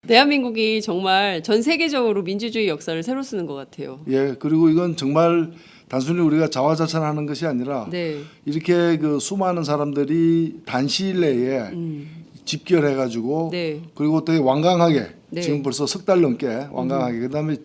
대한민국이 정말 전 세계적으로 민주주의 역사를 새로 쓰는 것 같아요. 예, 그리고 이건 정말 단순히 우리가 자화자찬하는 것이 아니라 네. 이렇게 그 수많은 사람들이 단시일 내에 집결해가지고 네. 그리고 되게 완강하게 네. 지금 벌써 석 달 넘게 완강하게 그다음에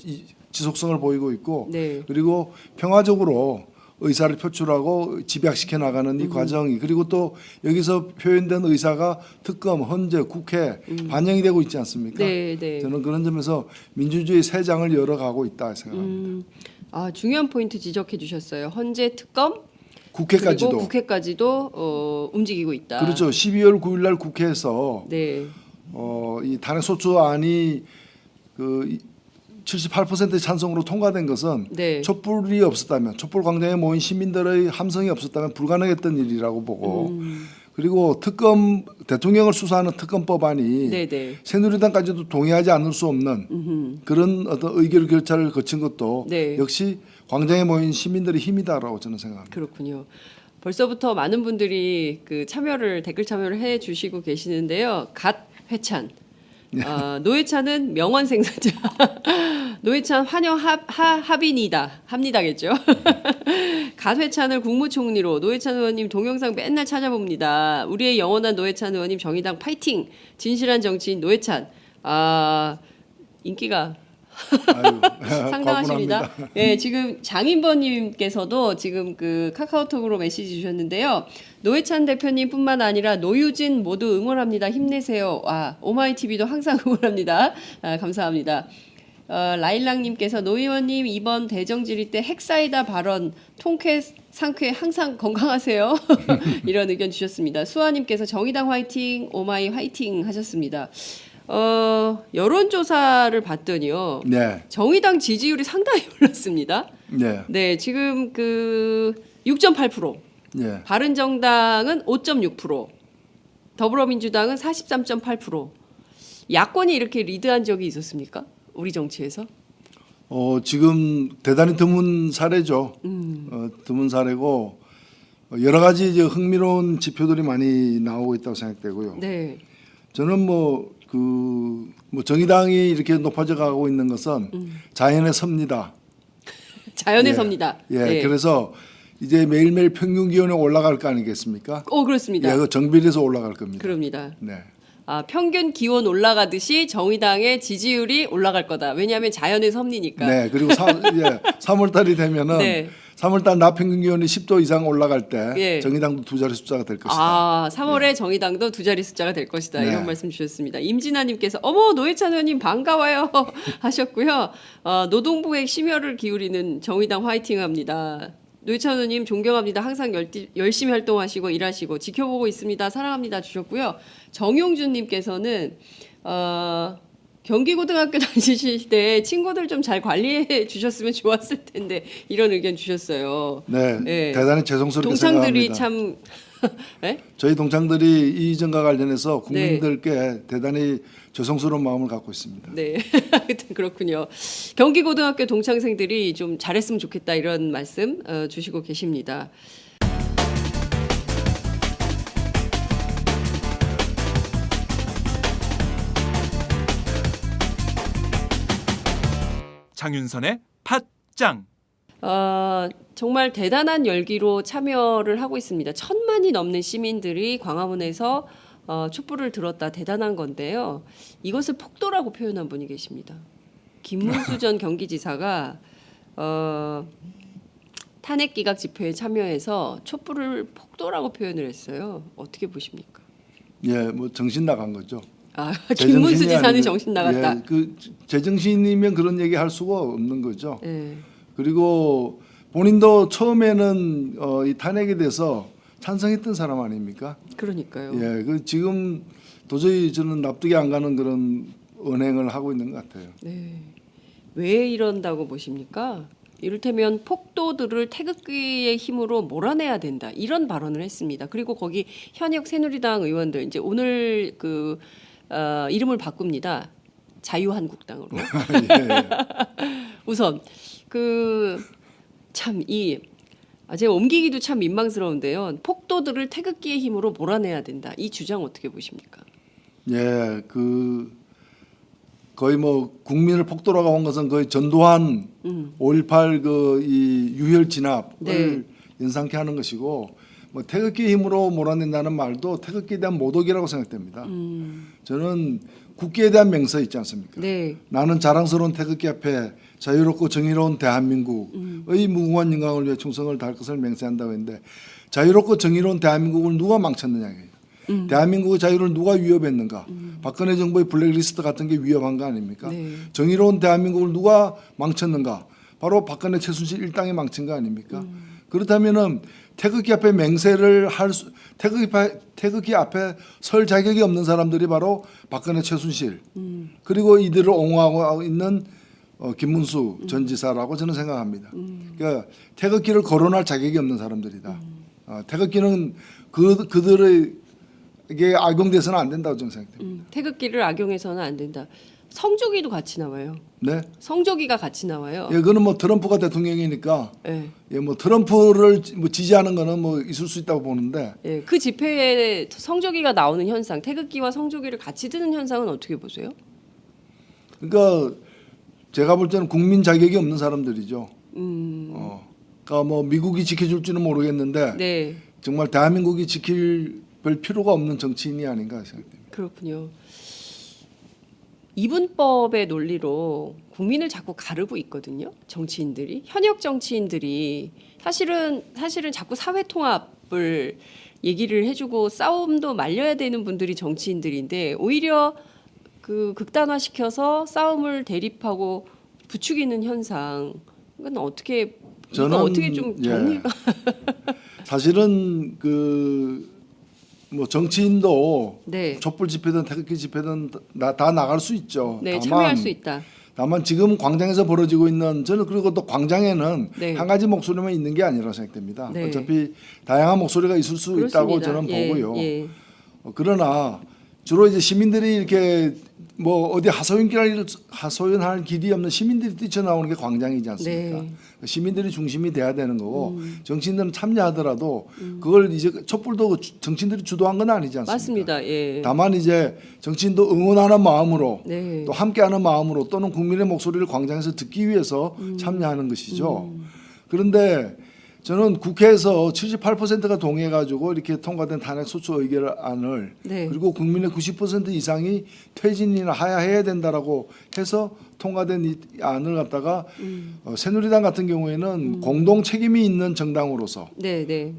지속성을 보이고 있고 네. 그리고 평화적으로 의사를 표출하고 집약시켜 나가는 이 과정이 그리고 또 여기서 표현된 의사가 특검, 헌재, 국회 반영이 되고 있지 않습니까? 네, 네. 저는 그런 점에서 민주주의 새 장을 열어가고 있다 생각합니다. 아, 중요한 포인트 지적해 주셨어요. 헌재 특검 국회까지도 그리고 국회까지도 움직이고 있다. 그렇죠. 12월 9일 날 국회에서 네. 이 탄핵 소추안이 그 78%의 찬성으로 통과된 것은 네. 촛불이 없었다면 촛불 광장에 모인 시민들의 함성이 없었다면 불가능했던 일이라고 보고 그리고 특검 대통령을 수사하는 특검법안이 네, 네. 새누리당까지도 동의하지 않을 수 없는 그런 어떤 의결 결차를 거친 것도 네. 역시 광장에 모인 시민들의 힘이다라고 저는 생각합니다. 그렇군요. 벌써부터 많은 분들이 그 댓글 참여를 해 주시고 계시는데요. 갓 회찬. 노회찬은 명언 생산자. 노회찬 환영 합인이다. 합니다겠죠. 갓 회찬을 국무총리로 노회찬 의원님 동영상 맨날 찾아봅니다. 우리의 영원한 노회찬 의원님 정의당 파이팅. 진실한 정치인 노회찬. 인기가 아유, 상당하십니다. 과분합니다. 예, 지금 장인버님께서도 지금 그 카카오톡으로 메시지 주셨는데요. 노회찬 대표님뿐만 아니라 노유진 모두 응원합니다. 힘내세요. 와, 오마이TV도 항상 응원합니다. 감사합니다. 라일락님께서 노 의원님 이번 대정질의 때 핵사이다 발언 통쾌 상쾌 항상 건강하세요. 이런 의견 주셨습니다. 수아님께서 정의당 화이팅, 오마이 화이팅 하셨습니다. 여론조사를 봤더니요. 네, 정의당 지지율이 상당히 올랐습니다. 네, 네, 지금 그 6.8%, 네. 바른정당은 5.6%, 더불어민주당은 43.8%. 야권이 이렇게 리드한 적이 있었습니까? 우리 정치에서? 지금 대단히 드문 사례죠. 드문 사례고 여러 가지 이제 흥미로운 지표들이 많이 나오고 있다고 생각되고요. 네. 저는 뭐 정의당이 이렇게 높아져 가고 있는 것은 자연의 섭니다. 자연의 예. 섭니다. 예, 네. 그래서 이제 매일매일 평균 기온이 올라갈 거 아니겠습니까? 그렇습니다. 예, 그 정비례해서 올라갈 겁니다. 그럽니다. 네. 평균 기온 올라가듯이 정의당의 지지율이 올라갈 거다. 왜냐하면 자연의 섭리니까. 네, 그리고 3월 달이 되면은 네. 3월 달 낮 평균 기온이 10도 이상 올라갈 때 예. 정의당도 두 자리 숫자가 될 것이다. 3월에 정의당도 두 자리 숫자가 될 것이다. 네. 이런 말씀 주셨습니다. 임진아님께서 어머 노회찬 의원님 반가워요 하셨고요. 노동부의 심혈을 기울이는 정의당 화이팅합니다. 노회찬 의원님 존경합니다. 항상 열심히 활동하시고 일하시고 지켜보고 있습니다. 사랑합니다 주셨고요. 정용준님께서는 경기고등학교 다니실 때 친구들 좀 잘 관리해 주셨으면 좋았을 텐데 이런 의견 주셨어요. 네, 예. 대단히 죄송스럽게 동창들이 생각합니다. 참 네? 저희 동창들이 이 이전과 관련해서 국민들께 대단히 죄송스러운 마음을 갖고 있습니다. 네, 하여튼 그렇군요. 경기고등학교 동창생들이 좀 잘했으면 좋겠다 이런 말씀 주시고 계십니다. 장윤선의 팟짱. 정말 대단한 열기로 참여를 하고 있습니다. 1,000만이 넘는 시민들이 광화문에서 촛불을 들었다. 대단한 건데요. 이것을 폭도라고 표현한 분이 계십니다. 김문수 전 경기지사가 탄핵 기각 집회에 참여해서 촛불을 폭도라고 표현을 했어요. 어떻게 보십니까? 예, 뭐 정신 나간 거죠. 김문수 제정신이 지사는 아니면- 정신 나갔다. 예, 그 제정신이면 그런 얘기 할 수가 없는 거죠. 네. 그리고 본인도 처음에는 이 탄핵에 대해서 찬성했던 사람 아닙니까? 그러니까요. 예, 그 지금 도저히 저는 납득이 안 가는 그런 언행을 하고 있는 것 같아요. 네. 왜 이런다고 보십니까? 이를테면 폭도들을 태극기의 힘으로 몰아내야 된다. 이런 발언을 했습니다. 그리고 거기 현역 새누리당 의원들 이제 오늘 이름을 바꿉니다. 자유한국당으로. 예. 우선 제가 옮기기도 참 민망스러운데요. 폭도들을 태극기의 힘으로 몰아내야 된다. 이 주장 어떻게 보십니까? 예, 거의 뭐 국민을 폭도라고 한 것은 거의 전두환 5.18 그 이 유혈 진압을 네. 연상케 하는 것이고 뭐 태극기 힘으로 몰아낸다는 말도 태극기에 대한 모독이라고 생각됩니다. 저는 국기에 대한 맹세 있지 않습니까? 네. 나는 자랑스러운 태극기 앞에 자유롭고 정의로운 대한민국의 무궁한 영광을 위해 충성을 다할 것을 맹세한다고 했는데 자유롭고 정의로운 대한민국을 누가 망쳤느냐예요. 대한민국의 자유를 누가 위협했는가? 박근혜 정부의 블랙리스트 같은 게 위협한 거 아닙니까? 네. 정의로운 대한민국을 누가 망쳤는가? 바로 박근혜 최순실 일당이 망친 거 아닙니까? 그렇다면은 태극기 앞에 맹세를 태극기 앞에 설 자격이 없는 사람들이 바로 박근혜 최순실 그리고 이들을 옹호하고 있는 김문수 전 지사라고 저는 생각합니다. 그러니까 태극기를 거론할 자격이 없는 사람들이다. 태극기는 그들에게 악용돼서는 안 된다고 저는 생각합니다. 태극기를 악용해서는 안 된다. 성조기도 같이 나와요. 네. 성조기가 같이 나와요. 예, 그거는 뭐 트럼프가 대통령이니까 네. 예, 뭐 트럼프를 뭐 지지하는 거는 뭐 있을 수 있다고 보는데 예, 그 집회에 성조기가 나오는 현상, 태극기와 성조기를 같이 드는 현상은 어떻게 보세요? 그러니까 제가 볼 때는 국민 자격이 없는 사람들이죠. 그러니까 뭐 미국이 지켜줄지는 모르겠는데 네, 정말 대한민국이 지킬 별 필요가 없는 정치인이 아닌가 생각됩니다. 그렇군요. 이분법의 논리로 국민을 자꾸 가르고 있거든요. 정치인들이 현역 정치인들이 사실은 자꾸 사회 통합을 얘기를 해주고 싸움도 말려야 되는 분들이 정치인들인데 오히려 그 극단화시켜서 싸움을 대립하고 부추기는 현상. 이건 어떻게 저는 어떻게 좀 정리가 사실은 그 뭐 정치인도 네, 촛불 집회든 태극기 집회든 다 나갈 수 있죠. 네 다만 참여할 수 있다. 다만 지금 광장에서 벌어지고 있는 저는 그리고 또 광장에는 네. 한 가지 목소리만 있는 게 아니라 생각됩니다. 네. 어차피 다양한 목소리가 있을 수 있다고 그렇습니다. 저는 예, 보고요. 예. 그러나 주로 이제 시민들이 이렇게 뭐 어디 하소연할 길이 없는 시민들이 뛰쳐나오는 게 광장이지 않습니까? 네. 시민들이 중심이 돼야 되는 거고 정치인들은 참여하더라도 그걸 이제 촛불도 정치인들이 주도한 건 아니지 않습니까? 맞습니다. 예. 다만 이제 정치인도 응원하는 마음으로 네. 또 함께하는 마음으로 또는 국민의 목소리를 광장에서 듣기 위해서 참여하는 것이죠. 그런데 저는 국회에서 78%가 동의해가지고 이렇게 통과된 탄핵 소추 의결안을 네. 그리고 국민의 90% 이상이 퇴진이나 하야해야 된다라고 해서 통과된 이 안을 갖다가 새누리당 같은 경우에는 공동 책임이 있는 정당으로서 네, 네.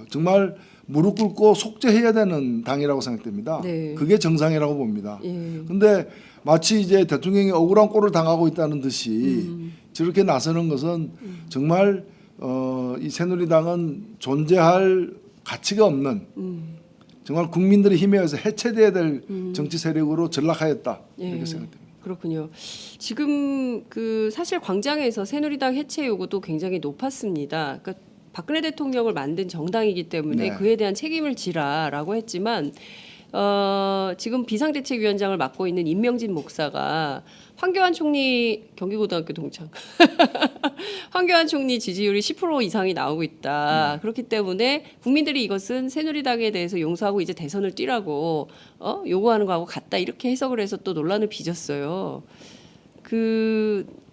정말 무릎 꿇고 속죄해야 되는 당이라고 생각됩니다. 네. 그게 정상이라고 봅니다. 예. 근데 마치 이제 대통령이 억울한 꼴을 당하고 있다는 듯이 저렇게 나서는 것은 정말 이 새누리당은 존재할 가치가 없는 정말 국민들의 힘에 의해서 해체돼야 될 정치 세력으로 전락하였다 이렇게 예. 생각됩니다. 그렇군요. 지금 그 사실 광장에서 새누리당 해체 요구도 굉장히 높았습니다. 그러니까 박근혜 대통령을 만든 정당이기 때문에 네. 그에 대한 책임을 지라라고 했지만 지금 비상대책위원장을 맡고 있는 임명진 목사가 황교안 총리 경기고등학교 동창 황교안 총리 지지율이 10% 이상이 나오고 있다. 그렇기 때문에 국민들이 이것은 새누리당에 대해서 용서하고 이제 대선을 뛰라고 요구하는 거하고 같다 이렇게 해석을 해서 또 논란을 빚었어요.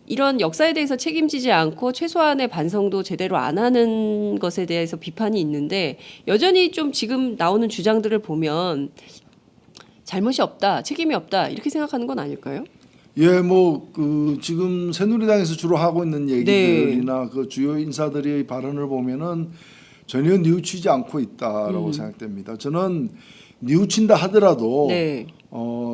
이런 역사에 대해서 책임지지 않고 최소한의 반성도 제대로 안 하는 것에 대해서 비판이 있는데 여전히 좀 지금 나오는 주장들을 보면 잘못이 없다, 책임이 없다 이렇게 생각하는 건 아닐까요? 예, 뭐 그 지금 새누리당에서 주로 하고 있는 얘기들이나 그 주요 인사들의 발언을 보면은 전혀 뉘우치지 않고 있다라고 생각됩니다. 저는 뉘우친다 하더라도 네.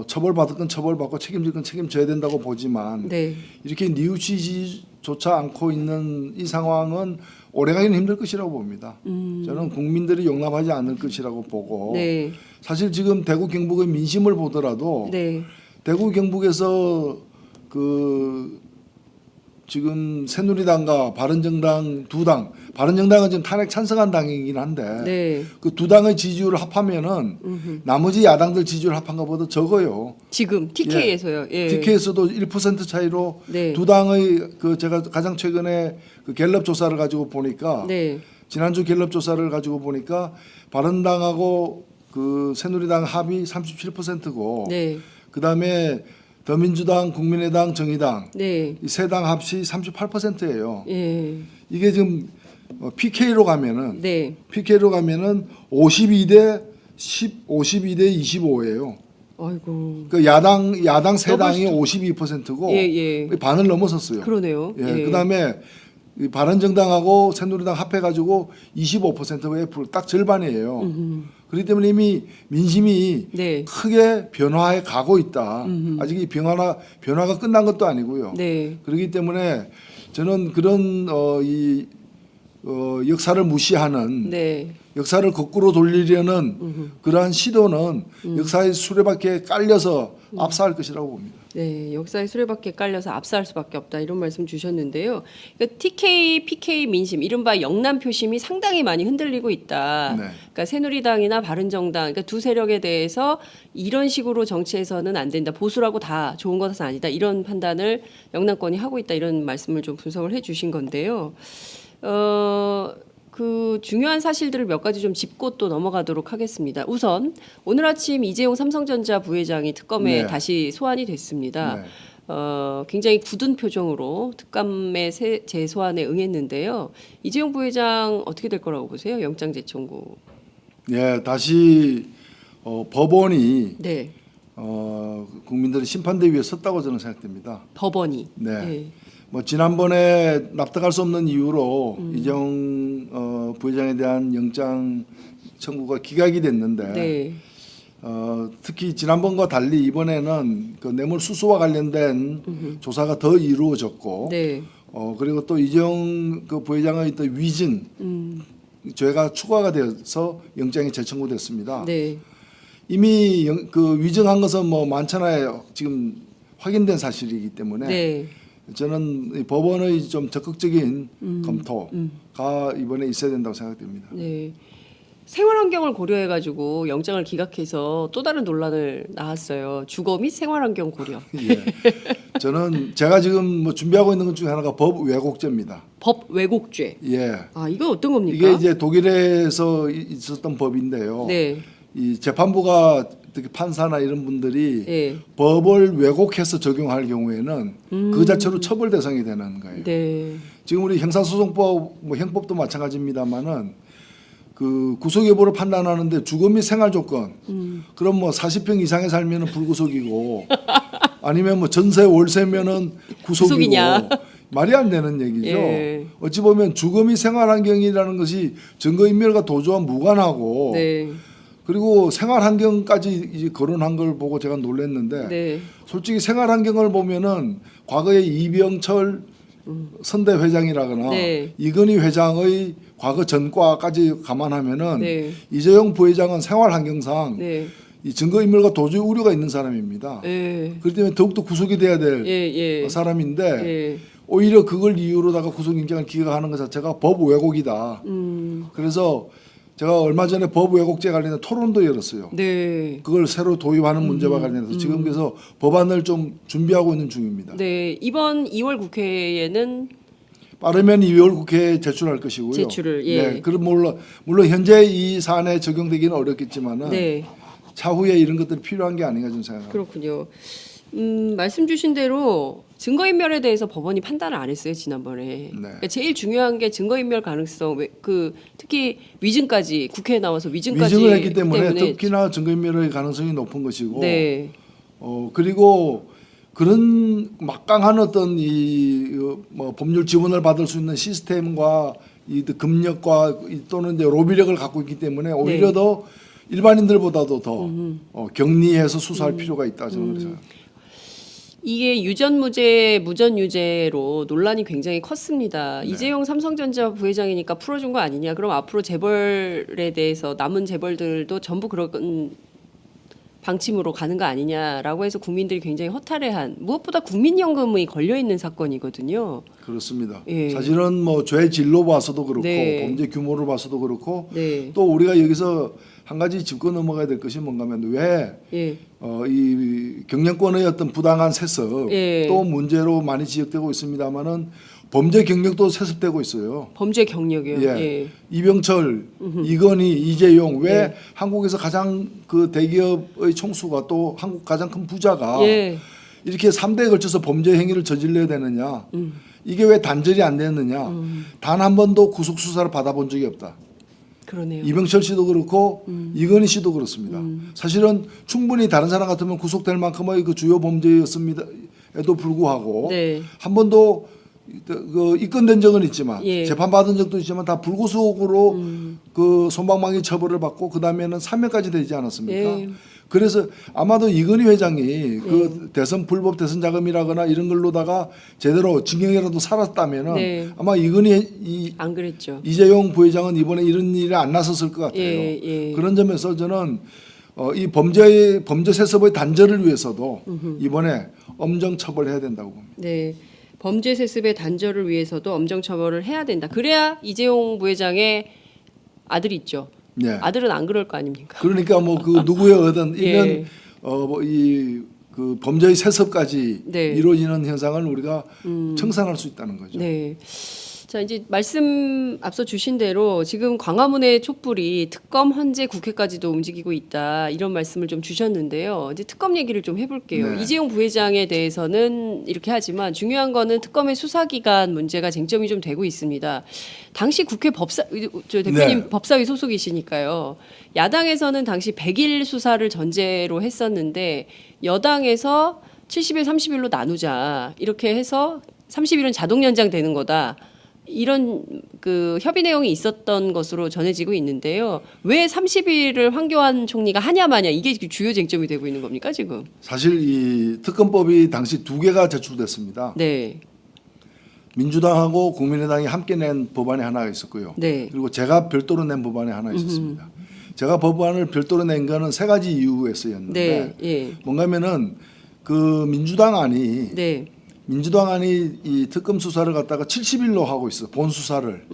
처벌받을 건 처벌받고 책임질 건 책임져야 된다고 보지만 네. 이렇게 뉘우치지조차 않고 있는 이 상황은 오래가기는 힘들 것이라고 봅니다. 저는 국민들이 용납하지 않을 것이라고 보고 네. 사실 지금 대구 경북의 민심을 보더라도 네. 대구 경북에서 그 지금 새누리당과 바른정당 두 당, 바른정당은 지금 탄핵 찬성한 당이긴 한데 네. 그 두 당의 지지율을 합하면은 나머지 야당들 지지율 합한 것보다 적어요. 지금 TK에서요. 예. TK에서도 1% 차이로 네. 두 당의 그 제가 가장 최근에 그 갤럽 조사를 가지고 보니까 네. 지난주 갤럽 조사를 가지고 보니까 바른당하고 그 새누리당 합이 37%고 네. 그다음에 더민주당, 국민의당, 정의당 네. 이 세 당 합치 38%예요. 예. 이게 지금 PK로 가면은 네. 52대 10, 52대 25예요. 아이고. 그 야당 세 더블 당이 수준. 52%고 예, 예. 반을 넘어섰어요. 그러네요. 예. 그다음에 이 바른정당하고 새누리당 합해가지고 25%의 딱 절반이에요. 그렇기 때문에 이미 민심이 네. 크게 변화해 가고 있다. 아직 이 변화가 끝난 것도 아니고요. 네. 그렇기 때문에 저는 그런 역사를 무시하는 네. 역사를 거꾸로 돌리려는 그러한 시도는 역사의 수레바퀴에 깔려서 압사할 것이라고 봅니다. 네, 역사의 수레바퀴에 깔려서 압사할 수밖에 없다 이런 말씀 주셨는데요. 그러니까 TK, PK 민심, 이른바 영남 표심이 상당히 많이 흔들리고 있다. 네. 그러니까 새누리당이나 바른정당, 그러니까 두 세력에 대해서 이런 식으로 정치해서는 안 된다. 보수라고 다 좋은 것은 아니다. 이런 판단을 영남권이 하고 있다. 이런 말씀을 좀 분석을 해주신 건데요. 그 중요한 사실들을 몇 가지 좀 짚고 또 넘어가도록 하겠습니다. 우선 오늘 아침 이재용 삼성전자 부회장이 특검에 네. 다시 소환이 됐습니다. 네. 굉장히 굳은 표정으로 특감의 재소환에 응했는데요. 이재용 부회장 어떻게 될 거라고 보세요? 영장재청구. 예, 다시 법원이 네, 국민들의 심판대 위에 섰다고 저는 생각됩니다. 법원이. 네. 뭐 지난번에 납득할 수 없는 이유로 이재용 부회장에 대한 영장 청구가 기각이 됐는데 네. 특히 지난번과 달리 이번에는 그 뇌물 수수와 관련된 조사가 더 이루어졌고 네. 그리고 또 이재용 그 부회장의 또 위증 죄가 추가가 되어서 영장이 재청구됐습니다. 네. 이미 그 위증한 것은 뭐 많잖아요. 지금 확인된 사실이기 때문에 네. 저는 이 법원의 좀 적극적인 검토가 이번에 있어야 된다고 생각됩니다. 네. 생활 환경을 고려해 가지고 영장을 기각해서 또 다른 논란을 낳았어요. 주거 및 생활 환경 고려. 예. 저는 제가 지금 뭐 준비하고 있는 것 중에 하나가 법 왜곡죄입니다. 법 왜곡죄. 예. 아, 이거 어떤 겁니까? 이게 이제 독일에서 있었던 법인데요. 네. 이 재판부가 특히 판사나 이런 분들이 네. 법을 왜곡해서 적용할 경우에는 그 자체로 처벌 대상이 되는 거예요. 네. 지금 우리 형사소송법, 뭐 형법도 마찬가지입니다만은 그 구속 여부를 판단하는데 주거 및 생활 조건, 그럼 뭐 40평 이상에 살면은 불구속이고 아니면 뭐 전세 월세면은 구속이고 구속이냐. 말이 안 되는 얘기죠. 예. 어찌 보면 주거 및 생활 환경이라는 것이 증거인멸과 도저히 무관하고 네. 그리고 생활 환경까지 이제 거론한 걸 보고 제가 놀랐는데 네. 솔직히 생활 환경을 보면은 과거에 이병철 선대 회장이라거나 네. 이건희 회장의 과거 전과까지 감안하면은 네. 이재용 부회장은 생활 환경상 네. 이 증거인멸과 도저히 우려가 있는 사람입니다. 예. 그렇기 때문에 더욱더 구속이 돼야 될 예. 사람인데 예. 오히려 그걸 이유로다가 구속영장을 기각하는 것 자체가 법 왜곡이다. 그래서 제가 얼마 전에 법 왜곡죄 관련된 토론도 열었어요. 네. 그걸 새로 도입하는 문제와 관련해서 지금 그래서 법안을 좀 준비하고 있는 중입니다. 네. 이번 2월 국회에는 빠르면 2월 국회에 제출할 것이고요. 제출을, 예. 네, 그럼 물론 현재 이 사안에 적용되기는 어렵겠지만은 네. 차후에 이런 것들이 필요한 게 아닌가 저는 생각합니다. 그렇군요. 말씀 주신 대로 증거인멸에 대해서 법원이 판단을 안 했어요 지난번에. 그러니까 제일 중요한 게 증거인멸 가능성, 그 특히 위증까지 국회에 나와서 위증까지 위증을 했기 때문에 특히나 증거인멸의 가능성이 높은 것이고, 네. 그리고 그런 막강한 어떤 뭐 법률 지원을 받을 수 있는 시스템과 이 금력과 또는 이제 로비력을 갖고 있기 때문에 오히려 네. 더 일반인들보다도 더 격리해서 수사할 필요가 있다 저는 생각합니다. 이게 유전무죄, 무전유죄로 논란이 굉장히 컸습니다. 네. 이재용 삼성전자 부회장이니까 풀어준 거 아니냐. 그럼 앞으로 재벌에 대해서 남은 재벌들도 전부 그런 방침으로 가는 거 아니냐라고 해서 국민들이 굉장히 허탈해한, 무엇보다 국민연금이 걸려 있는 사건이거든요. 그렇습니다. 예. 사실은 뭐 죄 질로 봐서도 그렇고 네. 범죄 규모를 봐서도 그렇고 네. 또 우리가 여기서 한 가지 짚고 넘어가야 될 것이 뭔가 하면 왜 예. 이 경영권의 어떤 부당한 세습 예. 또 문제로 많이 지적되고 있습니다만은 범죄 경력도 세습되고 있어요. 범죄 경력이요. 예. 예. 이병철, 이건희, 이재용 왜 예. 한국에서 가장 그 대기업의 총수가 또 한국 가장 큰 부자가 예. 이렇게 3대에 걸쳐서 범죄 행위를 저질러야 되느냐? 이게 왜 단절이 안 됐느냐? 단 한 번도 구속 수사를 받아본 적이 없다. 그러네요. 이병철 씨도 그렇고 이건희 씨도 그렇습니다. 사실은 충분히 다른 사람 같으면 구속될 만큼의 그 주요 범죄였습니다에도 불구하고 네. 한 번도 그 입건된 적은 있지만 예. 재판 받은 적도 있지만 다 불구속으로 그 솜방망이 처벌을 받고 그 다음에는 사면까지 되지 않았습니까? 예. 그래서 아마도 이건희 회장이 그 대선 불법 대선 자금이라거나 이런 걸로다가 제대로 징역이라도 살았다면은 네. 아마 이건희 안 그랬죠. 이재용 부회장은 이번에 이런 일에 안 나섰을 것 같아요. 예. 그런 점에서 저는 이 범죄 세습의 단절을 위해서도 이번에 엄정 처벌해야 된다고 봅니다. 네. 범죄 세습의 단절을 위해서도 엄정 처벌을 해야 된다. 그래야 이재용 부회장의 아들이 있죠. 네. 아들은 안 그럴 거 아닙니까? 그러니까 뭐 그 누구의 어떤 예. 이런 그 범죄의 세습까지 네. 이루어지는 현상을 우리가 청산할 수 있다는 거죠. 네. 자, 이제 말씀 앞서 주신 대로 지금 광화문의 촛불이 특검 헌재 국회까지도 움직이고 있다. 이런 말씀을 좀 주셨는데요. 이제 특검 얘기를 좀 해볼게요. 네. 이재용 부회장에 대해서는 이렇게 하지만 중요한 거는 특검의 수사기간 문제가 쟁점이 좀 되고 있습니다. 당시 국회 저 대표님 네. 법사위 소속이시니까요. 야당에서는 당시 100일 수사를 전제로 했었는데 여당에서 70일, 30일로 나누자. 이렇게 해서 30일은 자동 연장되는 거다. 이런 그 협의 내용이 있었던 것으로 전해지고 있는데요. 왜 30일을 황교안 총리가 하냐 마냐 이게 주요 쟁점이 되고 있는 겁니까 지금? 사실 이 특검법이 당시 2개가 제출됐습니다. 네, 민주당하고 국민의당이 함께 낸 법안이 하나가 있었고요. 네, 그리고 제가 별도로 낸 법안이 하나 있었습니다. 제가 법안을 별도로 낸 거는 3가지 이유에서였는데 네, 예, 뭔가면은 그 민주당 안이 이 특검 수사를 갖다가 70일로 하고 있어 본 수사를.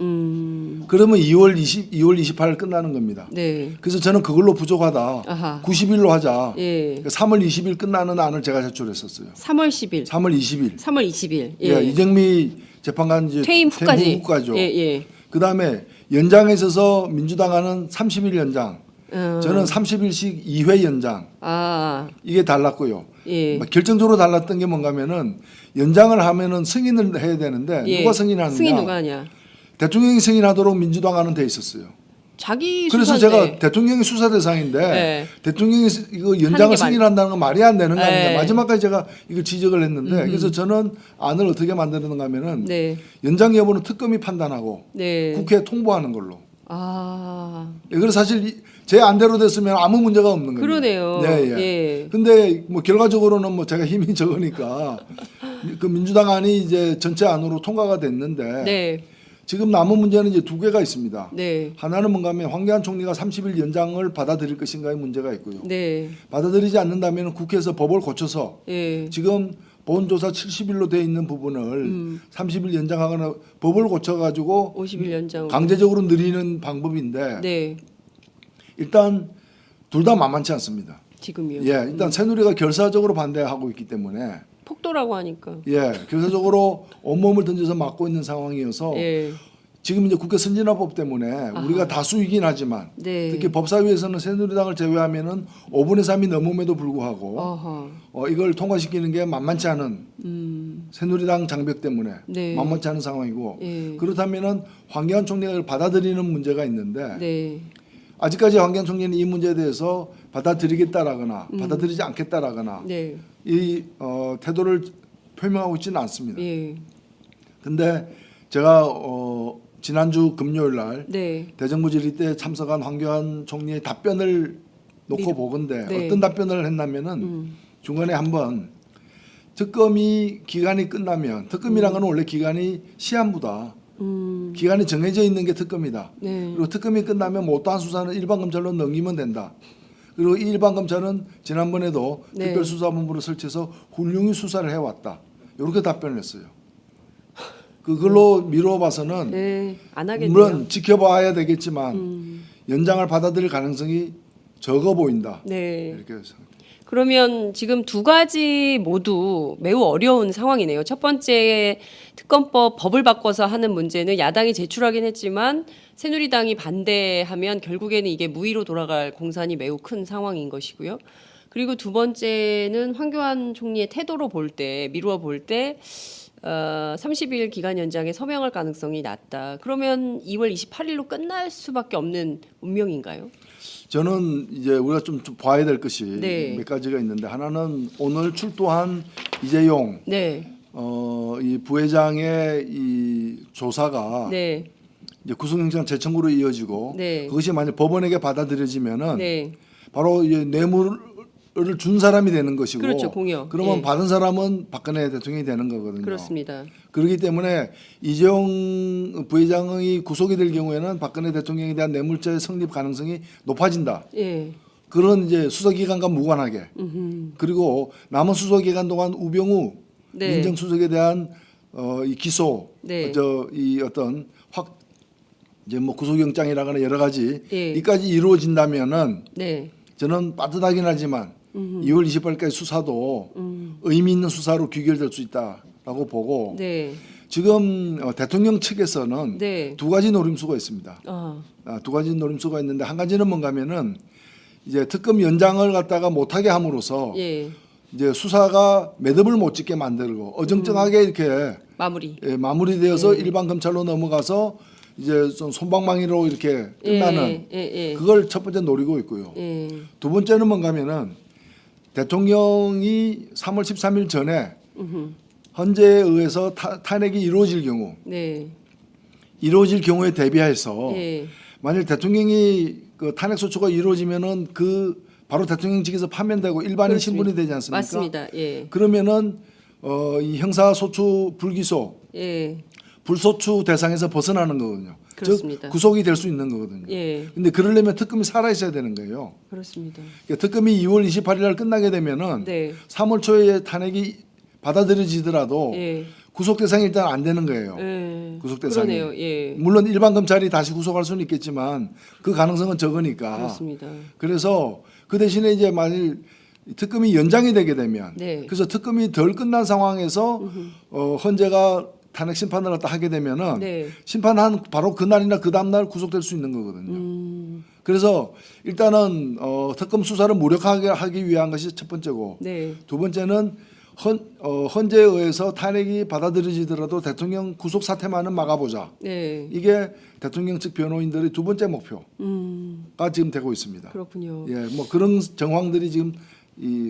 그러면 2월 28일 끝나는 겁니다. 네, 그래서 저는 그걸로 부족하다. 아하. 90일로 하자. 예, 3월 20일 끝나는 안을 제가 제출했었어요. 3월 10일, 3월 20일. 3월 20일, 예, 이정미 재판관 이제 퇴임 후까지, 후까죠. 예, 예, 그다음에 연장에 있어서 민주당안은 30일 연장. 저는 30일씩 2회 연장. 아, 이게 달랐고요. 예, 결정적으로 달랐던 게 뭔가면은 연장을 하면은 승인을 해야 되는데 예. 누가 승인하느냐? 승인 누가 하냐? 대통령이 승인하도록 민주당안은 돼 있었어요. 자기 그래서 수사인데. 제가 대통령이 수사 대상인데 네. 대통령이 이거 하는 연장을 게 승인한다는 건 말이 안 되는 거 아니냐. 네. 마지막까지 제가 이걸 지적을 했는데 그래서 저는 안을 어떻게 만드는가 하면은 네, 연장 여부는 특검이 판단하고 네, 국회에 통보하는 걸로. 아, 예, 그래서 사실 제 안대로 됐으면 아무 문제가 없는 겁니다. 그러네요. 네, 예. 예. 근데 뭐 결과적으로는 뭐 제가 힘이 적으니까 그 민주당 안이 이제 전체 안으로 통과가 됐는데 네, 지금 남은 문제는 이제 2개가 있습니다. 네, 하나는 뭔가 하면 황교안 총리가 30일 연장을 받아들일 것인가의 문제가 있고요. 네, 받아들이지 않는다면 국회에서 법을 고쳐서 예, 지금 본조사 70일로 돼 있는 부분을 30일 연장하거나 법을 고쳐가지고 50일 연장. 강제적으로 늘리는 방법인데 네, 일단 둘 다 만만치 않습니다. 지금이요. 예, 일단 새누리가 결사적으로 반대하고 있기 때문에 폭도라고 하니까. 예, 결사적으로 온몸을 던져서 막고 있는 상황이어서 예, 지금 이제 국회 선진화법 때문에 우리가 다수이긴 하지만 네. 특히 법사위에서는 새누리당을 제외하면은 5분의 3이 넘음에도 불구하고 어허. 이걸 통과시키는 게 만만치 않은 새누리당 장벽 때문에 네. 만만치 않은 상황이고 예. 그렇다면은 황교안 총리가 이걸 받아들이는 문제가 있는데 네, 아직까지 황교안 총리는 이 문제에 대해서 받아들이겠다라거나 받아들이지 않겠다라거나 네, 이 태도를 표명하고 있지는 않습니다. 예, 근데 제가 지난주 금요일 날 네, 대정부 질의 때 참석한 황교안 총리의 답변을 놓고 보건데 네. 어떤 답변을 했냐면은 중간에 한번 특검이 기간이 끝나면 특검이란 건 원래 기간이 시한부다. 기간이 정해져 있는 게 특검이다. 네, 그리고 특검이 끝나면 뭐 어떠한 수사는 일반 검찰로 넘기면 된다. 그리고 이 일반 검찰은 지난번에도 네. 특별수사본부를 설치해서 훌륭히 수사를 해왔다. 이렇게 답변을 했어요. 그걸로 미뤄봐서는 네, 안 하겠네요. 물론 지켜봐야 되겠지만 연장을 받아들일 가능성이 적어 보인다. 네. 이렇게 해서 그러면 지금 두 가지 모두 매우 어려운 상황이네요. 첫 번째 특검법 법을 바꿔서 하는 문제는 야당이 제출하긴 했지만 새누리당이 반대하면 결국에는 이게 무의로 돌아갈 공산이 매우 큰 상황인 것이고요. 그리고 두 번째는 황교안 총리의 태도로 볼 때, 미루어 볼 때 30일 기간 연장에 서명할 가능성이 낮다. 그러면 2월 28일로 끝날 수밖에 없는 운명인가요? 저는 이제 우리가 좀 봐야 될 것이 네. 몇 가지가 있는데 하나는 오늘 출두한 이재용 네. 이 부회장의 이 조사가 네. 이제 구속영장 재청구로 이어지고 네. 그것이 만약 법원에게 받아들여지면은 네. 바로 이제 뇌물을 준 사람이 되는 것이고 그렇죠. 공여. 그러면 예. 받은 사람은 박근혜 대통령이 되는 거거든요. 그렇습니다. 그렇기 때문에 이재용 부회장이 구속이 될 경우에는 박근혜 대통령에 대한 뇌물죄 성립 가능성이 높아진다. 예. 그런 이제 수사기관과 무관하게 그리고 남은 수사기간 동안 우병우 네. 민정수석에 대한 이 기소 네. 이 어떤 확 이제 뭐 구속영장이라거나 여러 가지 예. 이까지 이루어진다면은 네. 저는 빠듯하긴 하지만 2월 28일까지 수사도 의미 있는 수사로 귀결될 수 있다라고 보고 네. 지금 대통령 측에서는 네. 두 가지 노림수가 있습니다. 아. 두 가지 노림수가 있는데 한 가지는 뭔가면은 이제 특검 연장을 갖다가 못하게 함으로써 예. 이제 수사가 매듭을 못 짓게 만들고 어정쩡하게 이렇게 마무리. 마무리되어서 일반 검찰로 넘어가서 이제 좀 솜방망이로 이렇게 끝나는 예. 그걸 첫 번째 노리고 있고요. 예. 두 번째는 뭔가면은 대통령이 3월 13일 전에 헌재에 의해서 탄핵이 이루어질 경우 네. 이루어질 경우에 대비해서 예. 만일 대통령이 그 탄핵 소추가 이루어지면은 그 바로 대통령 측에서 파면되고 일반인 그렇습니다. 신분이 되지 않습니까? 맞습니다. 예. 그러면은 이 형사 소추 불기소 예. 불소추 대상에서 벗어나는 거거든요. 그렇습니다. 즉 구속이 될 수 있는 거거든요. 예. 근데 그러려면 특검이 살아 있어야 되는 거예요. 그렇습니다. 그러니까 특검이 2월 28일 날 끝나게 되면은 네. 3월 초에 탄핵이 받아들여지더라도 예. 구속 대상이 일단 안 되는 거예요. 예. 구속 대상이. 그러네요. 예. 물론 일반 검찰이 다시 구속할 수는 있겠지만 그 가능성은 적으니까. 그렇습니다. 그래서 그 대신에 이제 만일 특검이 연장이 되게 되면 네. 그래서 특검이 덜 끝난 상황에서 헌재가 탄핵 심판을 갖다 하게 되면은 네. 심판한 바로 그날이나 그 다음날 구속될 수 있는 거거든요. 그래서 일단은 특검 수사를 무력하게 하기 위한 것이 첫 번째고 네. 두 번째는 헌재에 의해서 탄핵이 받아들여지더라도 대통령 구속 사태만은 막아보자. 네. 이게 대통령 측 변호인들의 두 번째 목표가 지금 되고 있습니다. 그렇군요. 예, 뭐 그런 정황들이 지금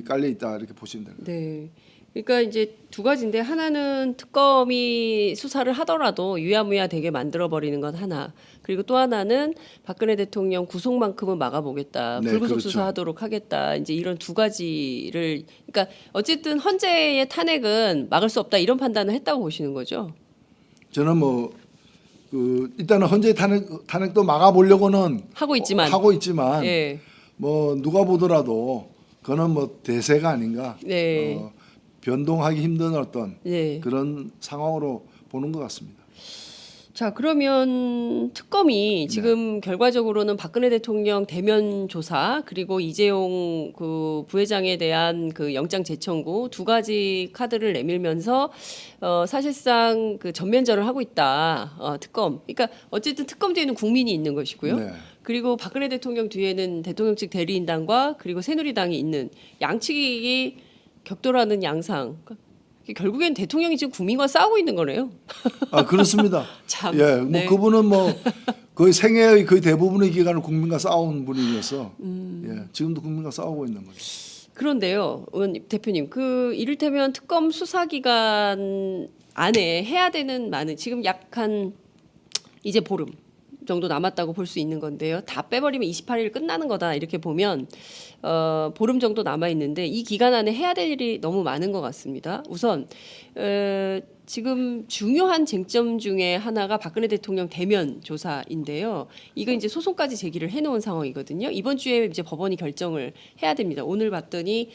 깔려 있다 이렇게 보시면 됩니다. 네. 그러니까 이제 두 가지인데 하나는 특검이 수사를 하더라도 유야무야 되게 만들어 버리는 건 하나. 그리고 또 하나는 박근혜 대통령 구속만큼은 막아보겠다. 네, 불구속 그렇죠. 수사하도록 하겠다. 이제 이런 두 가지를 그러니까 어쨌든 헌재의 탄핵은 막을 수 없다 이런 판단을 했다고 보시는 거죠. 저는 뭐 일단은 헌재 탄핵도 막아보려고는 하고 있지만. 하고 있지만 예. 뭐 누가 보더라도 그거는 뭐 대세가 아닌가. 네. 변동하기 힘든 어떤 네. 그런 상황으로 보는 것 같습니다. 자, 그러면 특검이 지금 결과적으로는 박근혜 대통령 대면 조사 그리고 이재용 그 부회장에 대한 그 영장 재청구 두 가지 카드를 내밀면서 사실상 그 전면전을 하고 있다. 특검. 그러니까 어쨌든 특검 뒤에는 국민이 있는 것이고요. 네. 그리고 박근혜 대통령 뒤에는 대통령 측 대리인단과 그리고 새누리당이 있는 양측이 격돌하는 양상. 결국엔 대통령이 지금 국민과 싸우고 있는 거네요. 그렇습니다. 참. 예, 뭐 네. 그분은 뭐 거의 생애의 거의 대부분의 기간을 국민과 싸운 분이어서 예, 지금도 국민과 싸우고 있는 거죠. 그런데요, 대표님, 그 이를테면 특검 수사 기간 안에 해야 되는 많은 지금 약 한 이제 보름 정도 남았다고 볼 수 있는 건데요. 다 빼버리면 28일 끝나는 거다 이렇게 보면 보름 정도 남아 있는데 이 기간 안에 해야 될 일이 너무 많은 것 같습니다. 우선 지금 중요한 쟁점 중에 하나가 박근혜 대통령 대면 조사인데요. 이거 이제 소송까지 제기를 해놓은 상황이거든요. 이번 주에 이제 법원이 결정을 해야 됩니다. 오늘 봤더니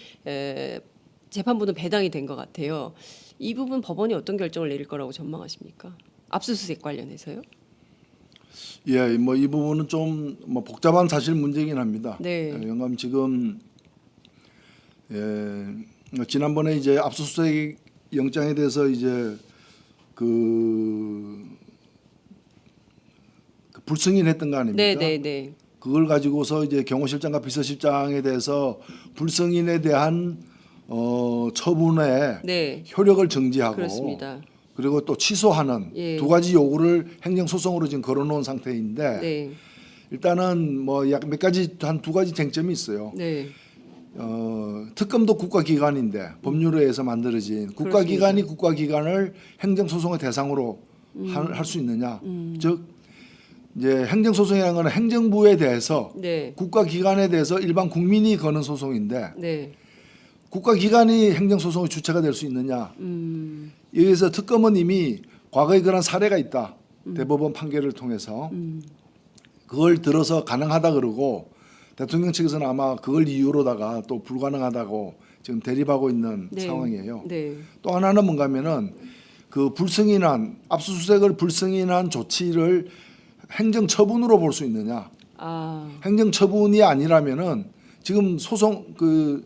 재판부는 배당이 된 것 같아요. 이 부분 법원이 어떤 결정을 내릴 거라고 전망하십니까? 압수수색 관련해서요? 예, 뭐 이 부분은 좀 뭐 복잡한 사실 문제이긴 합니다. 네. 영감 지금 지난번에 이제 압수수색 영장에 대해서 이제 그 불승인했던 거 아닙니까? 네. 그걸 가지고서 이제 경호실장과 비서실장에 대해서 불성인에 대한 처분의 네. 효력을 정지하고 그렇습니다. 그리고 또 취소하는 예. 두 가지 요구를 행정소송으로 지금 걸어놓은 상태인데 네. 일단은 뭐 약 몇 가지 한 두 가지 쟁점이 있어요. 네. 특검도 국가기관인데 법률에 의해서 만들어진 국가기관이 국가기관을 행정소송의 대상으로 할 수 있느냐. 즉 이제 행정소송이라는 것은 행정부에 대해서 네. 국가기관에 대해서 일반 국민이 거는 소송인데 네. 국가기관이 행정소송의 주체가 될 수 있느냐. 여기서 특검은 이미 과거에 그런 사례가 있다. 대법원 판결을 통해서 그걸 들어서 가능하다 그러고 대통령 측에서는 아마 그걸 이유로다가 또 불가능하다고 지금 대립하고 있는 네. 상황이에요. 네. 또 하나는 뭔가면은 그 불승인한 압수수색을 불승인한 조치를 행정처분으로 볼 수 있느냐. 아. 행정처분이 아니라면은 지금 소송 그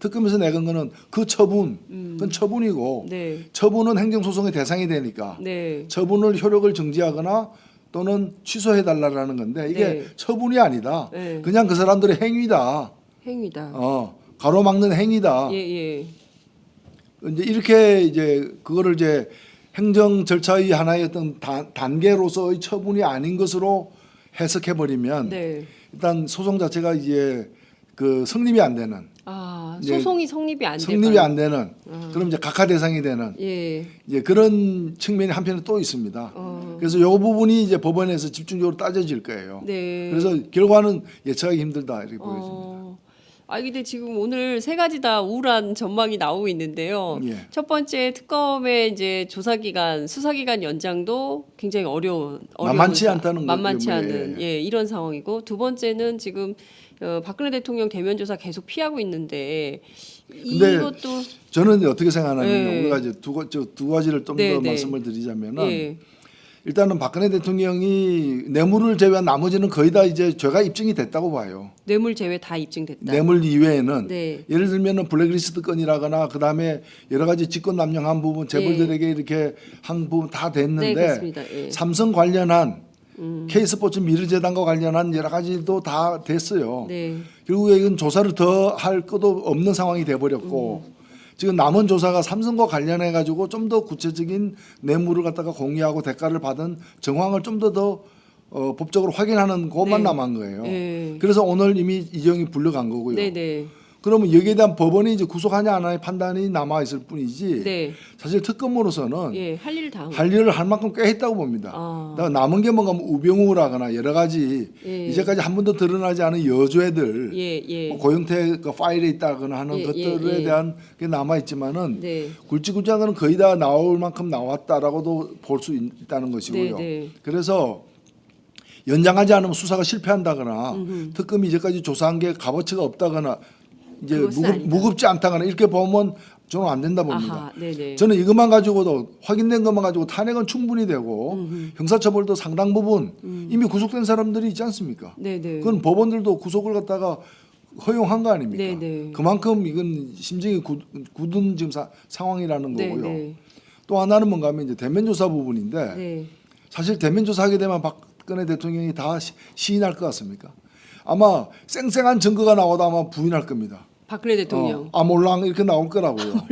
특검에서 내건 거는 그 처분, 그건 처분이고 네. 처분은 행정소송의 대상이 되니까 네. 처분을 효력을 정지하거나 또는 취소해 달라라는 건데 이게 네. 처분이 아니다. 네. 그냥 그 사람들의 행위다. 행위다. 가로막는 행위다. 예, 예. 이제 이렇게 이제 그거를 이제 행정 절차의 하나의 어떤 단계로서의 처분이 아닌 것으로 해석해 버리면 네. 일단 소송 자체가 이제 그 성립이 안 되는 아, 이제 소송이 성립이 안 될 성립이 안 되는 그럼 이제 각하 대상이 되는 예. 이제 그런 측면이 한편에 또 있습니다. 어. 그래서 이 부분이 이제 법원에서 집중적으로 따져질 거예요. 네. 그래서 결과는 예측하기 힘들다 이렇게 보여집니다. 아, 근데 지금 오늘 세 가지 다 우울한 전망이 나오고 있는데요. 예. 첫 번째 특검의 이제 조사 기간, 수사 기간 연장도 굉장히 어려운 만만치 않다는 만만치 거죠. 않은 예, 이런 상황이고 두 번째는 지금 박근혜 대통령 대면 조사 계속 피하고 있는데 근데 이것도 저는 어떻게 생각하냐면 예. 우리가 이제 두 가지를 좀 더 네, 네. 말씀을 드리자면은 예. 일단은 박근혜 대통령이 뇌물을 제외한 나머지는 거의 다 이제 죄가 입증이 됐다고 봐요. 뇌물 제외 다 입증됐다. 뇌물 이외에는 네. 예를 들면은 블랙리스트 건이라거나 그다음에 여러 가지 직권 남용한 부분 재벌들에게 이렇게 한 부분 다 네, 됐는데 그렇습니다. 예. 삼성 관련한 K스포츠 미르재단과 관련한 여러 가지도 다 됐어요. 네. 결국에 이건 조사를 더 할 것도 없는 상황이 돼버렸고 지금 남은 조사가 삼성과 관련해 가지고 좀 더 구체적인 뇌물을 갖다가 공유하고 대가를 받은 정황을 좀 더 법적으로 확인하는 것만 네. 남은 거예요. 네. 그래서 오늘 이미 이정이 불려간 거고요. 네, 네. 그러면 여기에 대한 법원이 이제 구속하냐 안 하냐의 판단이 남아 있을 뿐이지 네. 사실 특검으로서는 예, 할 일을 다 한 할 일을 할 만큼 꽤 했다고 봅니다. 아. 그러니까 남은 게 뭔가 우병우라거나 여러 가지 예. 이제까지 한 번도 드러나지 않은 여죄들 예, 예. 뭐 고영태 그 파일에 있다거나 하는 예, 것들에 예, 예. 대한 게 남아 있지만은 네. 굵직굵직한 거는 거의 다 나올 만큼 나왔다라고도 볼 수 있다는 것이고요. 네, 네. 그래서 연장하지 않으면 수사가 실패한다거나 특검이 이제까지 조사한 게 값어치가 없다거나 이제 그것은 아니다. 무겁지 않다거나 이렇게 보면 저는 안 된다 봅니다. 아하, 네네. 저는 이것만 가지고도 확인된 것만 가지고 탄핵은 충분히 되고 형사처벌도 상당 부분 이미 구속된 사람들이 있지 않습니까? 네네. 그건 법원들도 구속을 갖다가 허용한 거 아닙니까? 네네. 그만큼 이건 심정이 굳은 지금 상황이라는 거고요. 네네. 또 하나는 뭔가 하면 이제 대면 조사 부분인데 네. 사실 대면 조사하게 되면 박근혜 대통령이 다 시인할 것 같습니까? 아마 쌩쌩한 증거가 나와도 아마 부인할 겁니다. 박근혜 대통령. 몰랑 이렇게 나올 거라고요.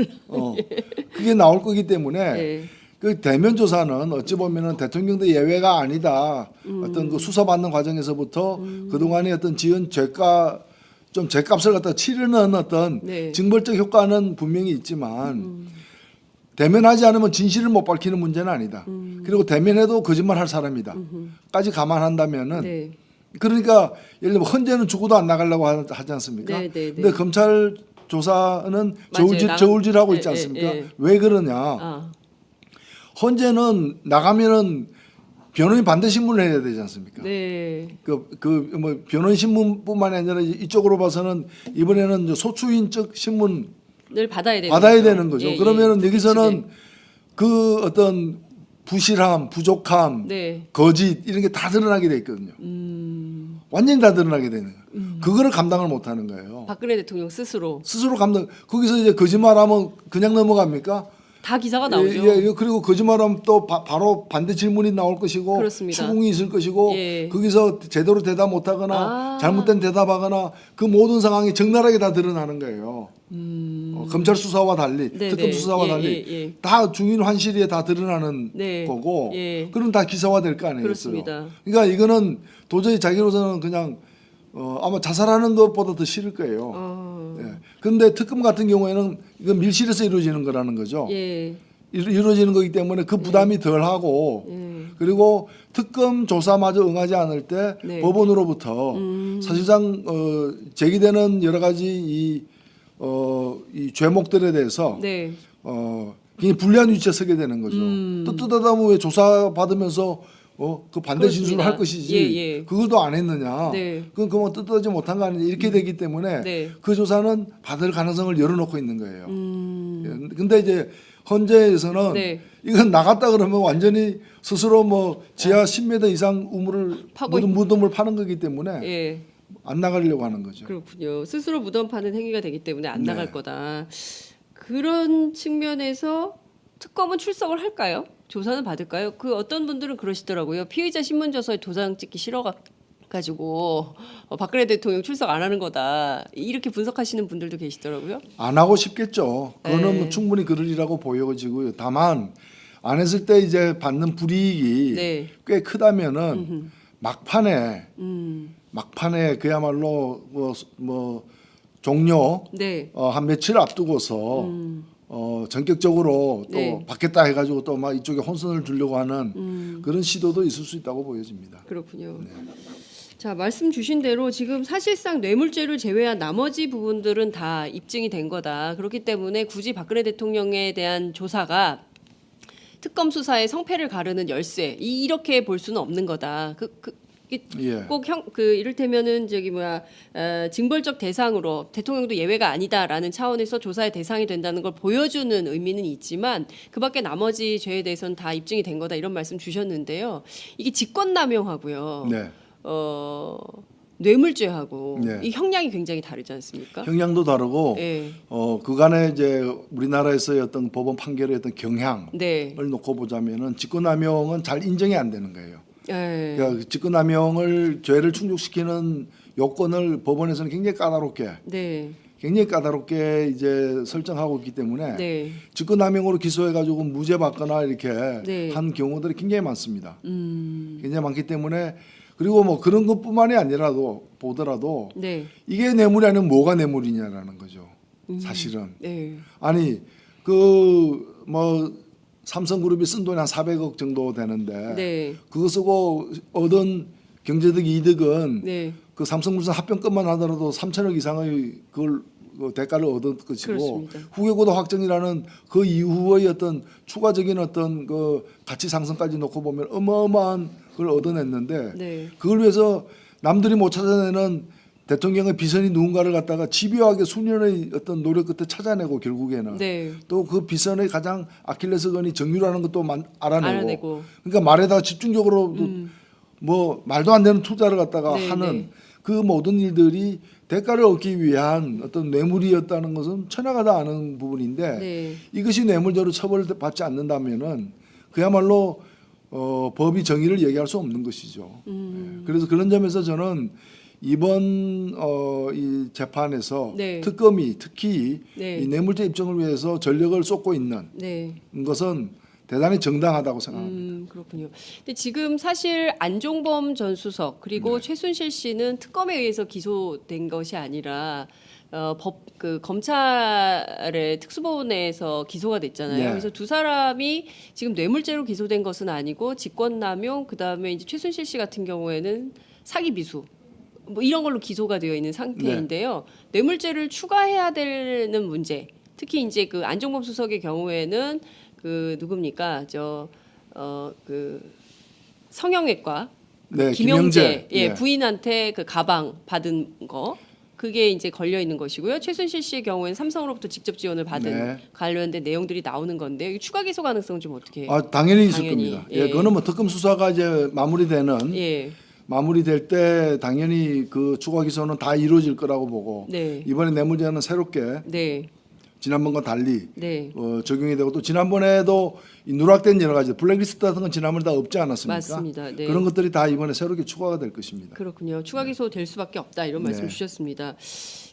그게 나올 거기 때문에 네. 그 대면 조사는 어찌 보면은 대통령도 예외가 아니다. 어떤 그 수사받는 과정에서부터 그 동안의 어떤 지은 죄가 좀 죄값을 갖다 치르는 어떤 네. 징벌적 효과는 분명히 있지만 대면하지 않으면 진실을 못 밝히는 문제는 아니다. 그리고 대면해도 거짓말할 사람이다.까지 감안한다면은. 네. 그러니까 예를 들면 헌재는 죽어도 안 나가려고 하지 않습니까? 네, 네, 네. 근데 검찰 조사는 맞아요. 저울질하고 예, 있지 않습니까? 예, 예. 왜 그러냐? 아. 헌재는 나가면은 변호인 반대 신문을 해야 되지 않습니까? 네. 뭐 변호인 신문뿐만이 아니라 이쪽으로 봐서는 이번에는 이제 소추인 측 신문을 받아야 되는 받아야 거죠. 되는 거죠. 예, 그러면은 예. 여기서는 그 어떤 부실함, 부족함, 네. 거짓 이런 게 다 드러나게 돼 있거든요. 완전히 다 드러나게 되는 거예요. 그거를 감당을 못 하는 거예요. 박근혜 대통령 스스로 스스로 감당. 거기서 이제 거짓말하면 그냥 넘어갑니까? 다 기사가 나오죠. 그리고 거짓말하면 또 바로 반대 질문이 나올 것이고 그렇습니다. 추궁이 있을 것이고 예. 거기서 제대로 대답 못하거나 잘못된 대답하거나 그 모든 상황이 적나라하게 다 드러나는 거예요. 검찰 수사와 달리 네네. 특검 수사와 예, 달리 예. 다 중인 환실에 다 드러나는 네. 거고 예. 그럼 다 기사화될 거 아니겠어요. 그렇습니다. 그러니까 이거는 도저히 자기로서는 그냥 아마 자살하는 것보다 더 싫을 거예요. 예. 그런데 특검 같은 경우에는 이건 밀실에서 이루어지는 거라는 거죠. 예. 이루어지는 거기 때문에 그 부담이 덜하고 그리고 특검 조사마저 응하지 않을 때 네. 법원으로부터 사실상 제기되는 여러 가지 이 죄목들에 대해서 네. 굉장히 불리한 위치에 서게 되는 거죠. 떳떳하다 왜 조사 받으면서 그 반대 진술을 할 것이지 예. 그것도 안 했느냐. 네. 그건 그만 떳떳하지 못한 거 아니냐 이렇게 되기 때문에 네. 그 조사는 받을 가능성을 열어놓고 있는 거예요. 근데 이제 헌재에서는 네. 이건 나갔다 그러면 완전히 스스로 뭐 지하 10m 이상 우물을 파고 무덤을 파는 거기 때문에 예. 안 나가려고 하는 거죠. 그렇군요. 스스로 무덤 파는 행위가 되기 때문에 안 네. 나갈 거다. 그런 측면에서 특검은 출석을 할까요? 조사는 받을까요? 그 어떤 분들은 그러시더라고요. 피의자 신문조서에 도장 찍기 싫어가지고 박근혜 대통령 출석 안 하는 거다. 이렇게 분석하시는 분들도 계시더라고요. 안 하고 싶겠죠. 그거는 네. 뭐 충분히 그러리라고 보여지고요. 다만 안 했을 때 이제 받는 불이익이 네. 꽤 크다면은 막판에 그야말로 뭐 종료 네. 한 며칠 앞두고서 전격적으로 또 네. 받겠다 해가지고 또 막 이쪽에 혼선을 주려고 하는 그런 시도도 있을 수 있다고 보여집니다. 그렇군요. 네. 자, 말씀 주신 대로 지금 사실상 뇌물죄를 제외한 나머지 부분들은 다 입증이 된 거다. 그렇기 때문에 굳이 박근혜 대통령에 대한 조사가 특검 수사의 성패를 가르는 열쇠 이렇게 볼 수는 없는 거다. 예. 꼭 이를테면은 징벌적 대상으로 대통령도 예외가 아니다라는 차원에서 조사의 대상이 된다는 걸 보여주는 의미는 있지만 그밖에 나머지 죄에 대해서는 다 입증이 된 거다 이런 말씀 주셨는데요. 이게 직권남용하고요. 네. 뇌물죄하고 네. 이 형량이 굉장히 다르지 않습니까? 형량도 다르고 네. 그간에 이제 우리나라에서의 어떤 법원 판결의 어떤 경향을 네. 놓고 보자면은 직권남용은 잘 인정이 안 되는 거예요. 네. 그러니까 직권남용을 죄를 충족시키는 요건을 법원에서는 굉장히 까다롭게 이제 설정하고 있기 때문에 네. 직권남용으로 기소해가지고 무죄 받거나 이렇게 네. 한 경우들이 굉장히 많습니다. 굉장히 많기 때문에 그리고 뭐 그런 것뿐만이 아니라도 보더라도 네. 이게 뇌물이 아니면 뭐가 뇌물이냐라는 거죠. 사실은 네. 아니 그 뭐 삼성그룹이 쓴 돈이 한 400억 정도 되는데 네. 그거 쓰고 얻은 경제적 이득은 네. 그 삼성물산 합병금만 하더라도 3천억 이상의 그걸 대가를 얻을 것이고 그렇습니다. 후계고도 확정이라는 그 이후의 어떤 추가적인 어떤 그 가치 상승까지 놓고 보면 어마어마한 걸 얻어냈는데 네. 그걸 위해서 남들이 못 찾아내는 대통령의 비선이 누군가를 갖다가 집요하게 수년의 어떤 노력 끝에 찾아내고 결국에는 네. 또 그 비선의 가장 아킬레스건이 정유라는 것도 알아내고. 알아내고. 그러니까 말에다가 집중적으로 뭐 말도 안 되는 투자를 갖다가 네, 하는 네. 그 모든 일들이 대가를 얻기 위한 어떤 뇌물이었다는 것은 천하가 다 아는 부분인데 네. 이것이 뇌물죄로 처벌받지 않는다면은 그야말로 법이 정의를 얘기할 수 없는 것이죠. 네. 그래서 그런 점에서 저는 이번 이 재판에서 네. 특검이 특히 네. 이 뇌물죄 입증을 위해서 전력을 쏟고 있는 네. 것은 대단히 정당하다고 생각합니다. 그렇군요. 근데 지금 사실 안종범 전 수석 그리고 최순실 씨는 특검에 의해서 기소된 것이 아니라 검찰의 특수본에서 기소가 됐잖아요. 네. 그래서 두 사람이 지금 뇌물죄로 기소된 것은 아니고 직권남용 그다음에 이제 최순실 씨 같은 경우에는 사기 미수 뭐 이런 걸로 기소가 되어 있는 상태인데요. 뇌물죄를 추가해야 되는 문제. 특히 이제 그 안종범 수석의 경우에는 그 누굽니까? 그 성형외과 네, 김영재 네. 부인한테 그 가방 받은 거 그게 이제 걸려 있는 것이고요. 최순실 씨의 경우에는 삼성으로부터 직접 지원을 받은 네. 관련된 내용들이 나오는 건데 이 추가 기소 가능성은 좀 어떻게? 당연히 있을 당연히, 겁니다. 예. 그거는 뭐 특검 수사가 이제 마무리될 때 당연히 그 추가 기소는 다 이루어질 거라고 보고 네. 이번에 뇌물죄는 새롭게 네. 지난번과 달리 네. 적용이 되고 또 지난번에도 이 누락된 여러 가지 블랙리스트 같은 건 지난번에 다 없지 않았습니까? 맞습니다. 네. 그런 것들이 다 이번에 새롭게 추가가 될 것입니다. 그렇군요. 추가 기소 될 수밖에 없다 이런 말씀 네. 주셨습니다.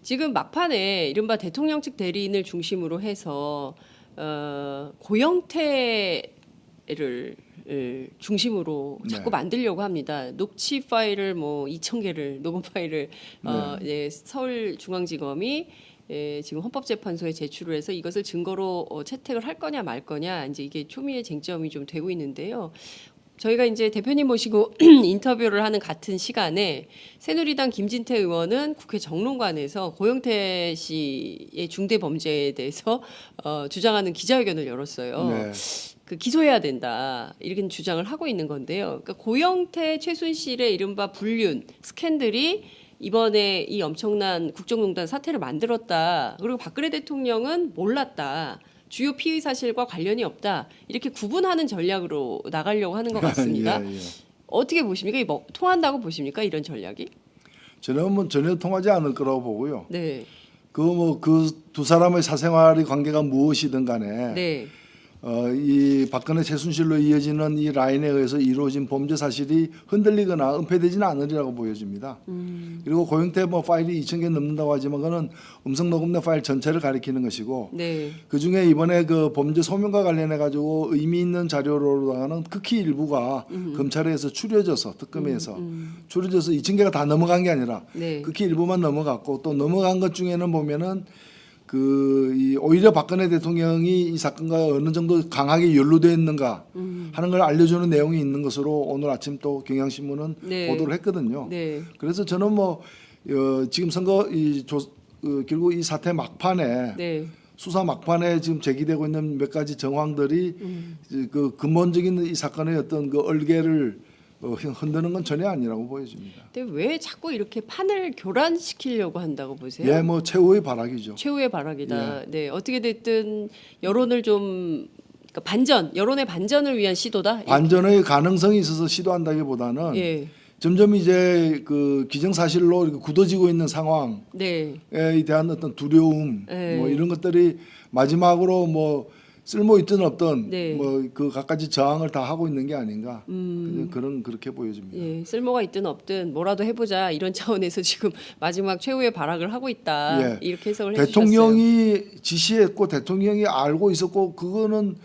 지금 막판에 이른바 대통령 측 대리인을 중심으로 해서 고영태를 중심으로 자꾸 네. 만들려고 합니다. 녹취 파일을 뭐 2,000개를 녹음 파일을 네. 서울중앙지검이 지금 헌법재판소에 제출을 해서 이것을 증거로 채택을 할 거냐 말 거냐 이제 이게 초미의 쟁점이 좀 되고 있는데요. 저희가 이제 대표님 모시고 인터뷰를 하는 같은 시간에 새누리당 김진태 의원은 국회 정론관에서 고영태 씨의 중대 범죄에 대해서 주장하는 기자회견을 열었어요. 네. 그 기소해야 된다 이렇게 주장을 하고 있는 건데요. 그러니까 고영태, 최순실의 이른바 불륜 스캔들이 이번에 이 엄청난 국정농단 사태를 만들었다. 그리고 박근혜 대통령은 몰랐다. 주요 피의 사실과 관련이 없다. 이렇게 구분하는 전략으로 나가려고 하는 것 같습니다. 예, 예. 어떻게 보십니까? 이 뭐, 통한다고 보십니까? 이런 전략이? 저는 뭐 전혀 통하지 않을 거라고 보고요. 네, 그 두 사람의 사생활의 관계가 무엇이든 간에 네, 이 박근혜 최순실로 이어지는 이 라인에 의해서 이루어진 범죄 사실이 흔들리거나 은폐되지는 않으리라고 보여집니다. 그리고 고영태 뭐 파일이 2,000개 넘는다고 하지만 그거는 음성 녹음된 파일 전체를 가리키는 것이고 네, 그 중에 이번에 그 범죄 소명과 관련해 가지고 의미 있는 자료로다가는 극히 일부가 검찰에서 추려져서 특검에서 추려져서 2,000개가 다 넘어간 게 아니라 네. 극히 일부만 넘어갔고 또 넘어간 것 중에는 보면은 오히려 박근혜 대통령이 이 사건과 어느 정도 강하게 연루되어 있는가 하는 걸 알려주는 내용이 있는 것으로 오늘 아침 또 경향신문은 네. 보도를 했거든요. 네. 그래서 저는 뭐 지금 선거 결국 이 사태 막판에 네. 수사 막판에 지금 제기되고 있는 몇 가지 정황들이 그 근본적인 이 사건의 어떤 그 얼개를 흔드는 건 전혀 아니라고 보여집니다. 근데 왜 자꾸 이렇게 판을 교란시키려고 한다고 보세요? 예, 뭐 최후의 발악이죠. 최후의 발악이다. 네, 어떻게 됐든 여론을 좀 그러니까 여론의 반전을 위한 시도다. 반전의 가능성이 있어서 시도한다기보다는 예, 점점 이제 그 기정사실로 이렇게 굳어지고 있는 상황에 네, 대한 어떤 두려움, 네. 뭐 이런 것들이 마지막으로 뭐 쓸모 있든 없든 네. 뭐 그 갖가지 저항을 다 하고 있는 게 아닌가 그렇게 보여집니다. 예, 쓸모가 있든 없든 뭐라도 해보자 이런 차원에서 지금 마지막 최후의 발악을 하고 있다. 예. 이렇게 해석을 해주셨어요. 대통령이 지시했고 대통령이 알고 있었고 그거는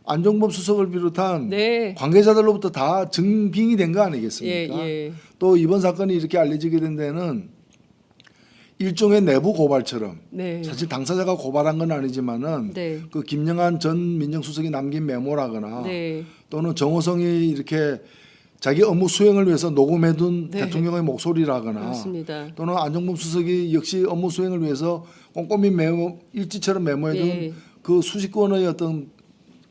안종범 수석을 비롯한 네, 관계자들로부터 다 증빙이 된 거 아니겠습니까? 예. 또 이번 사건이 이렇게 알려지게 된 데는 일종의 내부 고발처럼 네, 사실 당사자가 고발한 건 아니지만은 네, 그 김영한 전 민정수석이 남긴 메모라거나 네, 또는 정호성이 이렇게 자기 업무 수행을 위해서 녹음해둔 네. 대통령의 목소리라거나 그렇습니다. 또는 안종범 수석이 역시 업무 수행을 위해서 꼼꼼히 일지처럼 메모해둔 예. 그 수십 건의 어떤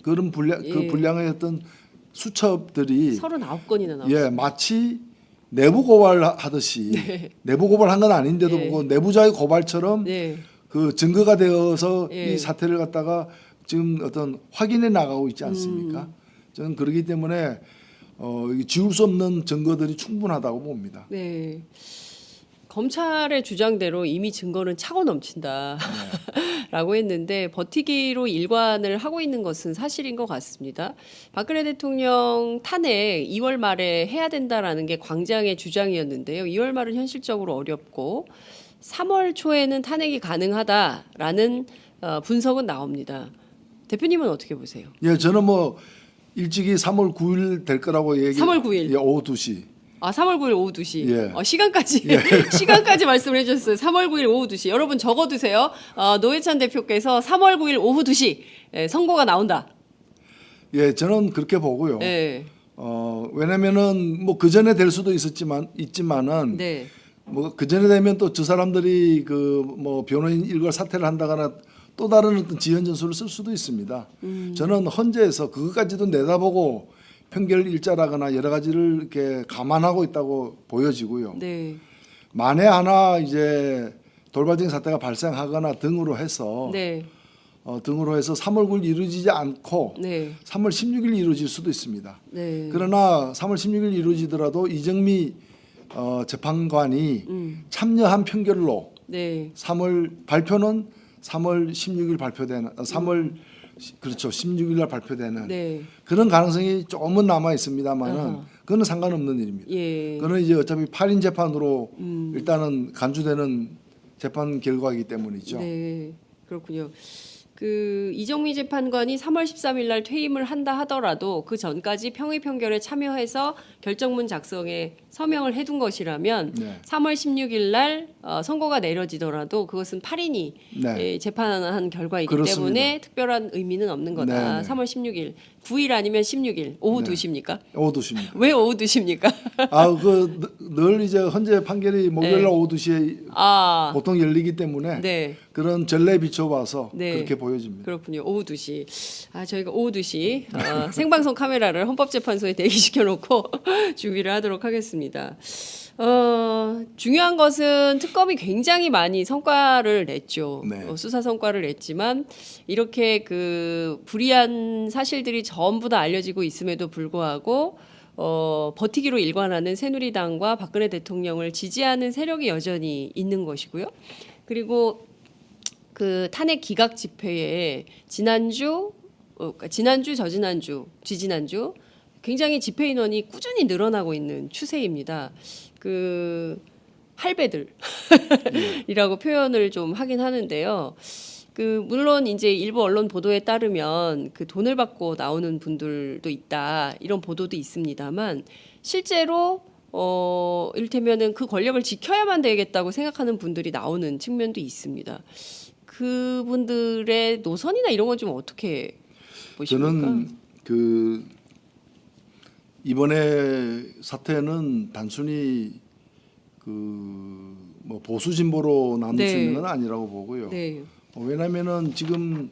그런 분량 그 예. 분량의 어떤 수첩들이 39건이나 나왔어요. 예 마치 내부 고발하듯이 내부 고발한 건 아닌데도 네. 보고 내부자의 고발처럼 네, 그 증거가 되어서 예. 이 사태를 갖다가 지금 어떤 확인해 나가고 있지 않습니까? 저는 그렇기 때문에 지울 수 없는 증거들이 충분하다고 봅니다. 네. 검찰의 주장대로 이미 증거는 차고 넘친다라고 했는데 버티기로 일관을 하고 있는 것은 사실인 것 같습니다. 박근혜 대통령 탄핵 2월 말에 해야 된다라는 게 광장의 주장이었는데요. 2월 말은 현실적으로 어렵고 3월 초에는 탄핵이 가능하다라는 분석은 나옵니다. 대표님은 어떻게 보세요? 예, 저는 뭐 일찍이 3월 9일 될 거라고 3월 9일. 예, 오후 2시. 아, 3월 9일 오후 2시. 예. 시간까지 시간까지 말씀을 해주셨어요. 3월 9일 오후 2시. 여러분 적어두세요. 노회찬 대표께서 3월 9일 오후 2시 선고가 나온다. 예, 저는 그렇게 보고요. 네. 왜냐면은 뭐 그 전에 될 수도 있지만은 네. 뭐 그 전에 되면 또 저 사람들이 그 뭐 변호인 일괄 사퇴를 한다거나 또 다른 어떤 지연 전술을 쓸 수도 있습니다. 저는 헌재에서 그것까지도 내다보고 판결 일자라거나 여러 가지를 이렇게 감안하고 있다고 보여지고요. 네. 만에 하나 이제 돌발적인 사태가 발생하거나 등으로 해서 네. 3월 9일 이루어지지 않고 네. 3월 16일 이루어질 수도 있습니다. 네. 그러나 3월 16일 이루어지더라도 이정미 재판관이 참여한 판결로 네. 3월 발표는 3월 16일 발표되는 3월 그렇죠 16일 날 발표되는 네. 그런 가능성이 조금은 남아 있습니다만은 아하. 그거는 상관없는 일입니다. 예. 그거는 이제 어차피 8인 재판으로 일단은 간주되는 재판 결과이기 때문이죠. 네, 그렇군요. 그 이정미 재판관이 3월 13일 날 퇴임을 한다 하더라도 그 전까지 평의 판결에 참여해서 결정문 작성에 서명을 해둔 것이라면 네. 3월 16일 날 선고가 내려지더라도 그것은 8인이 네. 재판한 결과이기 그렇습니다. 때문에 특별한 의미는 없는 거다. 네, 네. 3월 16일, 9일 아니면 16일 오후 네. 2시입니까? 오후 2시입니다. 왜 오후 2시입니까? 늘 이제 헌재 판결이 목요일 날 네. 오후 2시에 아, 보통 열리기 때문에 네. 그런 전례에 비춰봐서 네. 그렇게 보여집니다. 그렇군요. 오후 2시. 저희가 오후 2시 생방송 카메라를 헌법재판소에 대기시켜 놓고 준비를 하도록 하겠습니다. 중요한 것은 특검이 굉장히 많이 성과를 냈죠. 네. 수사 성과를 냈지만 이렇게 그 불이한 사실들이 전부 다 알려지고 있음에도 불구하고 버티기로 일관하는 새누리당과 박근혜 대통령을 지지하는 세력이 여전히 있는 것이고요. 그리고 그 탄핵 기각 집회에 지난주, 저지난주, 지지난주 굉장히 집회 인원이 꾸준히 늘어나고 있는 추세입니다. 그 할배들이라고 표현을 좀 하긴 하는데요. 그 물론 이제 일부 언론 보도에 따르면 그 돈을 받고 나오는 분들도 있다 이런 보도도 있습니다만 실제로 이를테면은 그 권력을 지켜야만 되겠다고 생각하는 분들이 나오는 측면도 있습니다. 그분들의 노선이나 이런 건 좀 어떻게 보십니까? 저는 그 이번에 사태는 단순히 그 뭐 보수 진보로 나눌 네. 수 있는 건 아니라고 보고요. 네, 왜냐하면은 지금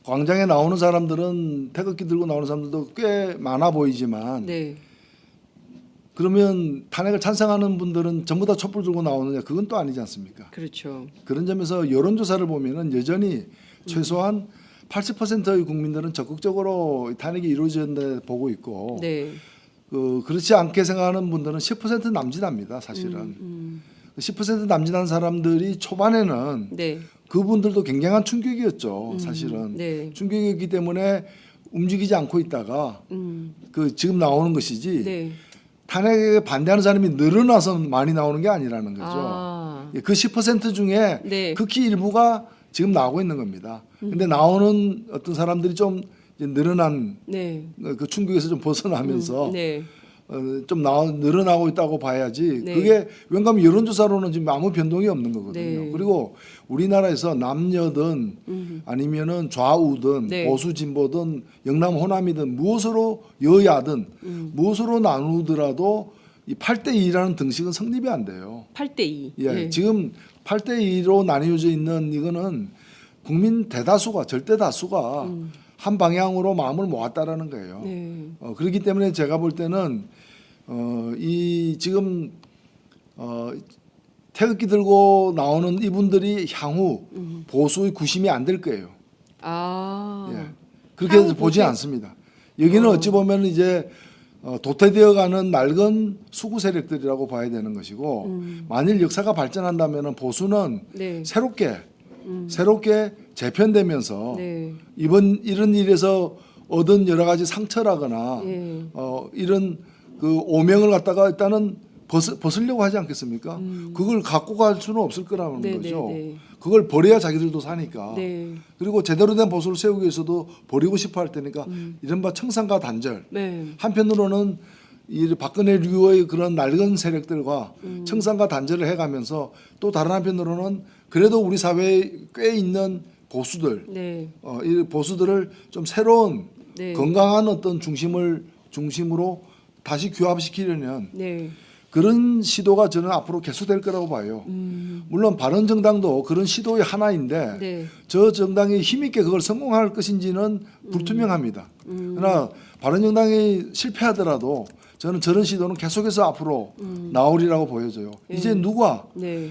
광장에 나오는 사람들은 태극기 들고 나오는 사람들도 꽤 많아 보이지만 네, 그러면 탄핵을 찬성하는 분들은 전부 다 촛불 들고 나오느냐 그건 또 아니지 않습니까? 그렇죠. 그런 점에서 여론조사를 보면은 여전히 최소한 80%의 국민들은 적극적으로 탄핵이 이루어졌는데 보고 있고 네, 그렇지 않게 생각하는 분들은 10% 남짓합니다. 사실은 10% 남짓한 사람들이 초반에는 네, 그분들도 굉장한 충격이었죠. 사실은 네, 충격이었기 때문에 움직이지 않고 있다가 그 지금 나오는 것이지 네. 탄핵에 반대하는 사람이 늘어나서 많이 나오는 게 아니라는 거죠. 아, 그 10% 중에 네. 극히 일부가 지금 나오고 있는 겁니다. 근데 나오는 어떤 사람들이 좀 이제 늘어난 네, 그 충격에서 좀 벗어나면서 네, 좀 늘어나고 있다고 봐야지. 네. 그게 왠가하면 여론조사로는 지금 아무 변동이 없는 거거든요. 네. 그리고 우리나라에서 남녀든 아니면은 좌우든 네. 보수 진보든 영남 호남이든 무엇으로 여야든 무엇으로 나누더라도 이 8대2라는 등식은 성립이 안 돼요. 8대2. 예, 지금 8대2로 나뉘어져 있는 이거는 국민 대다수가 절대 다수가 한 방향으로 마음을 모았다라는 거예요. 네, 그렇기 때문에 제가 볼 때는 이 지금 태극기 들고 나오는 이분들이 향후 보수의 구심이 안 될 거예요. 아, 예. 그렇게 향후 보지 보수- 않습니다. 여기는 어찌 보면 이제 도태되어가는 낡은 수구 세력들이라고 봐야 되는 것이고 만일 역사가 발전한다면 보수는 네, 새롭게 재편되면서 네, 이런 일에서 얻은 여러 가지 상처라거나 예. 이런 그 오명을 갖다가 일단은 벗으려고 하지 않겠습니까? 그걸 갖고 갈 수는 없을 거라는 네, 거죠. 네, 네. 그걸 버려야 자기들도 사니까. 네, 그리고 제대로 된 보수를 세우기 위해서도 버리고 싶어 할 테니까 이른바 청산과 단절. 네, 한편으로는 이 박근혜류의 그런 낡은 세력들과 청산과 단절을 해가면서 또 다른 한편으로는 그래도 우리 사회에 꽤 있는 보수들, 네, 이 보수들을 좀 새로운 네. 건강한 어떤 중심으로 다시 규합시키려는 네, 그런 시도가 저는 앞으로 계속될 거라고 봐요. 물론 바른정당도 그런 시도의 하나인데 네. 저 정당이 힘있게 그걸 성공할 것인지는 불투명합니다. 그러나 바른정당이 실패하더라도 저는 저런 시도는 계속해서 앞으로 나오리라고 보여져요. 이제 누가 네,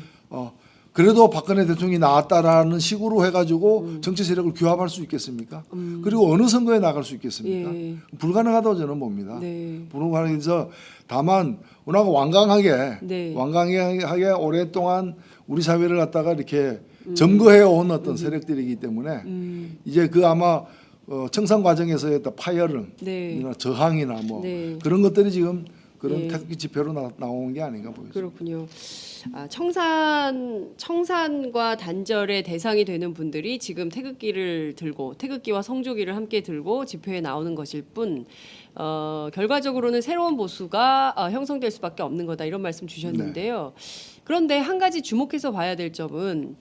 그래도 박근혜 대통령이 나왔다라는 식으로 해가지고 정치 세력을 규합할 수 있겠습니까? 그리고 어느 선거에 나갈 수 있겠습니까? 예. 불가능하다고 저는 봅니다. 네. 불가능해서 다만 워낙 완강하게 네. 오랫동안 우리 사회를 갖다가 이렇게 점거해 온 어떤 세력들이기 때문에 이제 그 아마 청산 과정에서의 어떤 파열음, 네. 이나 저항이나 뭐 네. 그런 것들이 지금 그런 네. 태극기 집회로 나온 게 아닌가 보여요. 그렇군요. 아, 청산과 단절의 대상이 되는 분들이 지금 태극기를 들고 태극기와 성조기를 함께 들고 집회에 나오는 것일 뿐 결과적으로는 새로운 보수가 형성될 수밖에 없는 거다 이런 말씀 주셨는데요. 그런데 한 가지 주목해서 봐야 될 점은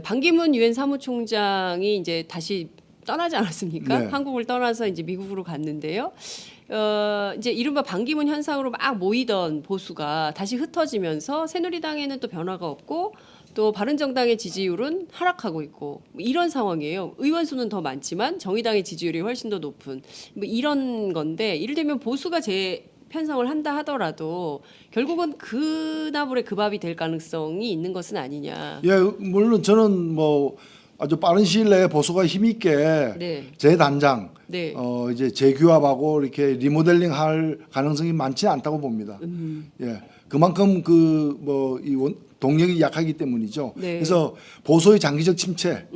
반기문 유엔 사무총장이 이제 다시 떠나지 않았습니까? 네. 한국을 떠나서 이제 미국으로 갔는데요. 이제 이른바 반기문 현상으로 막 모이던 보수가 다시 흩어지면서 새누리당에는 또 변화가 없고 또 바른정당의 지지율은 하락하고 있고 뭐 이런 상황이에요. 의원 수는 더 많지만 정의당의 지지율이 훨씬 더 높은 뭐 이런 건데 이를테면 보수가 재편성을 한다 하더라도 결국은 그 나물의 그 밥이 될 가능성이 있는 것은 아니냐. 예, 물론 저는 뭐 아주 빠른 시일 내에 보수가 힘있게 네. 재단장, 네. 이제 재규합하고 이렇게 리모델링할 가능성이 많지 않다고 봅니다. 예, 그만큼 그 뭐 이 동력이 약하기 때문이죠. 네. 그래서 보수의 장기적 침체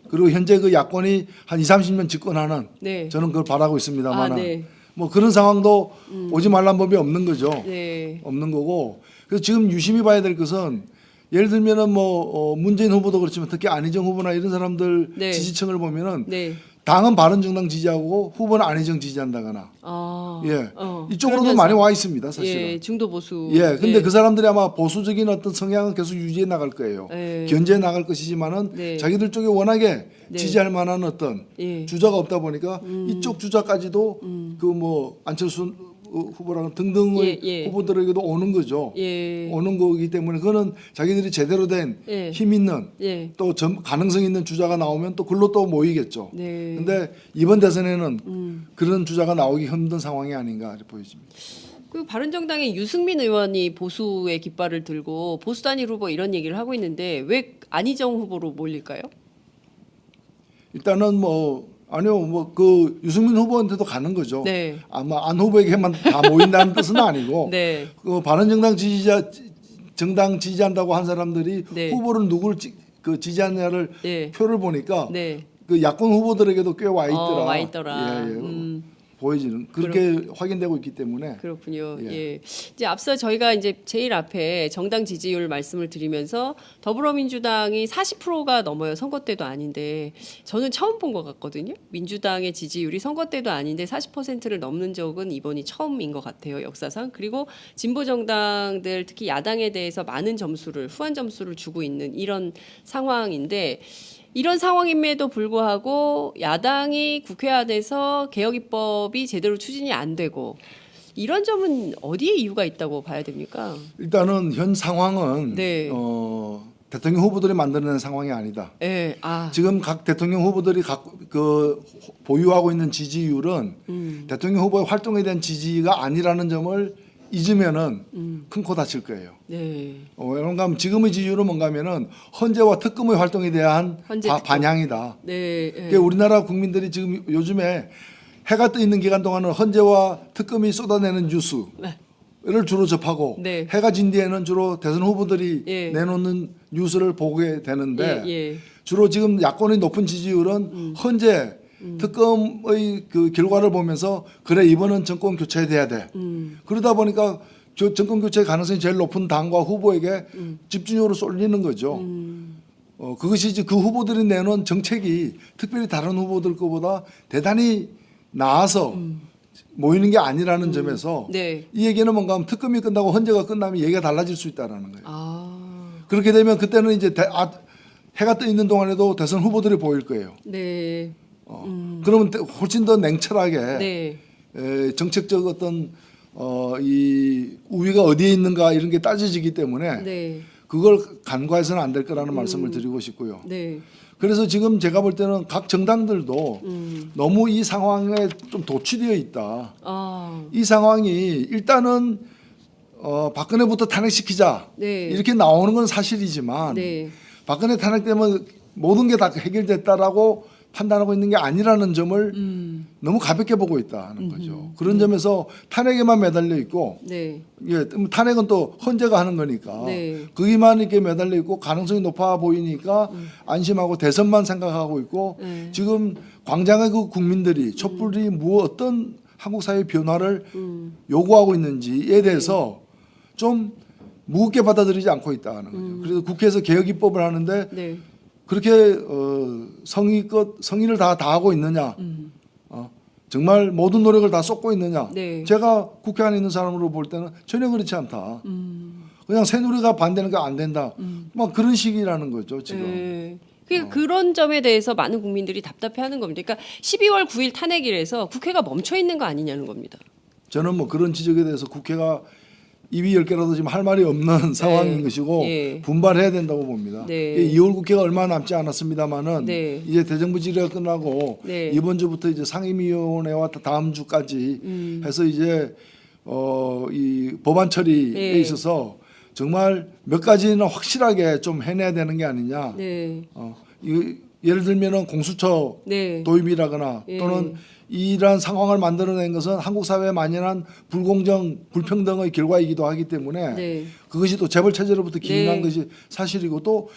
그리고 현재 그 야권이 한 20, 30년 집권하는 네. 저는 그걸 바라고 있습니다만 아, 네. 뭐 그런 상황도 오지 말란 법이 없는 거죠. 네. 없는 거고 그래서 지금 유심히 봐야 될 것은 예를 들면은 뭐 문재인 후보도 그렇지만 특히 안희정 후보나 이런 사람들 네. 지지층을 보면은 네. 당은 바른정당 지지하고 후보는 안희정 지지한다거나 아. 예 어. 이쪽으로도 그러면서- 많이 와 있습니다 사실은. 예, 중도 보수. 예, 근데 네. 그 사람들이 아마 보수적인 어떤 성향은 계속 유지해 나갈 거예요. 네. 견제해 나갈 것이지만은 네. 자기들 쪽에 워낙에 네. 지지할 만한 어떤 예. 주자가 없다 보니까 이쪽 주자까지도 그 뭐 안철수 후보랑 등등의 예, 예. 후보들에게도 오는 거죠. 예. 오는 거기 때문에 그거는 자기들이 제대로 된 예. 힘 있는 예. 또 가능성 있는 주자가 나오면 또 글로 또 모이겠죠. 네. 근데 이번 대선에는 그런 주자가 나오기 힘든 상황이 아닌가 이렇게 보여집니다. 그 바른정당의 유승민 의원이 보수의 깃발을 들고 보수 단일 후보 이런 얘기를 하고 있는데 왜 안희정 후보로 몰릴까요? 일단은 뭐 아니요 뭐 그 유승민 후보한테도 가는 거죠. 네. 아마 안 후보에게만 다 모인다는 뜻은 아니고 네. 그 바른정당 정당 지지한다고 한 사람들이 네. 후보를 누구를 지지하냐를 네. 표를 보니까 네. 그 야권 후보들에게도 꽤 와 있더라. 와 있더라. 예, 예. 보여지는 그렇게 확인되고 있기 때문에 그렇군요. 예. 예. 이제 앞서 저희가 이제 제일 앞에 정당 지지율 말씀을 드리면서 더불어민주당이 40%가 넘어요. 선거 때도 아닌데 저는 처음 본 것 같거든요. 민주당의 지지율이 선거 때도 아닌데 40%를 넘는 적은 이번이 처음인 것 같아요. 역사상. 그리고 진보 정당들 특히 야당에 대해서 많은 점수를 후한 점수를 주고 있는 이런 상황인데 이런 상황임에도 불구하고 야당이 국회 안에서 개혁 입법이 제대로 추진이 안 되고 이런 점은 어디에 이유가 있다고 봐야 됩니까? 일단은 현 상황은 네. 대통령 후보들이 만들어낸 상황이 아니다. 예. 아. 지금 각 대통령 후보들이 보유하고 있는 지지율은 대통령 후보의 활동에 대한 지지가 아니라는 점을 잊으면은 큰 코 다칠 거예요. 네. 왜냐하면 지금의 지지율은 뭔가 하면은 헌재와 특검의 활동에 대한 헌재 특검. 반향이다. 네. 예. 그러니까 우리나라 국민들이 지금 요즘에 해가 떠 있는 기간 동안은 헌재와 특검이 쏟아내는 뉴스를 주로 접하고 네. 해가 진 뒤에는 주로 대선 후보들이 예. 내놓는 뉴스를 보게 되는데 예, 예. 주로 지금 야권의 높은 지지율은 헌재 특검의 그 결과를 보면서 그래 이번은 정권 교체돼야 돼. 그러다 보니까 정권 교체 가능성이 제일 높은 당과 후보에게 집중적으로 쏠리는 거죠. 그것이 이제 그 후보들이 내놓은 정책이 특별히 다른 후보들 거보다 대단히 나아서 모이는 게 아니라는 점에서 네. 이 얘기는 뭔가 하면 특검이 끝나고 헌재가 끝나면 얘기가 달라질 수 있다라는 거예요. 아. 그렇게 되면 그때는 이제 해가 떠 있는 동안에도 대선 후보들이 보일 거예요. 네. 그러면 훨씬 더 냉철하게 네. 정책적 어떤 이 우위가 어디에 있는가 이런 게 따져지기 때문에 네. 그걸 간과해서는 안 될 거라는 말씀을 드리고 싶고요. 네. 그래서 지금 제가 볼 때는 각 정당들도 너무 이 상황에 좀 도취되어 있다. 아. 이 상황이 일단은 박근혜부터 탄핵시키자 네. 이렇게 나오는 건 사실이지만 네. 박근혜 탄핵되면 모든 게 다 해결됐다라고 판단하고 있는 게 아니라는 점을 너무 가볍게 보고 있다는 거죠. 그런 점에서 탄핵에만 매달려 있고 네. 예, 탄핵은 또 헌재가 하는 거니까 네. 거기만 이렇게 매달려 있고 가능성이 높아 보이니까 안심하고 대선만 생각하고 있고 지금 광장의 그 국민들이 촛불이 어떤 한국 사회 변화를 요구하고 있는지에 대해서 좀 무겁게 받아들이지 않고 있다는 거죠. 그래서 국회에서 개혁 입법을 하는데 네. 그렇게 성의를 다 다하고 있느냐? 정말 모든 노력을 다 쏟고 있느냐? 네. 제가 국회 안에 있는 사람으로 볼 때는 전혀 그렇지 않다. 그냥 새누리가 반대는 게 안 된다. 막 그런 식이라는 거죠 지금. 네. 그런 점에 대해서 많은 국민들이 답답해하는 겁니다. 그러니까 12월 9일 탄핵이라서 국회가 멈춰 있는 거 아니냐는 겁니다. 저는 뭐 그런 지적에 대해서 국회가 입이 10개라도 지금 할 말이 없는 상황인 것이고 예. 분발해야 된다고 봅니다. 네. 2월 국회가 얼마 남지 않았습니다만은 네. 이제 대정부 질의가 끝나고 네. 이번 주부터 이제 상임위원회와 다음 주까지 해서 이제 이 법안 처리에 네. 있어서 정말 몇 가지는 확실하게 좀 해내야 되는 게 아니냐. 네. 예를 들면은 공수처 네. 도입이라거나 예. 또는 이러한 상황을 만들어낸 것은 한국 사회에 만연한 불공정, 불평등의 결과이기도 하기 때문에 네. 그것이 또 재벌 체제로부터 기인한 네. 것이 사실이고 또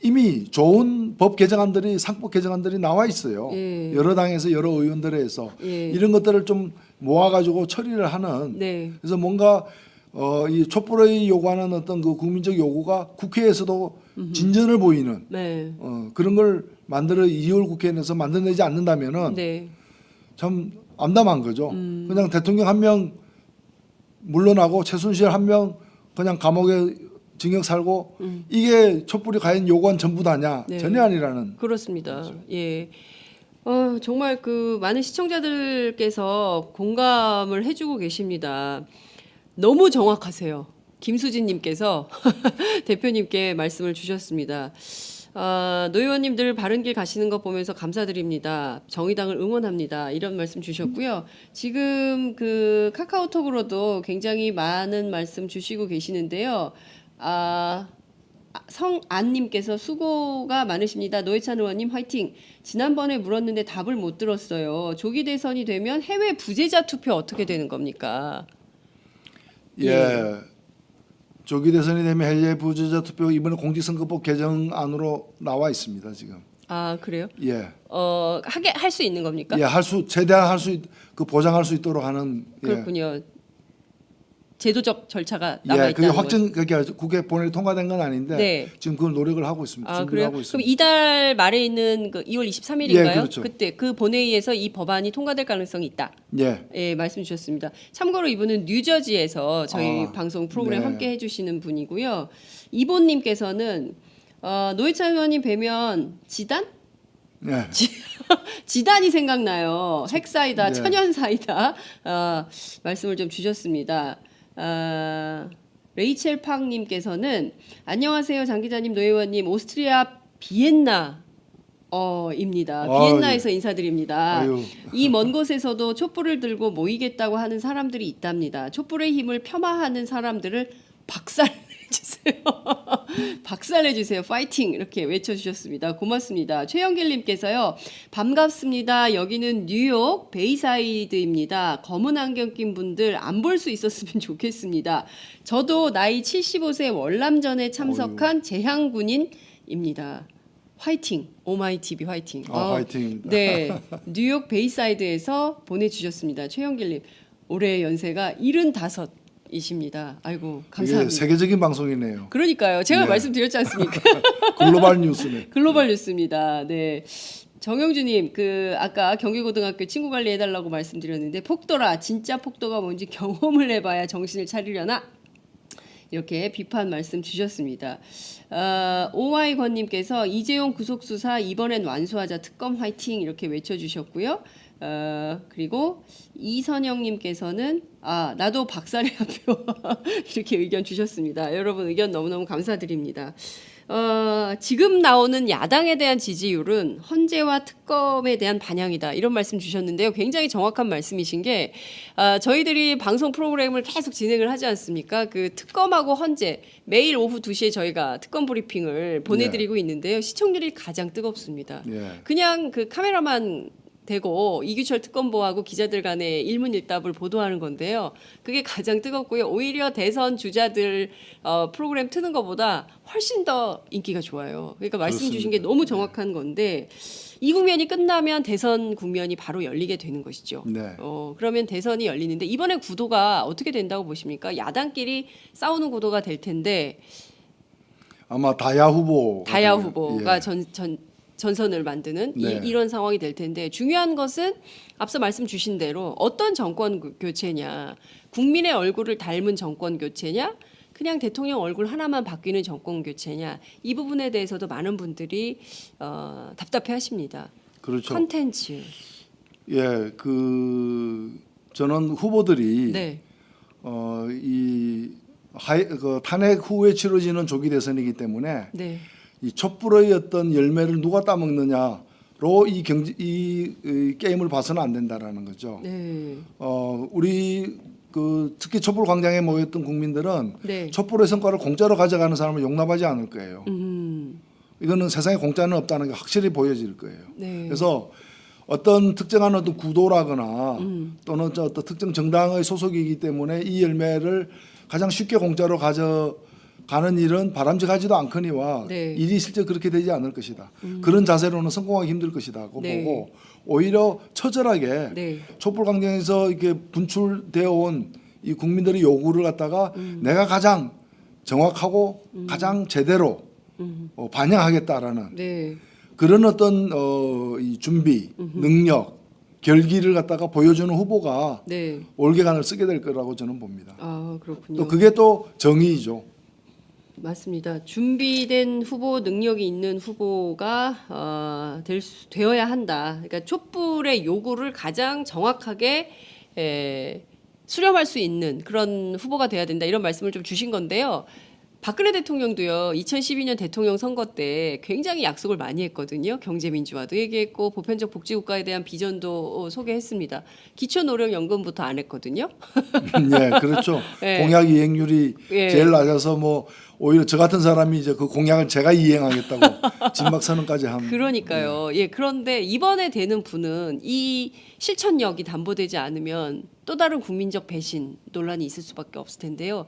이미 좋은 법 개정안들이 상법 개정안들이 나와 있어요. 예. 여러 당에서 여러 의원들에서 예. 이런 것들을 좀 모아가지고 처리를 하는. 네. 그래서 뭔가 이 촛불의 요구하는 어떤 그 국민적 요구가 국회에서도 진전을 보이는 네. 그런 걸 만들어 2월 국회 내에서 만들어내지 않는다면은 네. 참 암담한 거죠. 그냥 대통령 한 명 물러나고 최순실 한 명 그냥 감옥에 징역 살고 이게 촛불이 과연 요구한 전부다냐? 네. 전혀 아니라는. 그렇습니다. 예. 정말 그 많은 시청자들께서 공감을 해주고 계십니다. 너무 정확하세요. 김수진님께서 대표님께 말씀을 주셨습니다. 노 의원님들 바른 길 가시는 거 보면서 감사드립니다. 정의당을 응원합니다. 이런 말씀 주셨고요. 지금 그 카카오톡으로도 굉장히 많은 말씀 주시고 계시는데요. 성안님께서 수고가 많으십니다. 노회찬 의원님 화이팅. 지난번에 물었는데 답을 못 들었어요. 조기 대선이 되면 해외 부재자 투표 어떻게 되는 겁니까? 예. 조기 대선이 되면 해외 부재자 투표 이번에 공직선거법 개정안으로 나와 있습니다 지금. 아 그래요? 예. 하게 할 수 있는 겁니까? 예, 최대한 그 보장할 수 있도록 하는. 예. 그렇군요. 제도적 절차가 남아 예, 그게 있다는 그게 국회 본회의 통과된 건 아닌데 네. 지금 그걸 노력을 하고 있습니다. 아 준비를 그래요? 하고 그럼 있습니다. 이달 말에 있는 그 2월 23일인가요? 예, 그렇죠. 그때 그 본회의에서 이 법안이 통과될 가능성이 있다. 예. 예, 말씀 주셨습니다. 참고로 이분은 뉴저지에서 저희 방송 프로그램 네. 함께 해주시는 분이고요. 이본님께서는 노회찬 의원님 뵈면 지단? 예. 지단이 생각나요. 핵사이다, 네. 천연사이다. 말씀을 좀 주셨습니다. 레이첼 팡님께서는 안녕하세요, 장 기자님, 노 의원님. 오스트리아 비엔나. 입니다. 비엔나에서 인사드립니다. 아유. 이 먼 곳에서도 촛불을 들고 모이겠다고 하는 사람들이 있답니다. 촛불의 힘을 폄하하는 사람들을 박살내주세요. 박살내주세요. 파이팅! 이렇게 외쳐주셨습니다. 고맙습니다. 최영길님께서요. 반갑습니다. 여기는 뉴욕 베이사이드입니다. 검은 안경 낀 분들 안 볼 수 있었으면 좋겠습니다. 저도 나이 75세 월남전에 참석한 재향군인입니다. 화이팅! 오마이TV 화이팅! 화이팅입니다. 네, 뉴욕 베이사이드에서 보내주셨습니다. 최영길님, 올해 연세가 75이십니다. 아이고 이게 감사합니다. 세계적인 방송이네요. 그러니까요. 제가 네. 말씀드렸지 않습니까? 글로벌 뉴스네. 글로벌 뉴스입니다. 네. 정영주님, 아까 경기고등학교 친구 관리해달라고 말씀드렸는데 폭도라, 진짜 폭도가 뭔지 경험을 해봐야 정신을 차리려나? 이렇게 비판 말씀 주셨습니다. 오와이 건님께서 이재용 구속수사 이번엔 완수하자 특검 화이팅 이렇게 외쳐주셨고요. 그리고 이선영님께서는 나도 박살의 표 이렇게 의견 주셨습니다. 여러분 의견 너무너무 감사드립니다. 지금 나오는 야당에 대한 지지율은 헌재와 특검에 대한 반영이다. 이런 말씀 주셨는데요. 굉장히 정확한 말씀이신 게 저희들이 방송 프로그램을 계속 진행을 하지 않습니까? 그 특검하고 헌재 매일 오후 2시에 저희가 특검 브리핑을 보내드리고 있는데요. 시청률이 가장 뜨겁습니다. 예. 그냥 그 카메라만 되고 이규철 특검보하고 기자들 간의 일문일답을 보도하는 건데요. 그게 가장 뜨겁고요. 오히려 대선 주자들 프로그램 트는 것보다 훨씬 더 인기가 좋아요. 그러니까 말씀 주신 게 그렇습니다. 너무 정확한 건데 이 국면이 끝나면 대선 국면이 바로 열리게 되는 것이죠. 네. 그러면 대선이 열리는데 이번에 구도가 어떻게 된다고 보십니까? 야당끼리 싸우는 구도가 될 텐데 아마 다야 후보 다야 후보가 예. 전선을 만드는 네. 이런 상황이 될 텐데 중요한 것은 앞서 말씀 주신 대로 어떤 정권 교체냐, 국민의 얼굴을 닮은 정권 교체냐, 그냥 대통령 얼굴 하나만 바뀌는 정권 교체냐, 이 부분에 대해서도 많은 분들이 답답해하십니다. 그렇죠. 컨텐츠. 예, 저는 후보들이 네, 그 탄핵 후에 치러지는 조기 대선이기 때문에 네, 이 촛불의 어떤 열매를 누가 따먹느냐로 이 게임을 봐서는 안 된다라는 거죠. 네, 우리 특히 촛불 광장에 모였던 국민들은 네. 촛불의 성과를 공짜로 가져가는 사람을 용납하지 않을 거예요. 이거는 세상에 공짜는 없다는 게 확실히 보여질 거예요. 네. 그래서 어떤 특정한 어떤 구도라거나 또는 어떤 특정 정당의 소속이기 때문에 이 열매를 가장 쉽게 공짜로 가져가는 일은 바람직하지도 않거니와 네. 일이 실제 그렇게 되지 않을 것이다. 그런 자세로는 성공하기 힘들 것이다고 네. 보고 오히려 처절하게 네. 촛불 광장에서 이렇게 분출되어 온 이 국민들의 요구를 갖다가 내가 가장 정확하고 가장 제대로 반영하겠다라는 네. 그런 어떤 이 준비, 능력, 결기를 갖다가 보여주는 후보가 네. 올개간을 쓰게 될 거라고 저는 봅니다. 아, 그렇군요. 또 그게 또 정의이죠. 맞습니다. 준비된 후보, 능력이 있는 후보가 되어야 한다. 그러니까 촛불의 요구를 가장 정확하게 수렴할 수 있는 그런 후보가 돼야 된다. 이런 말씀을 좀 주신 건데요. 박근혜 대통령도요. 2012년 대통령 선거 때 굉장히 약속을 많이 했거든요. 경제민주화도 얘기했고 보편적 복지국가에 대한 비전도 소개했습니다. 기초노령연금부터 안 했거든요. 예, 그렇죠. 예. 공약 이행률이 예. 제일 낮아서 뭐 오히려 저 같은 사람이 이제 그 공약을 제가 이행하겠다고 진박 선언까지 함. 그러니까요. 예, 그런데 이번에 되는 분은 이 실천력이 담보되지 않으면 또 다른 국민적 배신 논란이 있을 수밖에 없을 텐데요.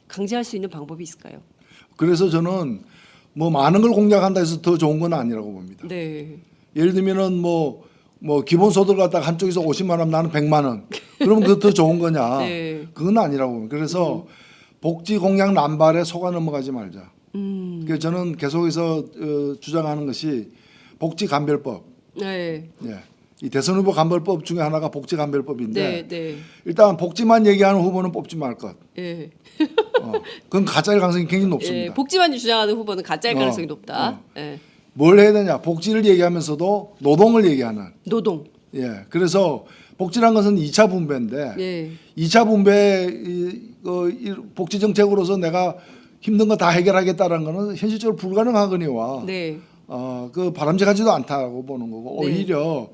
강제할 수 있는 방법이 있을까요? 그래서 저는 뭐 많은 걸 공약한다 해서 더 좋은 건 아니라고 봅니다. 네. 예를 들면은 뭐 기본소득을 갖다가 한쪽에서 50만 원 나는 100만 원. 그러면 그거 더 좋은 거냐? 네. 그건 아니라고 봅니다. 그래서 복지 공약 남발에 속아 넘어가지 말자. 그래서 저는 계속해서 주장하는 것이 복지 감별법. 네. 예. 이 대선 후보 감별법 중에 하나가 복지 감별법인데 네. 네. 일단 복지만 얘기하는 후보는 뽑지 말 것. 예. 그건 가짜일 가능성이 굉장히 높습니다. 예. 복지만 주장하는 후보는 가짜일 가능성이 높다. 어. 예. 뭘 해야 되냐? 복지를 얘기하면서도 노동을 얘기하는. 노동. 예. 그래서 복지란 것은 2차 분배인데 예. 2차 분배 복지 정책으로서 내가 힘든 거 다 해결하겠다는 거는 현실적으로 불가능하거니와 네. 그 바람직하지도 않다고 보는 거고 네. 오히려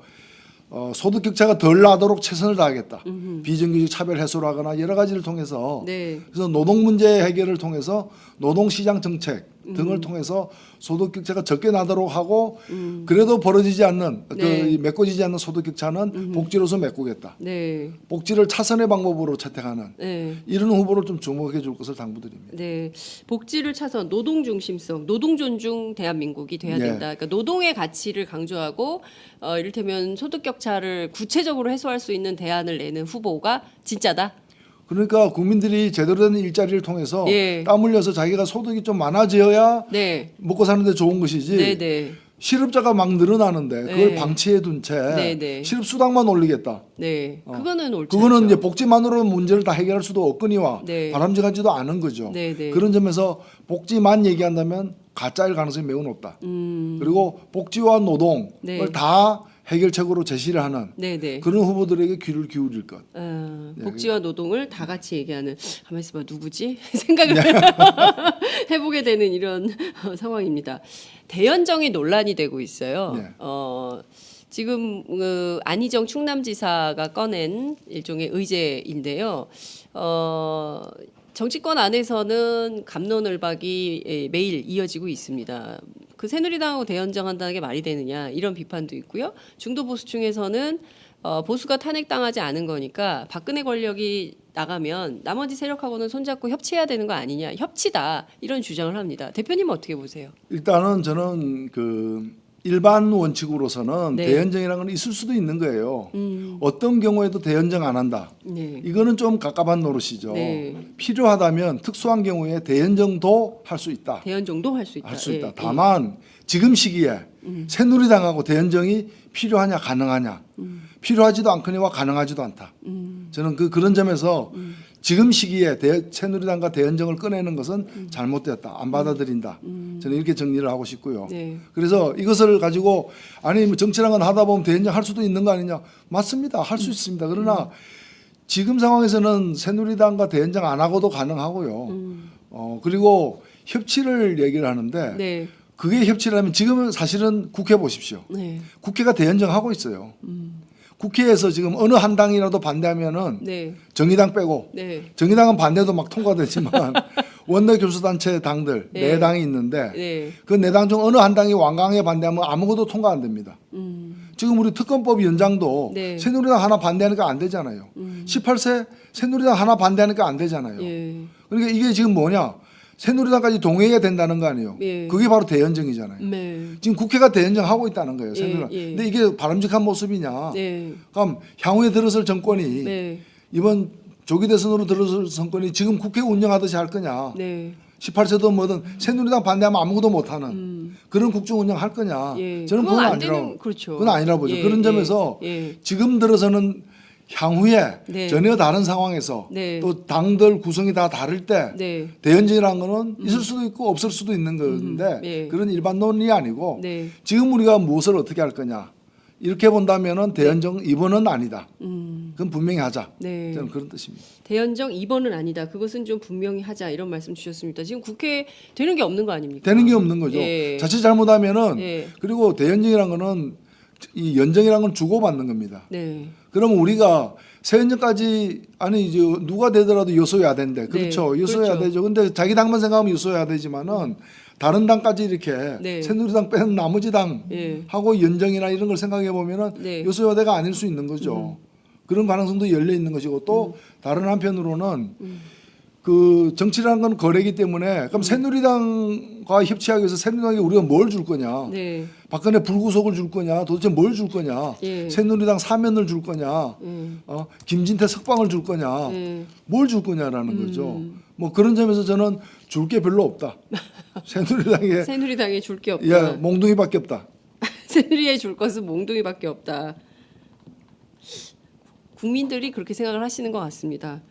소득 격차가 덜 나도록 최선을 다하겠다. 비정규직 차별 해소를 하거나 여러 가지를 통해서 네. 그래서 노동 문제 해결을 통해서 노동 시장 정책 등을 통해서 소득 격차가 적게 나도록 하고 그래도 벌어지지 않는 네. 메꿔지지 않는 소득 격차는 복지로서 메꾸겠다. 네. 복지를 차선의 방법으로 채택하는 네. 이런 후보를 좀 주목해 줄 것을 당부드립니다. 네, 복지를 차선 노동 중심성, 노동 존중 대한민국이 돼야 예. 된다. 그러니까 노동의 가치를 강조하고 이를테면 소득 격차를 구체적으로 해소할 수 있는 대안을 내는 후보가 진짜다. 그러니까 국민들이 제대로 된 일자리를 통해서 예. 땀 흘려서 자기가 소득이 좀 많아져야 네, 먹고 사는데 좋은 것이지 네, 네, 실업자가 막 늘어나는데 그걸 네. 방치해 둔 채 네, 네. 실업 수당만 올리겠다. 네. 그거는 옳지 그거는 않죠. 이제 복지만으로 문제를 다 해결할 수도 없거니와 네. 바람직하지도 않은 거죠. 네, 네. 그런 점에서 복지만 얘기한다면 가짜일 가능성이 매우 높다. 그리고 복지와 노동을 네. 다 해결책으로 제시를 하는 네네. 그런 후보들에게 귀를 기울일 것. 복지와 노동을 다 같이 얘기하는. 가만 있어봐 누구지 생각을 해보게 되는 이런 상황입니다. 대연정이 논란이 되고 있어요. 네. 지금 안희정 충남지사가 꺼낸 일종의 의제인데요. 정치권 안에서는 갑론을박이 매일 이어지고 있습니다. 그 새누리당하고 대연정한다는 게 말이 되느냐 이런 비판도 있고요. 중도 보수층에서는 보수가 탄핵당하지 않은 거니까 박근혜 권력이 나가면 나머지 세력하고는 손잡고 협치해야 되는 거 아니냐, 협치다 이런 주장을 합니다. 대표님 어떻게 보세요? 일단은 저는 그 일반 원칙으로서는 네. 대연정이라는 건 있을 수도 있는 거예요. 어떤 경우에도 대연정 안 한다. 네. 이거는 좀 갑갑한 노릇이죠. 네. 필요하다면 특수한 경우에 대연정도 할 수 있다. 대연정도 할 수 있다. 할 수 있다. 예, 다만 지금 시기에 새누리당하고 대연정이 필요하냐 가능하냐 필요하지도 않거니와 가능하지도 않다. 저는 그런 점에서 지금 시기에 새누리당과 대연정을 꺼내는 것은 잘못되었다. 안 받아들인다. 저는 이렇게 정리를 하고 싶고요. 네. 그래서 이것을 가지고 아니 뭐 정치란 건 하다 보면 대연정 할 수도 있는 거 아니냐. 맞습니다. 할 수 있습니다. 그러나 지금 상황에서는 새누리당과 대연정 안 하고도 가능하고요. 그리고 협치를 얘기를 하는데 네. 그게 협치라면 지금은 사실은 국회 보십시오. 네. 국회가 대연정하고 있어요. 국회에서 지금 어느 한 당이라도 반대하면은 네. 정의당 빼고 네. 정의당은 반대도 막 통과되지만 원내 교수단체 당들 네. 네 당이 있는데 네. 그 네 당 중 어느 한 당이 완강하게 반대하면 아무것도 통과 안 됩니다. 지금 우리 특검법 연장도 네. 새누리당 하나 반대하니까 안 되잖아요. 18세 새누리당 하나 반대하니까 안 되잖아요. 예. 그러니까 이게 지금 뭐냐? 새누리당까지 동의해야 된다는 거 아니에요. 예. 그게 바로 대연정이잖아요. 네. 지금 국회가 대연정하고 있다는 거예요. 새누리당. 예. 근데 이게 바람직한 모습이냐? 네. 그럼 향후에 들어설 정권이 네. 이번 조기 대선으로 들어설 정권이 지금 국회 운영하듯이 할 거냐? 네. 18세든 뭐든 새누리당 반대하면 아무것도 못하는 그런 국정 운영할 거냐? 예. 저는 그건 그건 안 아니라고. 되는- 그렇죠. 그건 아니라 보죠. 예, 그런 예, 점에서 예. 지금 들어서는 향후에 네. 전혀 다른 상황에서 네. 또 당들 구성이 다 다를 때 네. 대연정이라는 거는 있을 수도 있고 없을 수도 있는 건데 예. 그런 일반론이 아니고 네. 지금 우리가 무엇을 어떻게 할 거냐 이렇게 본다면은 대연정 2번은 아니다. 그건 분명히 하자. 네. 저는 그런 뜻입니다. 대연정 2번은 아니다. 그것은 좀 분명히 하자 이런 말씀 주셨습니다. 지금 국회에 되는 게 없는 거 아닙니까? 되는 게 없는 거죠. 예. 자칫 잘못하면은 예. 그리고 대연정이라는 거는 이 연정이라는 건 주고받는 겁니다. 네. 그러면 우리가 새연정까지 아니 이제 누가 되더라도 요소야대인데 그렇죠. 네, 요소야 그렇죠. 되죠. 근데 자기 당만 생각하면 요소야 되지만은 다른 당까지 이렇게 네. 새누리당 빼는 나머지 당 예. 하고 연정이나 이런 걸 생각해 보면은 네. 요소야대가 아닐 수 있는 거죠. 그런 가능성도 열려 있는 것이고 또 다른 한편으로는 그 정치라는 건 거래이기 때문에 그럼 새누리당과 협치하기 위해서 새누리당에 우리가 뭘 줄 거냐? 네. 박근혜 불구속을 줄 거냐? 도대체 뭘 줄 거냐? 예. 새누리당 사면을 줄 거냐? 김진태 석방을 줄 거냐? 예. 뭘 줄 거냐라는 거죠. 뭐 그런 점에서 저는 줄 게 별로 없다. 새누리당에 새누리당에 줄 게 없다. 예, 몽둥이밖에 없다. 새누리에 줄 것은 몽둥이밖에 없다. 국민들이 그렇게 생각을 하시는 것 같습니다.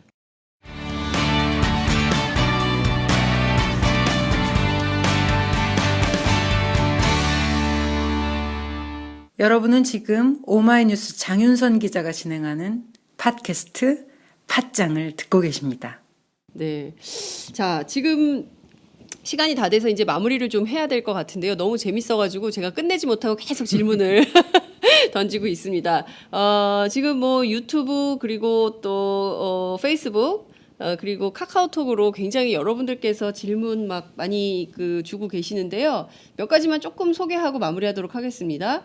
여러분은 지금 오마이뉴스 장윤선 기자가 진행하는 팟캐스트 팟짱을 듣고 계십니다. 네. 자, 지금 시간이 다 돼서 이제 마무리를 좀 해야 될 것 같은데요. 너무 재밌어가지고 제가 끝내지 못하고 계속 질문을 던지고 있습니다. 지금 뭐 유튜브 그리고 또 페이스북 그리고 카카오톡으로 굉장히 여러분들께서 질문 막 많이 주고 계시는데요. 몇 가지만 조금 소개하고 마무리하도록 하겠습니다.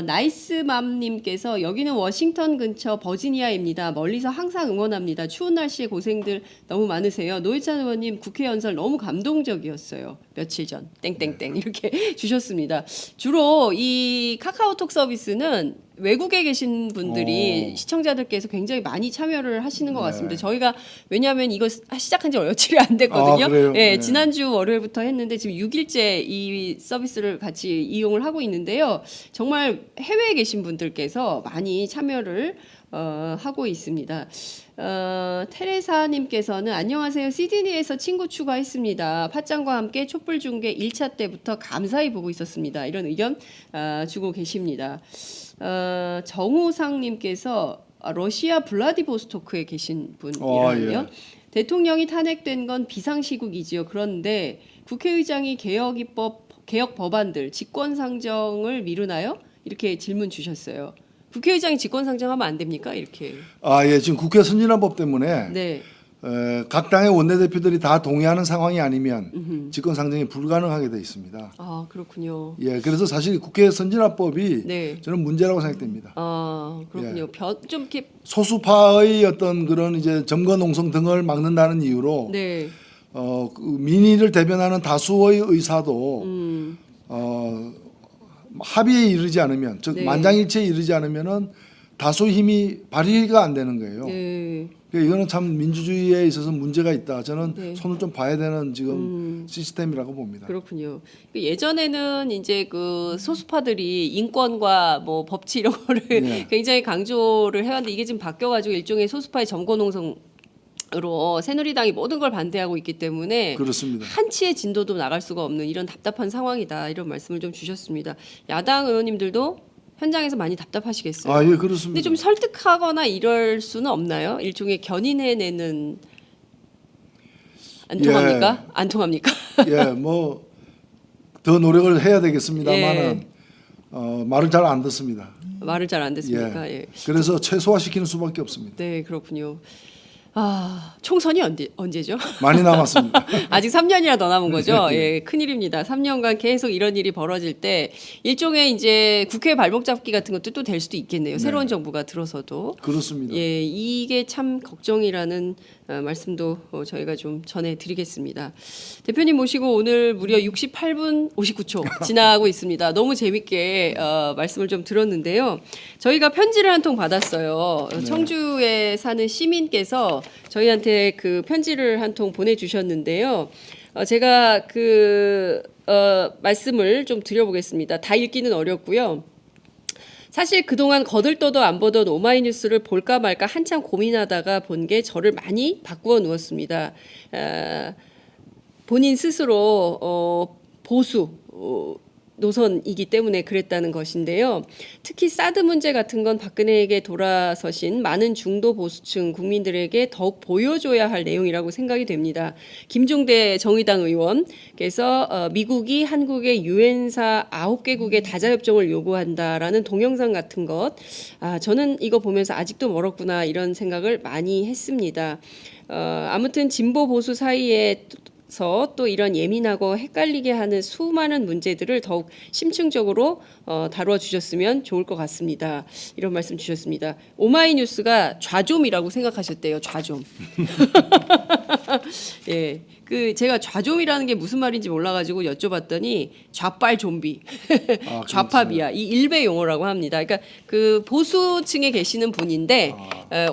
나이스맘님께서 여기는 워싱턴 근처 버지니아입니다. 멀리서 항상 응원합니다. 추운 날씨에 고생들 너무 많으세요. 노회찬 의원님 국회 연설 너무 감동적이었어요. 며칠 전 땡땡땡 이렇게 주셨습니다. 주로 이 카카오톡 서비스는 외국에 계신 분들이 시청자들께서 굉장히 많이 참여를 하시는 것 같습니다. 저희가 왜냐하면 이거 시작한 지 며칠이 안 됐거든요. 아, 그래요? 예, 네. 지난주 월요일부터 했는데 지금 6일째 이 서비스를 같이 이용을 하고 있는데요. 정말 해외에 계신 분들께서 많이 참여를 하고 있습니다. 테레사님께서는 안녕하세요. 시드니에서 친구 추가했습니다. 팟짱과 함께 촛불 중계 1차 때부터 감사히 보고 있었습니다. 이런 의견 주고 계십니다. 정우상님께서 러시아 블라디보스토크에 계신 분이라는요. 예. 대통령이 탄핵된 건 비상시국이지요. 그런데 국회의장이 개혁 법안들 직권상정을 미루나요? 이렇게 질문 주셨어요. 국회의장이 직권상정하면 안 됩니까? 이렇게. 예, 지금 국회 선진화법 때문에 네. 각 당의 원내대표들이 다 동의하는 상황이 아니면 직권 상정이 불가능하게 돼 있습니다. 아, 그렇군요. 예, 그래서 사실 국회 선진화법이 네. 저는 문제라고 생각됩니다. 아, 그렇군요. 좀 이렇게 소수파의 어떤 그런 이제 점거 농성 등을 막는다는 이유로 네. 그 민의를 대변하는 다수의 의사도 합의에 이르지 않으면, 즉 네. 만장일치에 이르지 않으면은 다수 힘이 발휘가 안 되는 거예요. 네. 그러니까 이거는 참 민주주의에 있어서 문제가 있다. 저는 네. 손을 좀 봐야 되는 지금 시스템이라고 봅니다. 그렇군요. 예전에는 이제 그 소수파들이 인권과 뭐 법치 이런 거를 네. 굉장히 강조를 해왔는데 이게 지금 바뀌어가지고 일종의 소수파의 점거농성으로 새누리당이 모든 걸 반대하고 있기 때문에 그렇습니다. 한치의 진도도 나갈 수가 없는 이런 답답한 상황이다. 이런 말씀을 좀 주셨습니다. 야당 의원님들도 현장에서 많이 답답하시겠어요. 예, 그렇습니다. 근데 좀 설득하거나 이럴 수는 없나요? 일종의 견인해내는 안 통합니까? 안 통합니까? 예, 뭐 더 노력을 해야 되겠습니다만은 말을 잘 안 듣습니다. 말을 잘 안 듣습니까? 예. 그래서 최소화시키는 수밖에 없습니다. 네, 그렇군요. 아, 총선이 언제죠? 많이 남았습니다. 아직 3년이나 더 남은 거죠? 네. 예, 큰일입니다. 3년간 계속 이런 일이 벌어질 때 일종의 이제 국회 발목 잡기 같은 것도 또 될 수도 있겠네요. 새로운 정부가 들어서도. 그렇습니다. 예, 이게 참 걱정이라는 말씀도 저희가 좀 전해드리겠습니다. 대표님 모시고 오늘 무려 68분 59초 지나고 있습니다. 너무 재밌게 말씀을 좀 들었는데요. 저희가 편지를 한 통 받았어요. 청주에 사는 시민께서 저희한테 그 편지를 한 통 보내주셨는데요. 제가 그 말씀을 좀 드려보겠습니다. 다 읽기는 어렵고요. 사실 그동안 거들떠도 안 보던 오마이뉴스를 볼까 말까 한참 고민하다가 본 게 저를 많이 바꾸어 누웠습니다. 본인 스스로 보수 노선이기 때문에 그랬다는 것인데요. 특히 사드 문제 같은 건 박근혜에게 돌아서신 많은 중도 보수층 국민들에게 더욱 보여줘야 할 내용이라고 생각이 됩니다. 김종대 정의당 의원께서 미국이 한국의 유엔사 9개국의 다자협정을 요구한다라는 동영상 같은 것, 저는 이거 보면서 아직도 멀었구나 이런 생각을 많이 했습니다. 아무튼 진보 보수 사이에 또 이런 예민하고 헷갈리게 하는 수많은 문제들을 더욱 심층적으로 다루어 주셨으면 좋을 것 같습니다. 이런 말씀 주셨습니다. 오마이뉴스가 좌좀이라고 생각하셨대요. 좌좀. 예, 그 제가 좌좀이라는 게 무슨 말인지 몰라가지고 여쭤봤더니 좌빨 좀비, 좌파비야 이 일베 용어라고 합니다. 그러니까 그 보수층에 계시는 분인데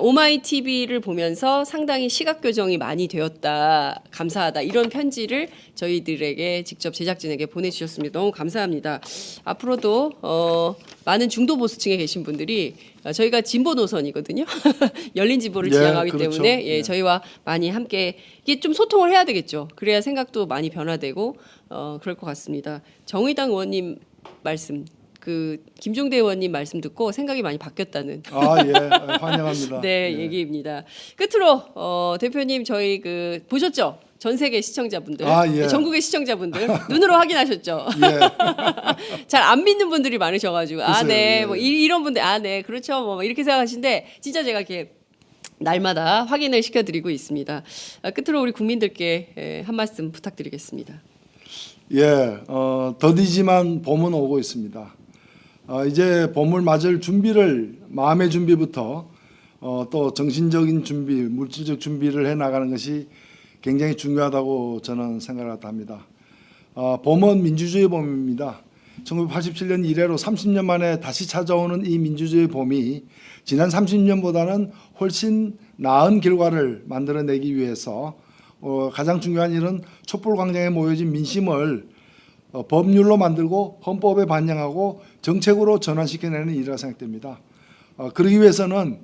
오마이 TV를 보면서 상당히 시각 교정이 많이 되었다, 감사하다 이런 편지를 저희들에게 직접 제작진에게 보내주셨습니다. 너무 감사합니다. 앞으로도 많은 중도 보수층에 계신 분들이 저희가 진보 노선이거든요. 열린 진보를 지향하기 그렇죠. 때문에 저희와 많이 함께 이게 좀 소통을 해야 되겠죠. 그래야 생각도 많이 변화되고 그럴 것 같습니다. 정의당 의원님 말씀, 그 김종대 의원님 말씀 듣고 생각이 많이 바뀌었다는 환영합니다. 네, 얘기입니다. 끝으로 대표님 저희 그 보셨죠? 전 세계 시청자분들, 전국의 시청자분들 눈으로 확인하셨죠? 잘 안 믿는 분들이 많으셔가지고 네, 뭐 이런 분들 네, 그렇죠, 뭐 이렇게 생각하시는데 진짜 제가 이렇게 날마다 확인을 시켜드리고 있습니다. 끝으로 우리 국민들께 한 말씀 부탁드리겠습니다. 더디지만 봄은 오고 있습니다. 이제 봄을 맞을 준비를 마음의 준비부터 또 정신적인 준비, 물질적 준비를 해 나가는 것이 굉장히 중요하다고 저는 생각을 합니다. 봄은 민주주의 봄입니다. 1987년 이래로 30년 만에 다시 찾아오는 이 민주주의 봄이 지난 30년보다는 훨씬 나은 결과를 만들어내기 위해서 가장 중요한 일은 촛불광장에 모여진 민심을 법률로 만들고 헌법에 반영하고 정책으로 전환시켜내는 일이라 생각됩니다. 그러기 위해서는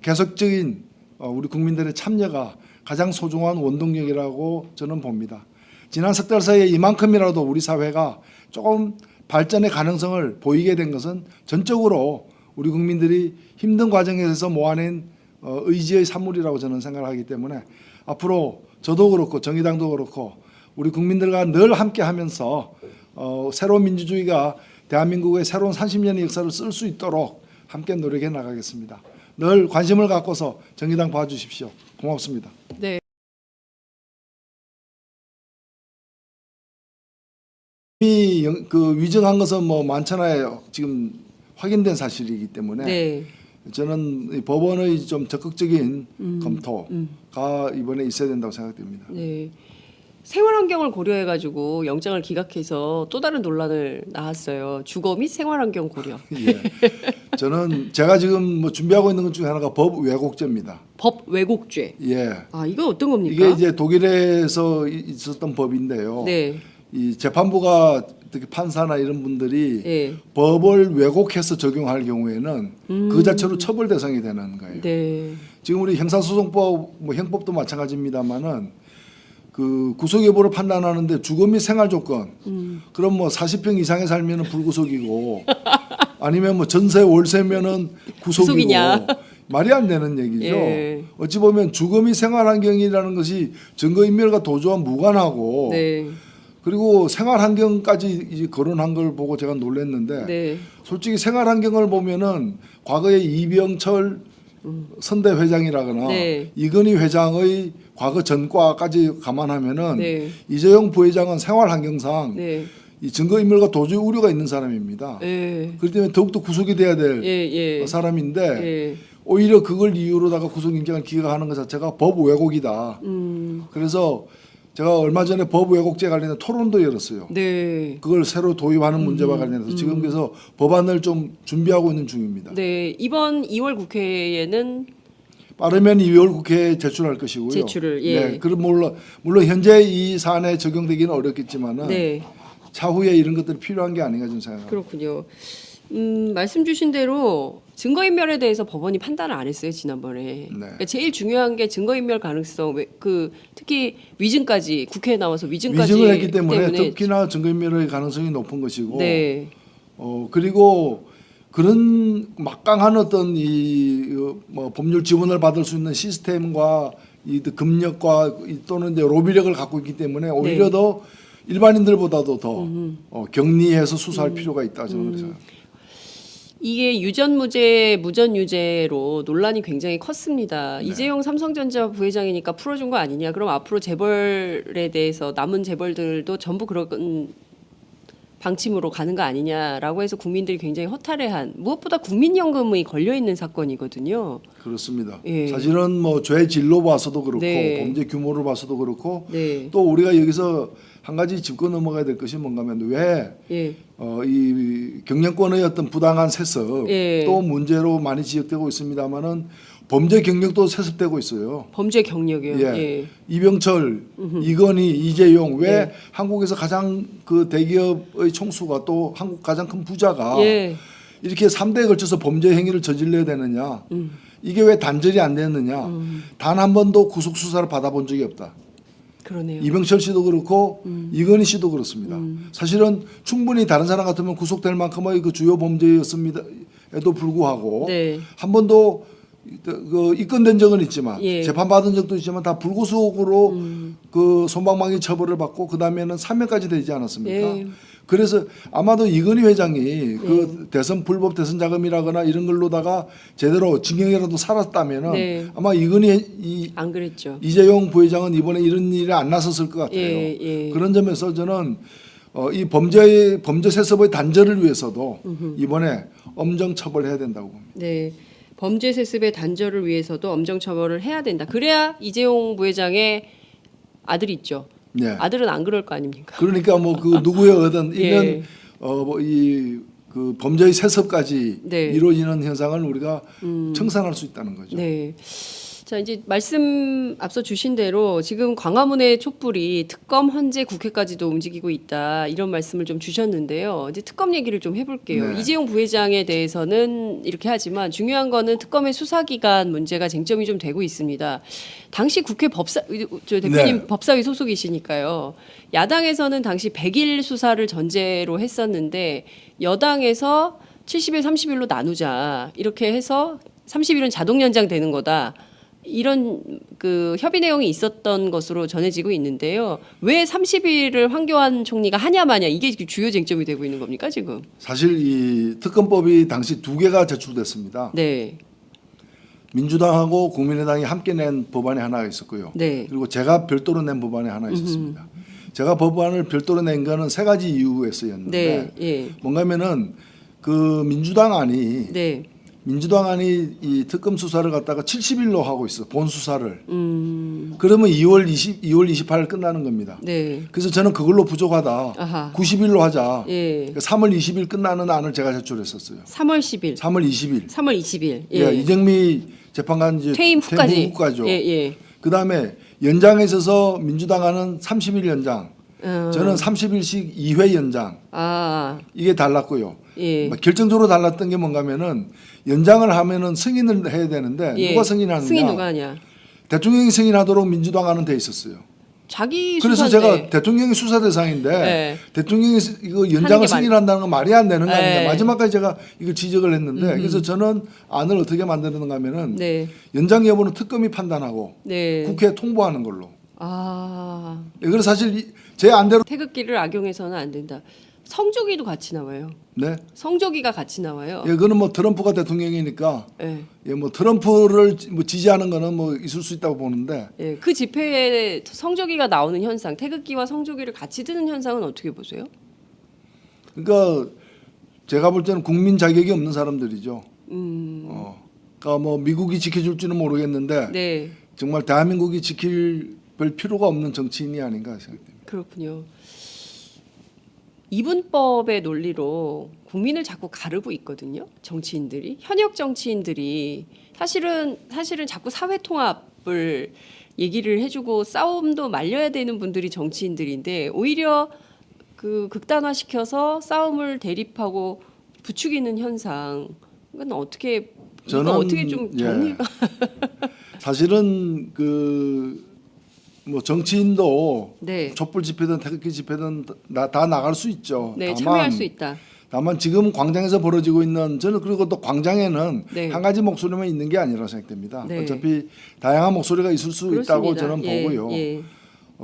계속적인 우리 국민들의 참여가 가장 소중한 원동력이라고 저는 봅니다. 지난 석 달 사이에 이만큼이라도 우리 사회가 조금 발전의 가능성을 보이게 된 것은 전적으로 우리 국민들이 힘든 과정에서 모아낸 의지의 산물이라고 저는 생각하기 때문에 앞으로 저도 그렇고 정의당도 그렇고 우리 국민들과 늘 함께하면서 새로운 민주주의가 대한민국의 새로운 30년의 역사를 쓸 수 있도록 함께 노력해 나가겠습니다. 늘 관심을 갖고서 정의당 봐주십시오. 고맙습니다. 네. 이미 그 위증한 것은 뭐 많잖아요. 지금 확인된 사실이기 때문에 네. 저는 이 법원의 좀 적극적인 검토가 이번에 있어야 된다고 생각됩니다. 네. 생활 환경을 고려해 가지고 영장을 기각해서 또 다른 논란을 낳았어요. 주거 및 생활 환경 고려. 예. 저는 제가 지금 뭐 준비하고 있는 것 중에 하나가 법 왜곡죄입니다. 법 왜곡죄. 예. 아, 이건 어떤 겁니까? 이게 이제 독일에서 있었던 법인데요. 네. 이 재판부가 특히 판사나 이런 분들이 네. 법을 왜곡해서 적용할 경우에는 그 자체로 처벌 대상이 되는 거예요. 네. 지금 우리 형사소송법, 뭐 형법도 마찬가지입니다만은 그 구속 여부를 판단하는데 주거 및 생활 조건, 그럼 뭐 40평 이상에 살면은 불구속이고 아니면 뭐 전세 월세면은 구속이고 구속이냐. 말이 안 되는 얘기죠. 예. 어찌 보면 주거 및 생활 환경이라는 것이 증거인멸과 도저히 무관하고 네. 그리고 생활 환경까지 이제 거론한 걸 보고 제가 놀랐는데 네. 솔직히 생활 환경을 보면은 과거에 이병철 선대 회장이라거나 네. 이건희 회장의 과거 전과까지 감안하면은 네. 이재용 부회장은 생활 환경상 네. 이 증거인멸과 도저히 우려가 있는 사람입니다. 예. 그렇기 때문에 더욱더 구속이 돼야 될 예. 사람인데 예. 오히려 그걸 이유로다가 구속영장을 기각하는 것 자체가 법 왜곡이다. 그래서 제가 얼마 전에 법 왜곡죄 관련해 토론도 열었어요. 네. 그걸 새로 도입하는 문제와 관련해서 지금 그래서 법안을 좀 준비하고 있는 중입니다. 네. 이번 2월 국회에는 빠르면 2월 국회에 제출할 것이고요. 제출을, 예. 네, 그럼 물론 현재 이 사안에 적용되기는 어렵겠지만은 네. 차후에 이런 것들이 필요한 게 아닌가 좀 생각합니다. 그렇군요. 말씀 주신 대로 증거인멸에 대해서 법원이 판단을 안 했어요 지난번에. 그러니까 제일 중요한 게 증거인멸 가능성, 특히 위증까지 국회에 나와서 위증까지 위증을 했기 때문에 특히나 증거인멸의 가능성이 높은 것이고, 네. 그리고 그런 막강한 어떤 뭐 법률 지원을 받을 수 있는 시스템과 이 금력과 또는 이제 로비력을 갖고 있기 때문에 오히려 네. 더 일반인들보다도 더 격리해서 수사할 필요가 있다 저는 생각합니다. 이게 유전무죄, 무전유죄로 논란이 굉장히 컸습니다. 네. 이재용 삼성전자 부회장이니까 풀어준 거 아니냐. 그럼 앞으로 재벌에 대해서 남은 재벌들도 전부 그런 방침으로 가는 거 아니냐라고 해서 국민들이 굉장히 허탈해한, 무엇보다 국민연금이 걸려 있는 사건이거든요. 그렇습니다. 예. 사실은 뭐 죄 질로 봐서도 그렇고 네. 범죄 규모를 봐서도 그렇고 네. 또 우리가 여기서 한 가지 짚고 넘어가야 될 것이 뭔가 하면 왜 예. 이 경영권의 어떤 부당한 세습 예. 또 문제로 많이 지적되고 있습니다만은 범죄 경력도 세습되고 있어요. 범죄 경력이요. 예. 예. 이병철, 이건희, 이재용 왜 예. 한국에서 가장 그 대기업의 총수가 또 한국 가장 큰 부자가 예. 이렇게 3대에 걸쳐서 범죄 행위를 저질러야 되느냐. 이게 왜 단절이 안 됐느냐. 단 한 번도 구속 수사를 받아본 적이 없다. 그러네요. 이병철 씨도 그렇고 이건희 씨도 그렇습니다. 사실은 충분히 다른 사람 같으면 구속될 만큼의 그 주요 범죄였습니다에도 불구하고 네. 한 번도 그 입건된 적은 있지만 예. 재판받은 적도 있지만 다 불구속으로 그 솜방망이 처벌을 받고 그 다음에는 사면까지 되지 않았습니까? 예. 그래서 아마도 이건희 회장이 그 대선 불법 대선 자금이라거나 이런 걸로다가 제대로 징역이라도 살았다면은 네. 아마 이건희 안 그랬죠. 이재용 부회장은 이번에 이런 일에 안 나섰을 것 같아요. 예. 그런 점에서 저는 이 범죄 세습의 단절을 위해서도 이번에 엄정 처벌해야 된다고 봅니다. 네. 범죄 세습의 단절을 위해서도 엄정 처벌을 해야 된다. 그래야 이재용 부회장의 아들이 있죠. 네. 아들은 안 그럴 거 아닙니까? 그러니까 뭐 그 누구의 어떤 예. 이런 이 그 범죄의 세습까지 네. 이루어지는 현상을 우리가 청산할 수 있다는 거죠. 네. 자, 이제 말씀 앞서 주신 대로 지금 광화문의 촛불이 특검 헌재 국회까지도 움직이고 있다. 이런 말씀을 좀 주셨는데요. 이제 특검 얘기를 좀 해볼게요. 네. 이재용 부회장에 대해서는 이렇게 하지만 중요한 거는 특검의 수사기간 문제가 쟁점이 좀 되고 있습니다. 당시 국회 저 대표님 네. 법사위 소속이시니까요. 야당에서는 당시 100일 수사를 전제로 했었는데 여당에서 70일, 30일로 나누자. 이렇게 해서 30일은 자동 연장되는 거다. 이런 그 협의 내용이 있었던 것으로 전해지고 있는데요. 왜 30일을 황교안 총리가 하냐 마냐 이게 주요 쟁점이 되고 있는 겁니까 지금? 사실 이 특검법이 당시 2개가 제출됐습니다. 네, 민주당하고 국민의당이 함께 낸 법안이 하나가 있었고요. 네, 그리고 제가 별도로 낸 법안이 하나 있었습니다. 제가 법안을 별도로 낸 거는 3가지 이유에서였는데 네, 예, 뭔가면은 그 민주당 안이 이 특검 수사를 갖다가 70일로 하고 있어. 본 수사를. 그러면 2월 28일 끝나는 겁니다. 네, 그래서 저는 그걸로 부족하다. 아하. 90일로 하자. 예. 3월 20일 끝나는 안을 제가 제출했었어요. 3월 10일, 3월 20일. 3월 20일. 예. 이정미 재판관 이제 퇴임 후까지. 후까지죠. 예, 예. 그다음에 연장에 있어서 민주당안은 30일 연장. 저는 30일씩 2회 연장. 아, 이게 달랐고요. 예. 결정적으로 달랐던 게 뭔가면은 연장을 하면은 승인을 해야 되는데 예. 누가 승인하느냐? 승인 누가 하냐? 대통령이 승인하도록 민주당안은 돼 있었어요. 자기 그래서 수사인데. 제가 대통령이 수사 대상인데 네. 대통령이 이거 하는 연장을 게 승인한다는 건 말이 안 되는 거 아니냐. 네. 마지막까지 제가 이걸 지적을 했는데 그래서 저는 안을 어떻게 만드는가 하면은 네, 연장 여부는 특검이 판단하고 네. 국회에 통보하는 걸로. 아, 예, 그래서 사실 제 안대로 태극기를 악용해서는 안 된다. 성조기도 같이 나와요. 네. 성조기가 같이 나와요. 예, 그거는 뭐 트럼프가 대통령이니까 예. 예, 뭐 트럼프를 뭐 지지하는 거는 뭐 있을 수 있다고 보는데 예, 그 집회에 성조기가 나오는 현상, 태극기와 성조기를 같이 드는 현상은 어떻게 보세요? 그러니까 제가 볼 때는 국민 자격이 없는 사람들이죠. 그러니까 뭐 미국이 지켜줄지는 모르겠는데 네, 정말 대한민국이 지킬 별 필요가 없는 정치인이 아닌가 생각됩니다. 그렇군요. 이분법의 논리로 국민을 자꾸 가르고 있거든요. 정치인들이 현역 정치인들이 사실은 자꾸 사회 통합을 얘기를 해주고 싸움도 말려야 되는 분들이 정치인들인데 오히려 그 극단화시켜서 싸움을 대립하고 부추기는 현상. 이건 어떻게 저는 이거 어떻게 좀 정리가 사실은 그 뭐 정치인도 네, 촛불 집회든 태극기 집회든 다 나갈 수 있죠. 네 다만 참여할 수 있다. 다만 지금 광장에서 벌어지고 있는 저는 그리고 또 광장에는 네. 한 가지 목소리만 있는 게 아니라 생각됩니다. 네. 어차피 다양한 목소리가 있을 수 있다고 그렇습니다. 저는 예, 보고요. 예.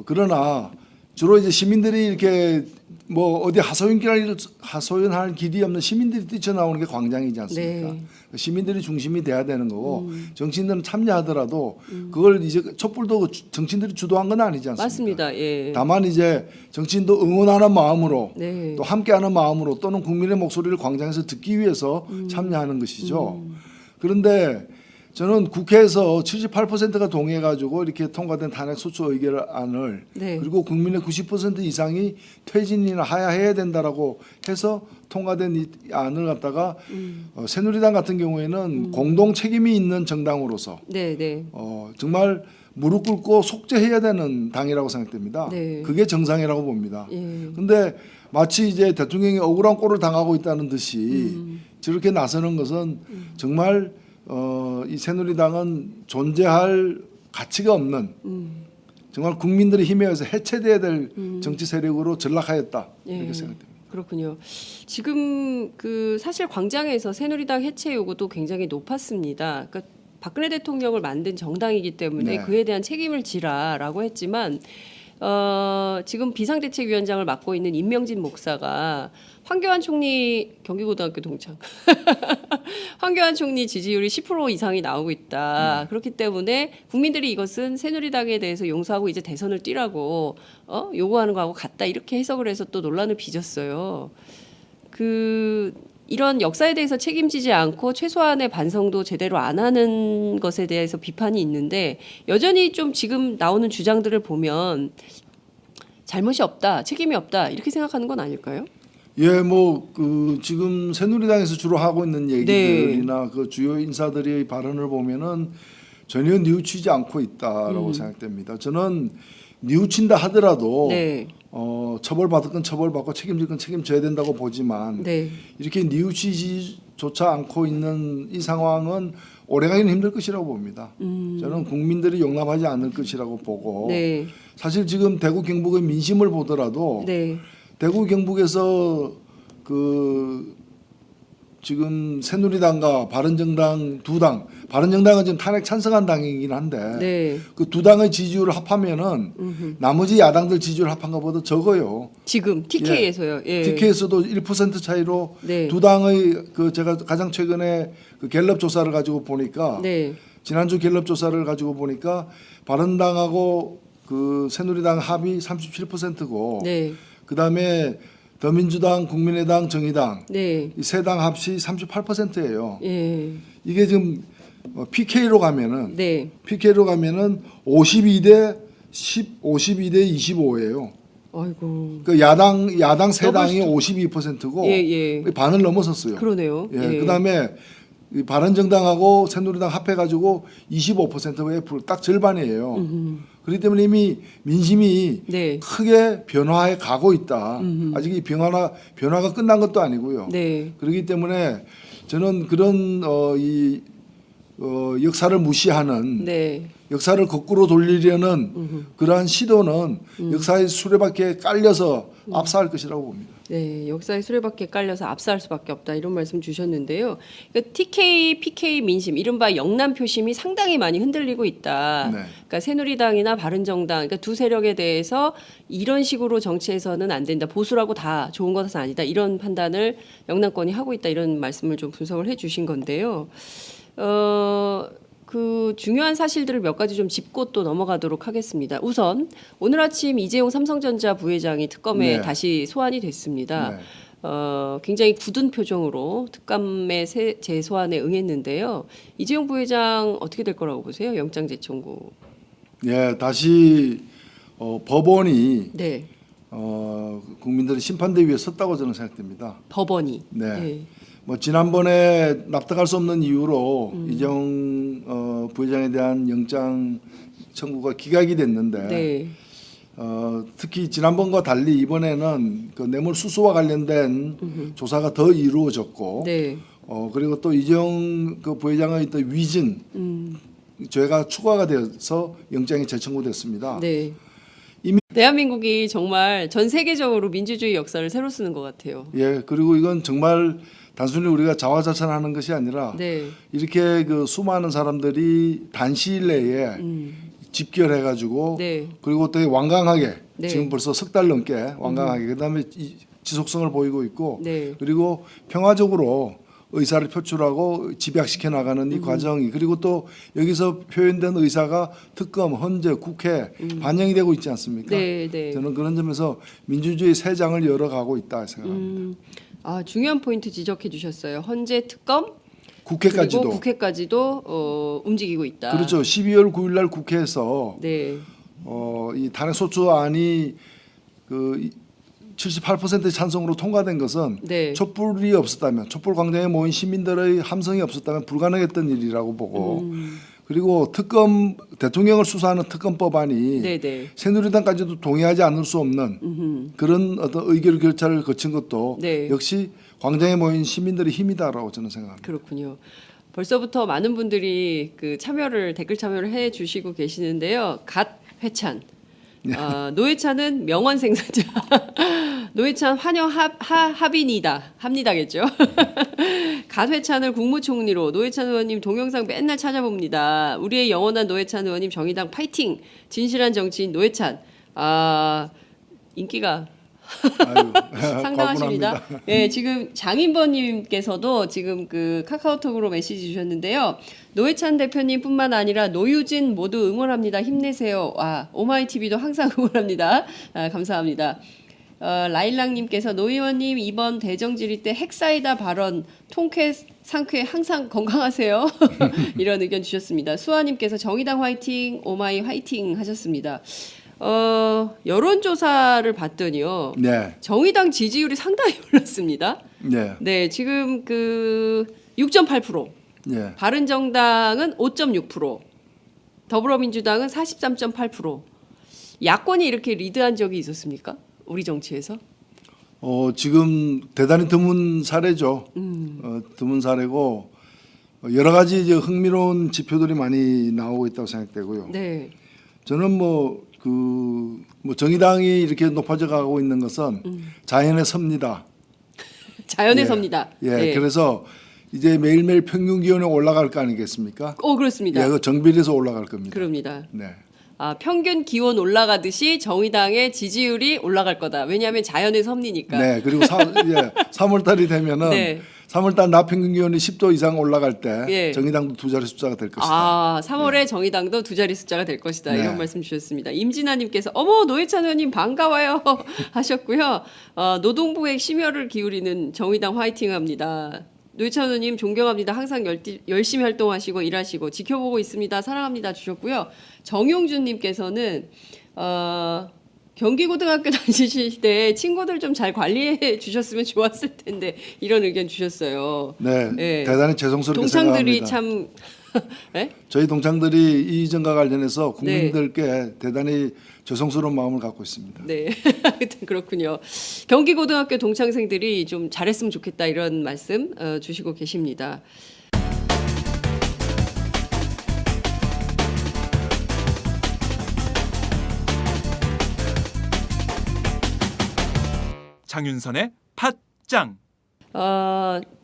그러나 주로 이제 시민들이 이렇게 뭐 어디 하소연할 길이 없는 시민들이 뛰쳐나오는 게 광장이지 않습니까? 네. 시민들이 중심이 돼야 되는 거고 정치인들은 참여하더라도 그걸 이제 촛불도 정치인들이 주도한 건 아니지 않습니까? 맞습니다. 예. 다만 이제 정치인도 응원하는 마음으로 네. 또 함께하는 마음으로 또는 국민의 목소리를 광장에서 듣기 위해서 참여하는 것이죠. 그런데 저는 국회에서 78%가 동의해가지고 이렇게 통과된 탄핵 소추 의결안을 네. 그리고 국민의 90% 이상이 퇴진이나 하야해야 된다라고 해서 통과된 이 안을 갖다가 새누리당 같은 경우에는 공동 책임이 있는 정당으로서 네, 네. 정말 무릎 꿇고 속죄해야 되는 당이라고 생각됩니다. 네. 그게 정상이라고 봅니다. 예. 근데 마치 이제 대통령이 억울한 꼴을 당하고 있다는 듯이 저렇게 나서는 것은 정말 이 새누리당은 존재할 가치가 없는 정말 국민들의 힘에 의해서 해체돼야 될 정치 세력으로 전락하였다 이렇게 예. 생각됩니다. 그렇군요. 지금 그 사실 광장에서 새누리당 해체 요구도 굉장히 높았습니다. 그러니까 박근혜 대통령을 만든 정당이기 때문에 네. 그에 대한 책임을 지라라고 했지만 지금 비상대책위원장을 맡고 있는 임명진 목사가 황교안 총리 경기고등학교 동창 황교안 총리 지지율이 10% 이상이 나오고 있다. 그렇기 때문에 국민들이 이것은 새누리당에 대해서 용서하고 이제 대선을 뛰라고 요구하는 거하고 같다 이렇게 해석을 해서 또 논란을 빚었어요. 이런 역사에 대해서 책임지지 않고 최소한의 반성도 제대로 안 하는 것에 대해서 비판이 있는데 여전히 좀 지금 나오는 주장들을 보면 잘못이 없다, 책임이 없다 이렇게 생각하는 건 아닐까요? 예, 뭐 그 지금 새누리당에서 주로 하고 있는 얘기들이나 그 주요 인사들의 발언을 보면은 전혀 뉘우치지 않고 있다라고 생각됩니다. 저는 뉘우친다 하더라도 네. 처벌받을 건 처벌받고 책임질 건 책임져야 된다고 보지만 네. 이렇게 뉘우치지조차 않고 있는 이 상황은 오래가기는 힘들 것이라고 봅니다. 저는 국민들이 용납하지 않을 것이라고 보고 네. 사실 지금 대구 경북의 민심을 보더라도 네. 대구 경북에서 지금 새누리당과 바른정당 두 당, 바른정당은 지금 탄핵 찬성한 당이긴 한데 네. 그 두 당의 지지율을 합하면은 나머지 야당들 지지율 합한 것보다 적어요. 지금 TK에서요. 예. TK에서도 1% 차이로 네. 두 당의 제가 가장 최근에 그 갤럽 조사를 가지고 보니까 네. 지난주 갤럽 조사를 가지고 보니까 바른당하고 그 새누리당 합이 37%고 네. 그다음에 더민주당, 국민의당, 정의당 네. 이 세 당 합이 38%예요. 예. 이게 지금 PK로 가면은 네. 52대 10, 52대 25예요. 아이고. 그 야당 세 더블 당이 수준. 52%고 예, 예. 반을 넘어섰어요. 그러네요. 예. 예. 그다음에 이 바른정당하고 새누리당 합해가지고 25%에 딱 절반이에요. 그렇기 때문에 이미 민심이 네. 크게 변화해 가고 있다. 아직 이 변화가 끝난 것도 아니고요. 네. 그렇기 때문에 저는 그런 역사를 무시하는 네. 역사를 거꾸로 돌리려는 그러한 시도는 역사의 수레바퀴에 깔려서 압사할 것이라고 봅니다. 네, 역사의 수레바퀴에 깔려서 압사할 수밖에 없다 이런 말씀 주셨는데요. 그러니까 TK, PK 민심, 이른바 영남 표심이 상당히 많이 흔들리고 있다. 네. 그러니까 새누리당이나 바른정당, 그러니까 두 세력에 대해서 이런 식으로 정치해서는 안 된다. 보수라고 다 좋은 것은 아니다. 이런 판단을 영남권이 하고 있다. 이런 말씀을 좀 분석을 해주신 건데요. 그 중요한 사실들을 몇 가지 좀 짚고 또 넘어가도록 하겠습니다. 우선 오늘 아침 이재용 삼성전자 부회장이 특검에 네. 다시 소환이 됐습니다. 네. 굉장히 굳은 표정으로 특감의 재소환에 응했는데요. 이재용 부회장 어떻게 될 거라고 보세요? 영장재 청구. 예, 다시 법원이 네, 국민들의 심판대 위에 섰다고 저는 생각됩니다. 법원이. 네. 뭐 지난번에 납득할 수 없는 이유로 이재용 부회장에 대한 영장 청구가 기각이 됐는데 네. 특히 지난번과 달리 이번에는 그 뇌물 수수와 관련된 조사가 더 이루어졌고 네. 그리고 또 이재용 그 부회장의 또 위증 죄가 추가가 되어서 영장이 재청구됐습니다. 네. 대한민국이 정말 전 세계적으로 민주주의 역사를 새로 쓰는 것 같아요. 예, 그리고 이건 정말 단순히 우리가 자화자찬하는 것이 아니라 네. 이렇게 그 수많은 사람들이 단시일 내에 집결해가지고 네. 그리고 또 완강하게 네. 지금 벌써 석 달 넘게 완강하게 그다음에 지속성을 보이고 있고 네. 그리고 평화적으로 의사를 표출하고 집약시켜 나가는 이 과정이 그리고 또 여기서 표현된 의사가 특검, 헌재, 국회 반영이 되고 있지 않습니까? 네, 네. 저는 그런 점에서 민주주의 새 장을 열어가고 있다 생각합니다. 중요한 포인트 지적해 주셨어요. 헌재 특검 국회까지도 그리고 국회까지도 움직이고 있다. 그렇죠. 12월 9일 날 국회에서 네. 이 탄핵 소추안이 그 78%의 찬성으로 통과된 것은 네. 촛불이 없었다면 촛불 광장에 모인 시민들의 함성이 없었다면 불가능했던 일이라고 보고 그리고 대통령을 수사하는 특검법안이 네네. 새누리당까지도 동의하지 않을 수 없는 그런 어떤 의결 결차를 거친 것도 네. 역시 광장에 모인 시민들의 힘이다라고 저는 생각합니다. 그렇군요. 벌써부터 많은 분들이 그 댓글 참여를 해주시고 계시는데요. 갓 회찬. 노회찬은 명언 생산자. 노회찬 환영 합니다겠죠. 갓 회찬을 국무총리로 노회찬 의원님 동영상 맨날 찾아봅니다. 우리의 영원한 노회찬 의원님 정의당 파이팅. 진실한 정치인 노회찬. 인기가 상당하십니다. 과분합니다. 네, 지금 장인범님께서도 지금 그 카카오톡으로 메시지 주셨는데요. 노회찬 대표님뿐만 아니라 노유진 모두 응원합니다. 힘내세요. 오마이TV도 항상 응원합니다. 감사합니다. 라일락님께서 노 의원님 이번 대정 질의 때 핵사이다 발언 통쾌 상쾌 항상 건강하세요. 이런 의견 주셨습니다. 수아님께서 정의당 화이팅, 오마이 화이팅 하셨습니다. 여론조사를 봤더니요. 네. 정의당 지지율이 상당히 올랐습니다. 네. 네, 지금 그 6.8%, 네. 바른정당은 5.6%, 더불어민주당은 43.8%. 야권이 이렇게 리드한 적이 있었습니까? 우리 정치에서? 지금 대단히 드문 사례죠. 드문 사례고 여러 가지 이제 흥미로운 지표들이 많이 나오고 있다고 생각되고요. 네. 저는 정의당이 이렇게 높아져 가고 있는 것은 자연의 섭니다. 자연의 예. 섭니다. 예, 네. 그래서 이제 매일매일 평균 기온이 올라갈 거 아니겠습니까? 그렇습니다. 예, 그 정비례에서 올라갈 겁니다. 그럽니다. 네. 평균 기온 올라가듯이 정의당의 지지율이 올라갈 거다. 왜냐하면 자연의 섭리니까. 네, 그리고 3월 달이 되면은 네. 3월 달 낮 평균 기온이 10도 이상 올라갈 때 예. 정의당도 두 자리 숫자가 될 것이다. 3월에 정의당도 두 자리 숫자가 될 것이다. 네. 이런 말씀 주셨습니다. 임진아님께서 어머 노회찬 의원님 반가워요 하셨고요. 노동부의 심혈을 기울이는 정의당 화이팅합니다. 노회찬 의원님 존경합니다. 항상 열심히 활동하시고 일하시고 지켜보고 있습니다. 사랑합니다 주셨고요. 정용준님께서는 경기고등학교 다니실 때 친구들 좀 잘 관리해 주셨으면 좋았을 텐데 이런 의견 주셨어요. 네, 예. 대단히 죄송스럽게 동창들이 생각합니다. 참 네? 저희 동창들이 이 이전과 관련해서 네. 국민들께 대단히 죄송스러운 마음을 갖고 있습니다. 네, 하여튼 그렇군요. 경기고등학교 동창생들이 좀 잘했으면 좋겠다 이런 말씀 주시고 계십니다. 장윤선의 팟짱.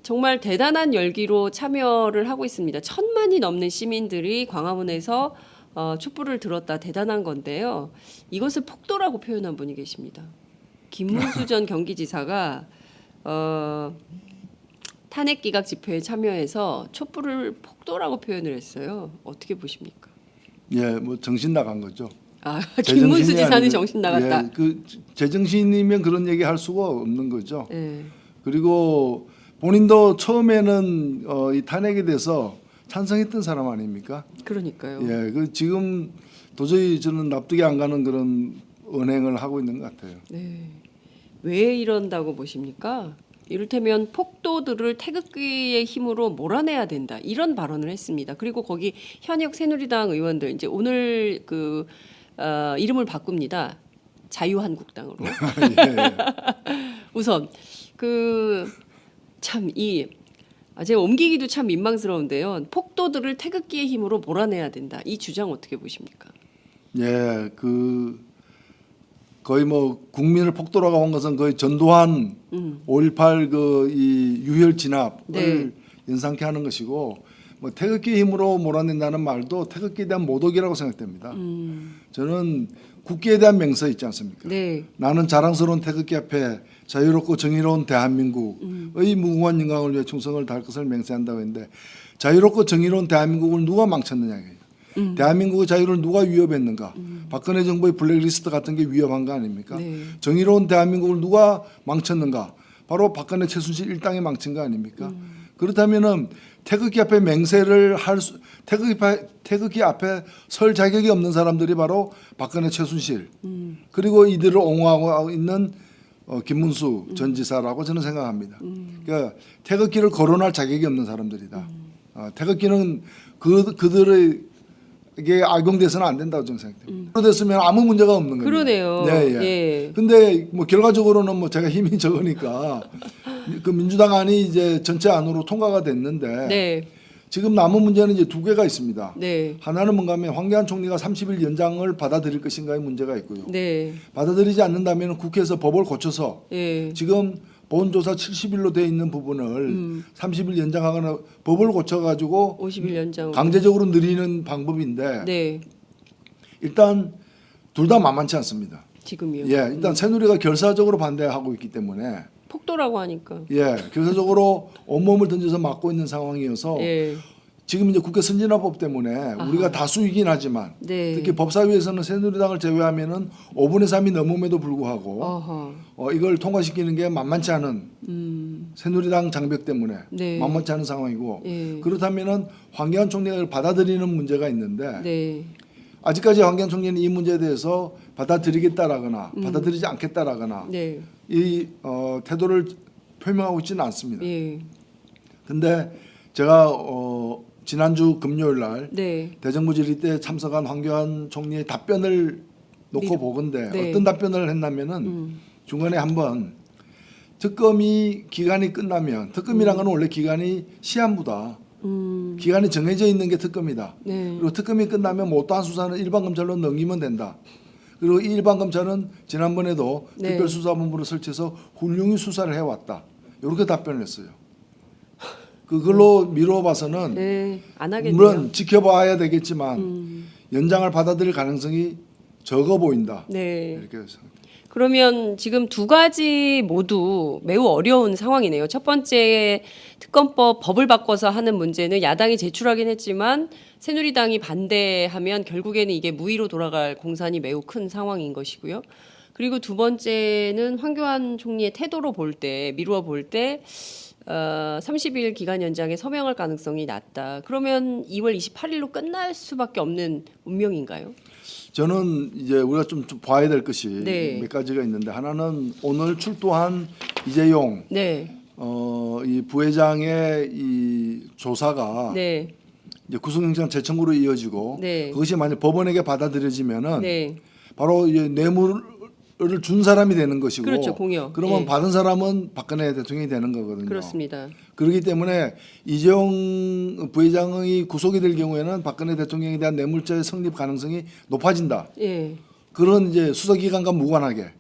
정말 대단한 열기로 참여를 하고 있습니다. 1,000만이 넘는 시민들이 광화문에서 촛불을 들었다. 대단한 건데요. 이것을 폭도라고 표현한 분이 계십니다. 김문수 전 경기지사가 탄핵 기각 집회에 참여해서 촛불을 폭도라고 표현을 했어요. 어떻게 보십니까? 예, 정신 나간 거죠. 김문수 제정신이 지사는 아니고, 정신 나갔다. 예, 제정신이면 그런 얘기 할 수가 없는 거죠. 네. 그리고 본인도 처음에는 이 탄핵에 대해서 찬성했던 사람 아닙니까? 그러니까요. 예, 지금 도저히 저는 납득이 안 가는 그런 언행을 하고 있는 것 같아요. 네. 왜 이런다고 보십니까? 이를테면 폭도들을 태극기의 힘으로 몰아내야 된다. 이런 발언을 했습니다. 그리고 거기 현역 새누리당 의원들 이제 오늘 이름을 바꿉니다. 자유한국당으로. 예. 우선 제가 옮기기도 참 민망스러운데요. 폭도들을 태극기의 힘으로 몰아내야 된다. 이 주장 어떻게 보십니까? 예, 거의 국민을 폭도라고 한 것은 거의 전두환 5.18 이 유혈 진압을 네. 연상케 하는 것이고 태극기 힘으로 몰아낸다는 말도 태극기에 대한 모독이라고 생각됩니다. 저는 국기에 대한 맹세 있지 않습니까? 네. 나는 자랑스러운 태극기 앞에 자유롭고 정의로운 대한민국의 무궁한 영광을 위해 충성을 다할 것을 맹세한다고 했는데 자유롭고 정의로운 대한민국을 누가 망쳤느냐 이거예요. 대한민국의 자유를 누가 위협했는가? 박근혜 정부의 블랙리스트 같은 게 위협한 거 아닙니까? 네. 정의로운 대한민국을 누가 망쳤는가? 바로 박근혜 최순실 일당이 망친 거 아닙니까? 그렇다면은 태극기 앞에 맹세를 태극기 앞에 설 자격이 없는 사람들이 바로 박근혜 최순실 그리고 이들을 옹호하고 있는 김문수 전 지사라고 저는 생각합니다. 그러니까 태극기를 거론할 자격이 없는 사람들이다. 태극기는 그들에게 악용돼서는 안 된다고 저는 생각합니다. 그로 됐으면 아무 문제가 없는 겁니다. 그러네요. 네, 예. 예. 근데 결과적으로는 제가 힘이 적으니까 그 민주당 안이 이제 전체 안으로 통과가 됐는데 네. 지금 남은 문제는 이제 두 개가 있습니다. 네. 하나는 뭔가 하면 황교안 총리가 30일 연장을 받아들일 것인가의 문제가 있고요. 네. 받아들이지 않는다면 국회에서 법을 고쳐서 예. 지금 보훈조사 70일로 돼 있는 부분을 30일 연장하거나 법을 고쳐가지고 50일 연장. 강제적으로 늘리는 방법인데 네. 일단 둘 다 만만치 않습니다. 지금이요. 예, 일단 새누리가 결사적으로 반대하고 있기 때문에 폭도라고 하니까. 예, 결사적으로 온몸을 던져서 막고 있는 상황이어서 예. 지금 이제 국회 선진화법 때문에 우리가 다수이긴 하지만 네. 특히 법사위에서는 새누리당을 제외하면은 5분의 3이 넘음에도 불구하고 어허. 이걸 통과시키는 게 만만치 않은 새누리당 장벽 때문에 네. 만만치 않은 상황이고 예. 그렇다면은 황교안 총리가 이걸 받아들이는 문제가 있는데 네. 아직까지 황교안 총리는 이 문제에 대해서 받아들이겠다라거나 받아들이지 않겠다라거나 네. 이 태도를 표명하고 있지는 않습니다. 예. 근데 제가 지난주 금요일 날 네. 대정부 질의 때 참석한 황교안 총리의 답변을 놓고 보건데 네. 어떤 답변을 했냐면은 중간에 한번 특검이 기간이 끝나면 특검이란 건 원래 기간이 시한부다. 기간이 정해져 있는 게 특검이다. 네. 그리고 특검이 끝나면 못다한 수사는 일반 검찰로 넘기면 된다. 그리고 이 일반 검찰은 지난번에도 네. 특별수사본부를 설치해서 훌륭히 수사를 해왔다. 이렇게 답변을 했어요. 그걸로 미뤄봐서는 네. 안 하겠네요. 물론 지켜봐야 되겠지만 연장을 받아들일 가능성이 적어 보인다. 네. 이렇게 해서 그러면 지금 두 가지 모두 매우 어려운 상황이네요. 첫 번째 특검법 법을 바꿔서 하는 문제는 야당이 제출하긴 했지만 새누리당이 반대하면 결국에는 이게 무의로 돌아갈 공산이 매우 큰 상황인 것이고요. 그리고 두 번째는 황교안 총리의 태도로 볼 때 미루어 볼 때 30일 기간 연장에 서명할 가능성이 낮다. 그러면 2월 28일로 끝날 수밖에 없는 운명인가요? 저는 이제 우리가 좀 봐야 될 것이 네. 몇 가지가 있는데 하나는 오늘 출두한 이재용 네. 이 부회장의 이 조사가 네. 이제 구속영장 재청구로 이어지고 네. 그것이 만약 법원에게 받아들여지면은 네. 바로 이제 뇌물을 준 사람이 되는 것이고 그렇죠. 공여. 그러면 예. 받은 사람은 박근혜 대통령이 되는 거거든요. 그렇습니다. 그렇기 때문에 이재용 부회장이 구속이 될 경우에는 박근혜 대통령에 대한 뇌물죄 성립 가능성이 높아진다. 예. 그런 이제 수사기관과 무관하게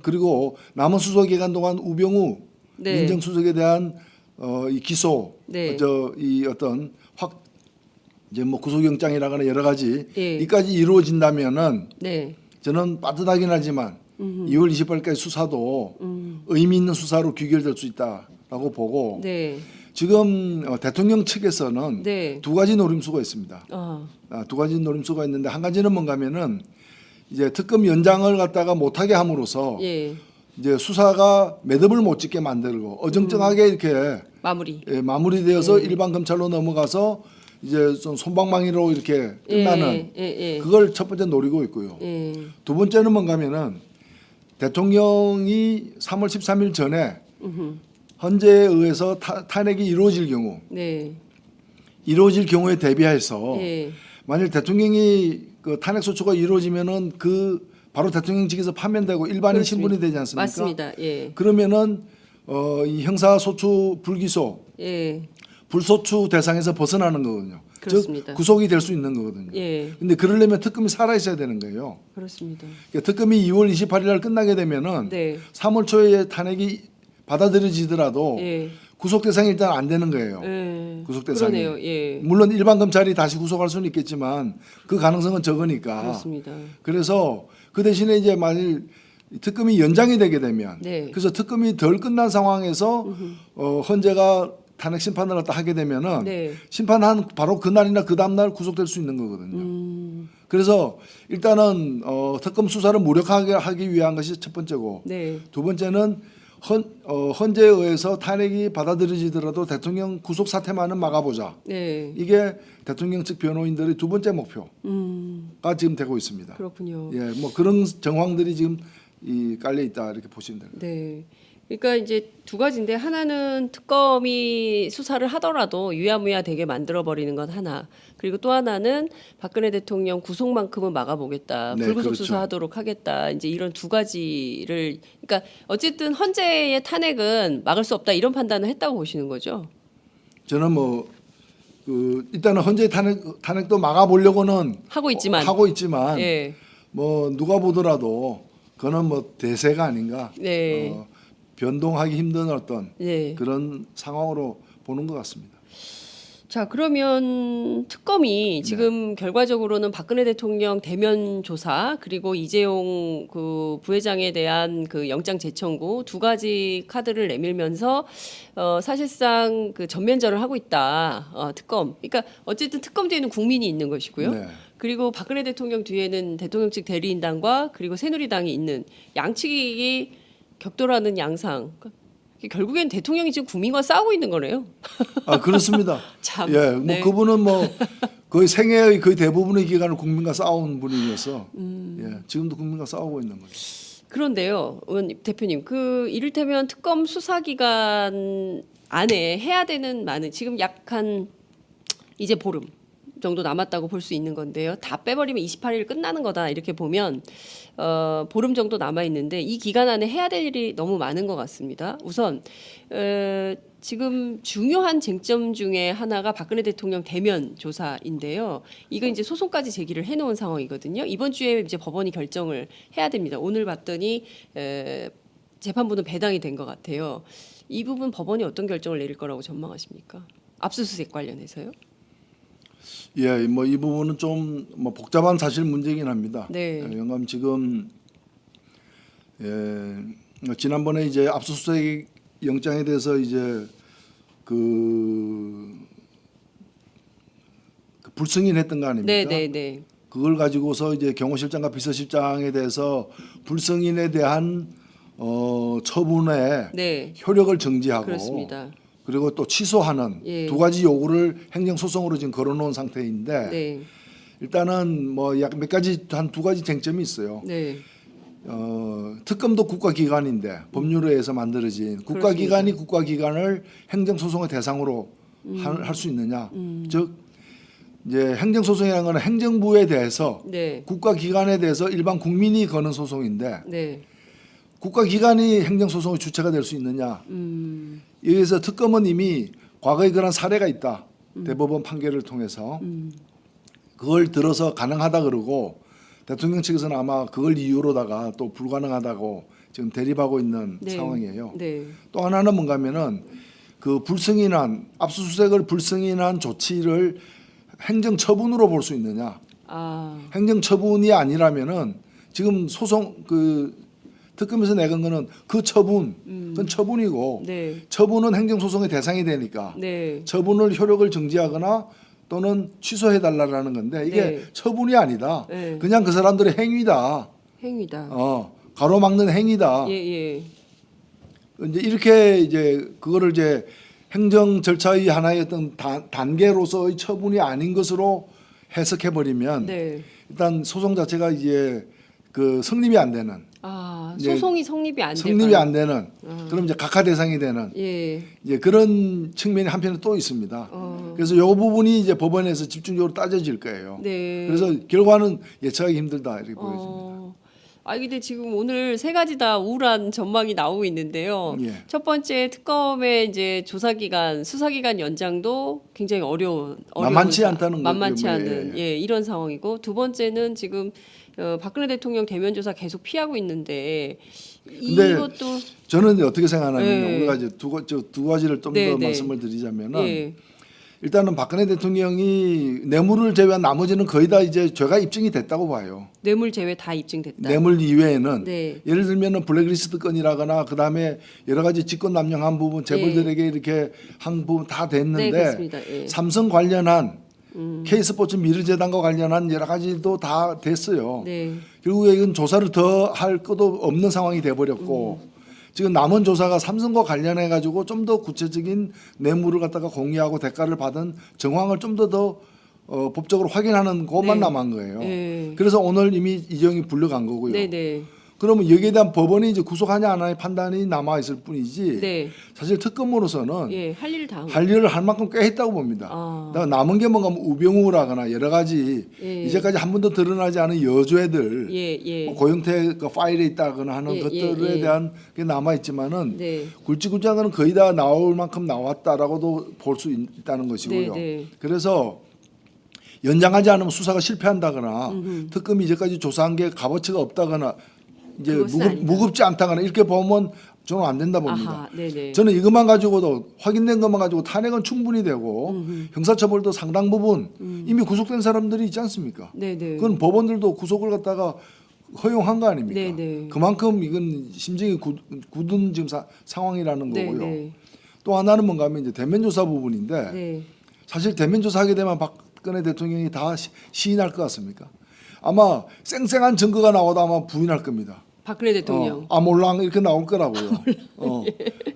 그리고 남은 수사기간 동안 우병우 네. 민정수석에 대한 이 기소, 네. 이 어떤 이제 뭐 구속영장이라거나 여러 가지 예. 이까지 이루어진다면은 네. 저는 빠듯하긴 하지만 2월 28일까지 수사도 의미 있는 수사로 귀결될 수 있다라고 보고 네. 지금 대통령 측에서는 네. 두 가지 노림수가 있습니다. 아. 두 가지 노림수가 있는데 한 가지는 뭔가면은 이제 특검 연장을 갖다가 못하게 함으로써 예. 이제 수사가 매듭을 못 짓게 만들고 어정쩡하게 이렇게 마무리. 마무리되어서 일반 검찰로 넘어가서 이제 좀 솜방망이로 이렇게 끝나는 예. 그걸 첫 번째 노리고 있고요. 예. 두 번째는 뭔가면은 대통령이 3월 13일 전에 헌재에 의해서 탄핵이 이루어질 경우 네. 이루어질 경우에 대비해서 예. 만일 대통령이 그 탄핵 소추가 이루어지면은 그 바로 대통령직에서 파면되고 일반인 그렇습니다. 신분이 되지 않습니까? 맞습니다. 예. 그러면은 이 형사 소추 불기소 예. 불소추 대상에서 벗어나는 거거든요. 그렇습니다. 즉 구속이 될 수 있는 거거든요. 예. 근데 그러려면 특검이 살아 있어야 되는 거예요. 그렇습니다. 그러니까 특검이 2월 28일 날 끝나게 되면은 네. 3월 초에 탄핵이 받아들여지더라도 예. 구속 대상이 일단 안 되는 거예요. 예. 구속 대상이. 그러네요. 예. 물론 일반 검찰이 다시 구속할 수는 있겠지만 그 가능성은 적으니까. 그렇습니다. 그래서 그 대신에 이제 만일 특검이 연장이 되게 되면 네. 그래서 특검이 덜 끝난 상황에서 헌재가 탄핵 심판을 갖다 하게 되면은 네. 심판한 바로 그날이나 그 다음 날 구속될 수 있는 거거든요. 그래서 일단은 특검 수사를 무력하게 하기 위한 것이 첫 번째고 네. 두 번째는 헌재에 의해서 탄핵이 받아들여지더라도 대통령 구속 사태만은 막아보자. 네. 이게 대통령 측 변호인들의 두 번째 목표가 지금 되고 있습니다. 그렇군요. 예, 뭐 그런 정황들이 지금 깔려 있다 이렇게 보시면 됩니다. 네. 그러니까 이제 두 가지인데 하나는 특검이 수사를 하더라도 유야무야 되게 만들어 버리는 건 하나. 그리고 또 하나는 박근혜 대통령 구속만큼은 막아보겠다. 네, 불구속 그렇죠. 수사하도록 하겠다. 이제 이런 두 가지를 그러니까 어쨌든 헌재의 탄핵은 막을 수 없다 이런 판단을 했다고 보시는 거죠. 저는 뭐 일단은 헌재 탄핵도 막아보려고는 하고 있지만. 하고 있지만 예. 뭐 누가 보더라도 그거는 뭐 대세가 아닌가. 네. 변동하기 힘든 어떤 네. 그런 상황으로 보는 것 같습니다. 자, 그러면 특검이 지금 결과적으로는 박근혜 대통령 대면 조사 그리고 이재용 그 부회장에 대한 그 영장 재청구 두 가지 카드를 내밀면서 사실상 그 전면전을 하고 있다. 특검. 그러니까 어쨌든 특검 뒤에는 국민이 있는 것이고요. 네. 그리고 박근혜 대통령 뒤에는 대통령 측 대리인단과 그리고 새누리당이 있는 양측이 격돌하는 양상. 결국엔 대통령이 지금 국민과 싸우고 있는 거네요. 그렇습니다. 참. 예, 뭐 네. 그분은 뭐 거의 생애의 거의 대부분의 기간을 국민과 싸운 분이어서 예, 지금도 국민과 싸우고 있는 거죠. 그런데요, 대표님, 그 이를테면 특검 수사 기간 안에 해야 되는 많은 지금 약 한 이제 보름 정도 남았다고 볼 수 있는 건데요. 다 빼버리면 28일 끝나는 거다 이렇게 보면 보름 정도 남아 있는데 이 기간 안에 해야 될 일이 너무 많은 것 같습니다. 우선 지금 중요한 쟁점 중에 하나가 박근혜 대통령 대면 조사인데요. 이거 이제 소송까지 제기를 해놓은 상황이거든요. 이번 주에 이제 법원이 결정을 해야 됩니다. 오늘 봤더니 재판부는 배당이 된 것 같아요. 이 부분 법원이 어떤 결정을 내릴 거라고 전망하십니까? 압수수색 관련해서요? 예, 뭐 이 부분은 좀 뭐 복잡한 사실 문제이긴 합니다. 네. 영감 지금 지난번에 이제 압수수색 영장에 대해서 이제 그 불승인했던 거 아닙니까? 네, 네, 네. 그걸 가지고서 이제 경호실장과 비서실장에 대해서 불승인에 대한 처분의 네. 효력을 정지하고 그렇습니다. 그리고 또 취소하는 예. 두 가지 요구를 행정소송으로 지금 걸어놓은 상태인데 네. 일단은 뭐 약 몇 가지 한 두 가지 쟁점이 있어요. 네. 특검도 국가기관인데 법률에 의해서 만들어진 국가기관이 국가기관을 행정소송의 대상으로 할 수 있느냐. 즉 이제 행정소송이라는 건 행정부에 대해서 네. 국가기관에 대해서 일반 국민이 거는 소송인데 네. 국가기관이 행정소송의 주체가 될 수 있느냐. 여기서 특검은 이미 과거에 그런 사례가 있다. 대법원 판결을 통해서 그걸 들어서 가능하다 그러고 대통령 측에서는 아마 그걸 이유로다가 또 불가능하다고 지금 대립하고 있는 네. 상황이에요. 네. 또 하나는 뭔가면은 그 불승인한 압수수색을 불승인한 조치를 행정처분으로 볼 수 있느냐. 아. 행정처분이 아니라면은 지금 소송 그 특검에서 내건 거는 그 처분, 그건 처분이고 네. 처분은 행정소송의 대상이 되니까 네. 처분을 효력을 정지하거나 또는 취소해달라는 건데 이게 네. 처분이 아니다. 네. 그냥 그 사람들의 행위다. 행위다. 가로막는 행위다. 예, 예. 이제 이렇게 이제 그거를 이제 행정 절차의 하나의 어떤 단계로서의 처분이 아닌 것으로 해석해 버리면 네. 일단 소송 자체가 이제 그 성립이 안 되는 아, 이제 소송이 성립이 안 성립이 안 되는 그럼 이제 각하 대상이 되는 예. 이제 그런 측면이 한편에 또 있습니다. 그래서 이 부분이 이제 법원에서 집중적으로 따져질 거예요. 네. 그래서 결과는 예측하기 힘들다 이렇게 보여집니다. 아, 근데 지금 오늘 세 가지 다 우울한 전망이 나오고 있는데요. 예. 첫 번째 특검의 이제 조사 기간, 수사 기간 연장도 굉장히 어려운 만만치 않다는 만만치 거죠. 않은 이런 상황이고 두 번째는 지금 박근혜 대통령 대면 조사 계속 피하고 있는데 근데 이것도 저는 어떻게 생각하냐면 네. 우리가 이제 두 가지를 좀 더 네, 네. 말씀을 드리자면은 예. 일단은 박근혜 대통령이 뇌물을 제외한 나머지는 거의 다 이제 죄가 입증이 됐다고 봐요. 뇌물 제외 다 입증됐다. 뇌물 이외에는 네. 예를 들면은 블랙리스트 건이라거나 그다음에 여러 가지 직권 남용한 부분 재벌들에게 이렇게 한 부분 다 네, 됐는데 그렇습니다. 예. 삼성 관련한 K스포츠 미르재단과 관련한 여러 가지도 다 됐어요. 네. 결국에 이건 조사를 더 할 것도 없는 상황이 돼버렸고 지금 남은 조사가 삼성과 관련해 가지고 좀 더 구체적인 뇌물을 갖다가 공유하고 대가를 받은 정황을 좀 더 법적으로 확인하는 것만 네. 남은 거예요. 네. 그래서 오늘 이미 이정이 불려간 거고요. 네, 네. 그러면 여기에 대한 법원이 이제 구속하냐 안 하냐의 판단이 남아 있을 뿐이지 네. 사실 특검으로서는 예, 할 일을 다 한 할 일을 할 만큼 꽤 했다고 봅니다. 남은 게 뭔가 우병우라거나 여러 가지 예. 이제까지 한 번도 드러나지 않은 여죄들 예, 예. 뭐 고영태 그 파일에 있다거나 하는 예, 것들에 예. 대한 게 남아 있지만은 네. 굵직굵직한 거는 거의 다 나올 만큼 나왔다라고도 볼 수 있다는 것이고요. 네, 네. 그래서 연장하지 않으면 수사가 실패한다거나 특검이 이제까지 조사한 게 값어치가 없다거나 이제 그것은 아니다. 무겁지 않다거나 이렇게 보면 저는 안 된다 봅니다. 아하, 네네. 저는 이것만 가지고도 확인된 것만 가지고 탄핵은 충분히 되고 형사처벌도 상당 부분 이미 구속된 사람들이 있지 않습니까? 네네. 그건 법원들도 구속을 갖다가 허용한 거 아닙니까? 네네. 그만큼 이건 심정이 굳은 지금 상황이라는 거고요. 네네. 또 하나는 뭔가 하면 이제 대면 조사 부분인데 네. 사실 대면 조사하게 되면 박근혜 대통령이 다 시인할 것 같습니까? 아마 쌩쌩한 증거가 나와도 아마 부인할 겁니다. 박근혜 대통령. 몰랑 이렇게 나올 거라고요.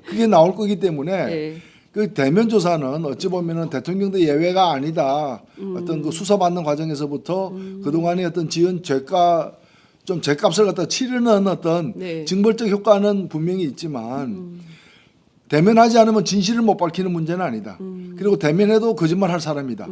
그게 나올 거기 때문에 네. 그 대면 조사는 어찌 보면은 대통령도 예외가 아니다. 어떤 그 수사받는 과정에서부터 그 동안의 어떤 지은 죄가 좀 죄값을 갖다 치르는 어떤 네. 징벌적 효과는 분명히 있지만 대면하지 않으면 진실을 못 밝히는 문제는 아니다. 그리고 대면해도 거짓말할 사람이다.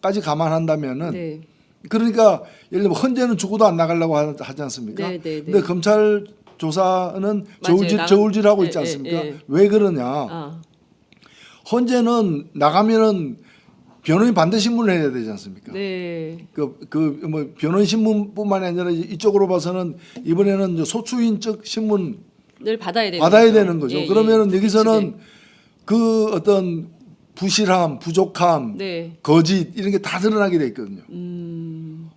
까지 감안한다면은 네. 그러니까 예를 들면 헌재는 죽어도 안 나가려고 하지 않습니까? 네, 네, 네. 근데 검찰 조사는 맞아요. 저울질하고 있지 예, 않습니까? 예, 예. 왜 그러냐? 아, 헌재는 나가면은 변호인 반대 신문을 해야 되지 않습니까? 네. 뭐 변호인 신문뿐만이 아니라 이쪽으로 봐서는 이번에는 이제 소추인 측 신문 늘 받아야 되는 받아야 거죠. 되는 거죠. 예, 그러면은 예. 여기서는 그 어떤 부실함, 부족함, 네. 거짓 이런 게 다 드러나게 돼 있거든요.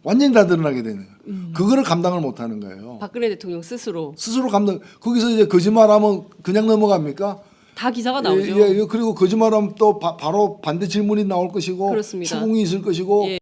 완전히 다 드러나게 되는 거예요. 그거를 감당을 못 하는 거예요. 박근혜 대통령 스스로 스스로 감당. 거기서 이제 거짓말하면 그냥 넘어갑니까? 다 기사가 나오죠. 예, 그리고 거짓말하면 또 바로 반대 질문이 나올 것이고 그렇습니다. 추궁이 있을 것이고 예.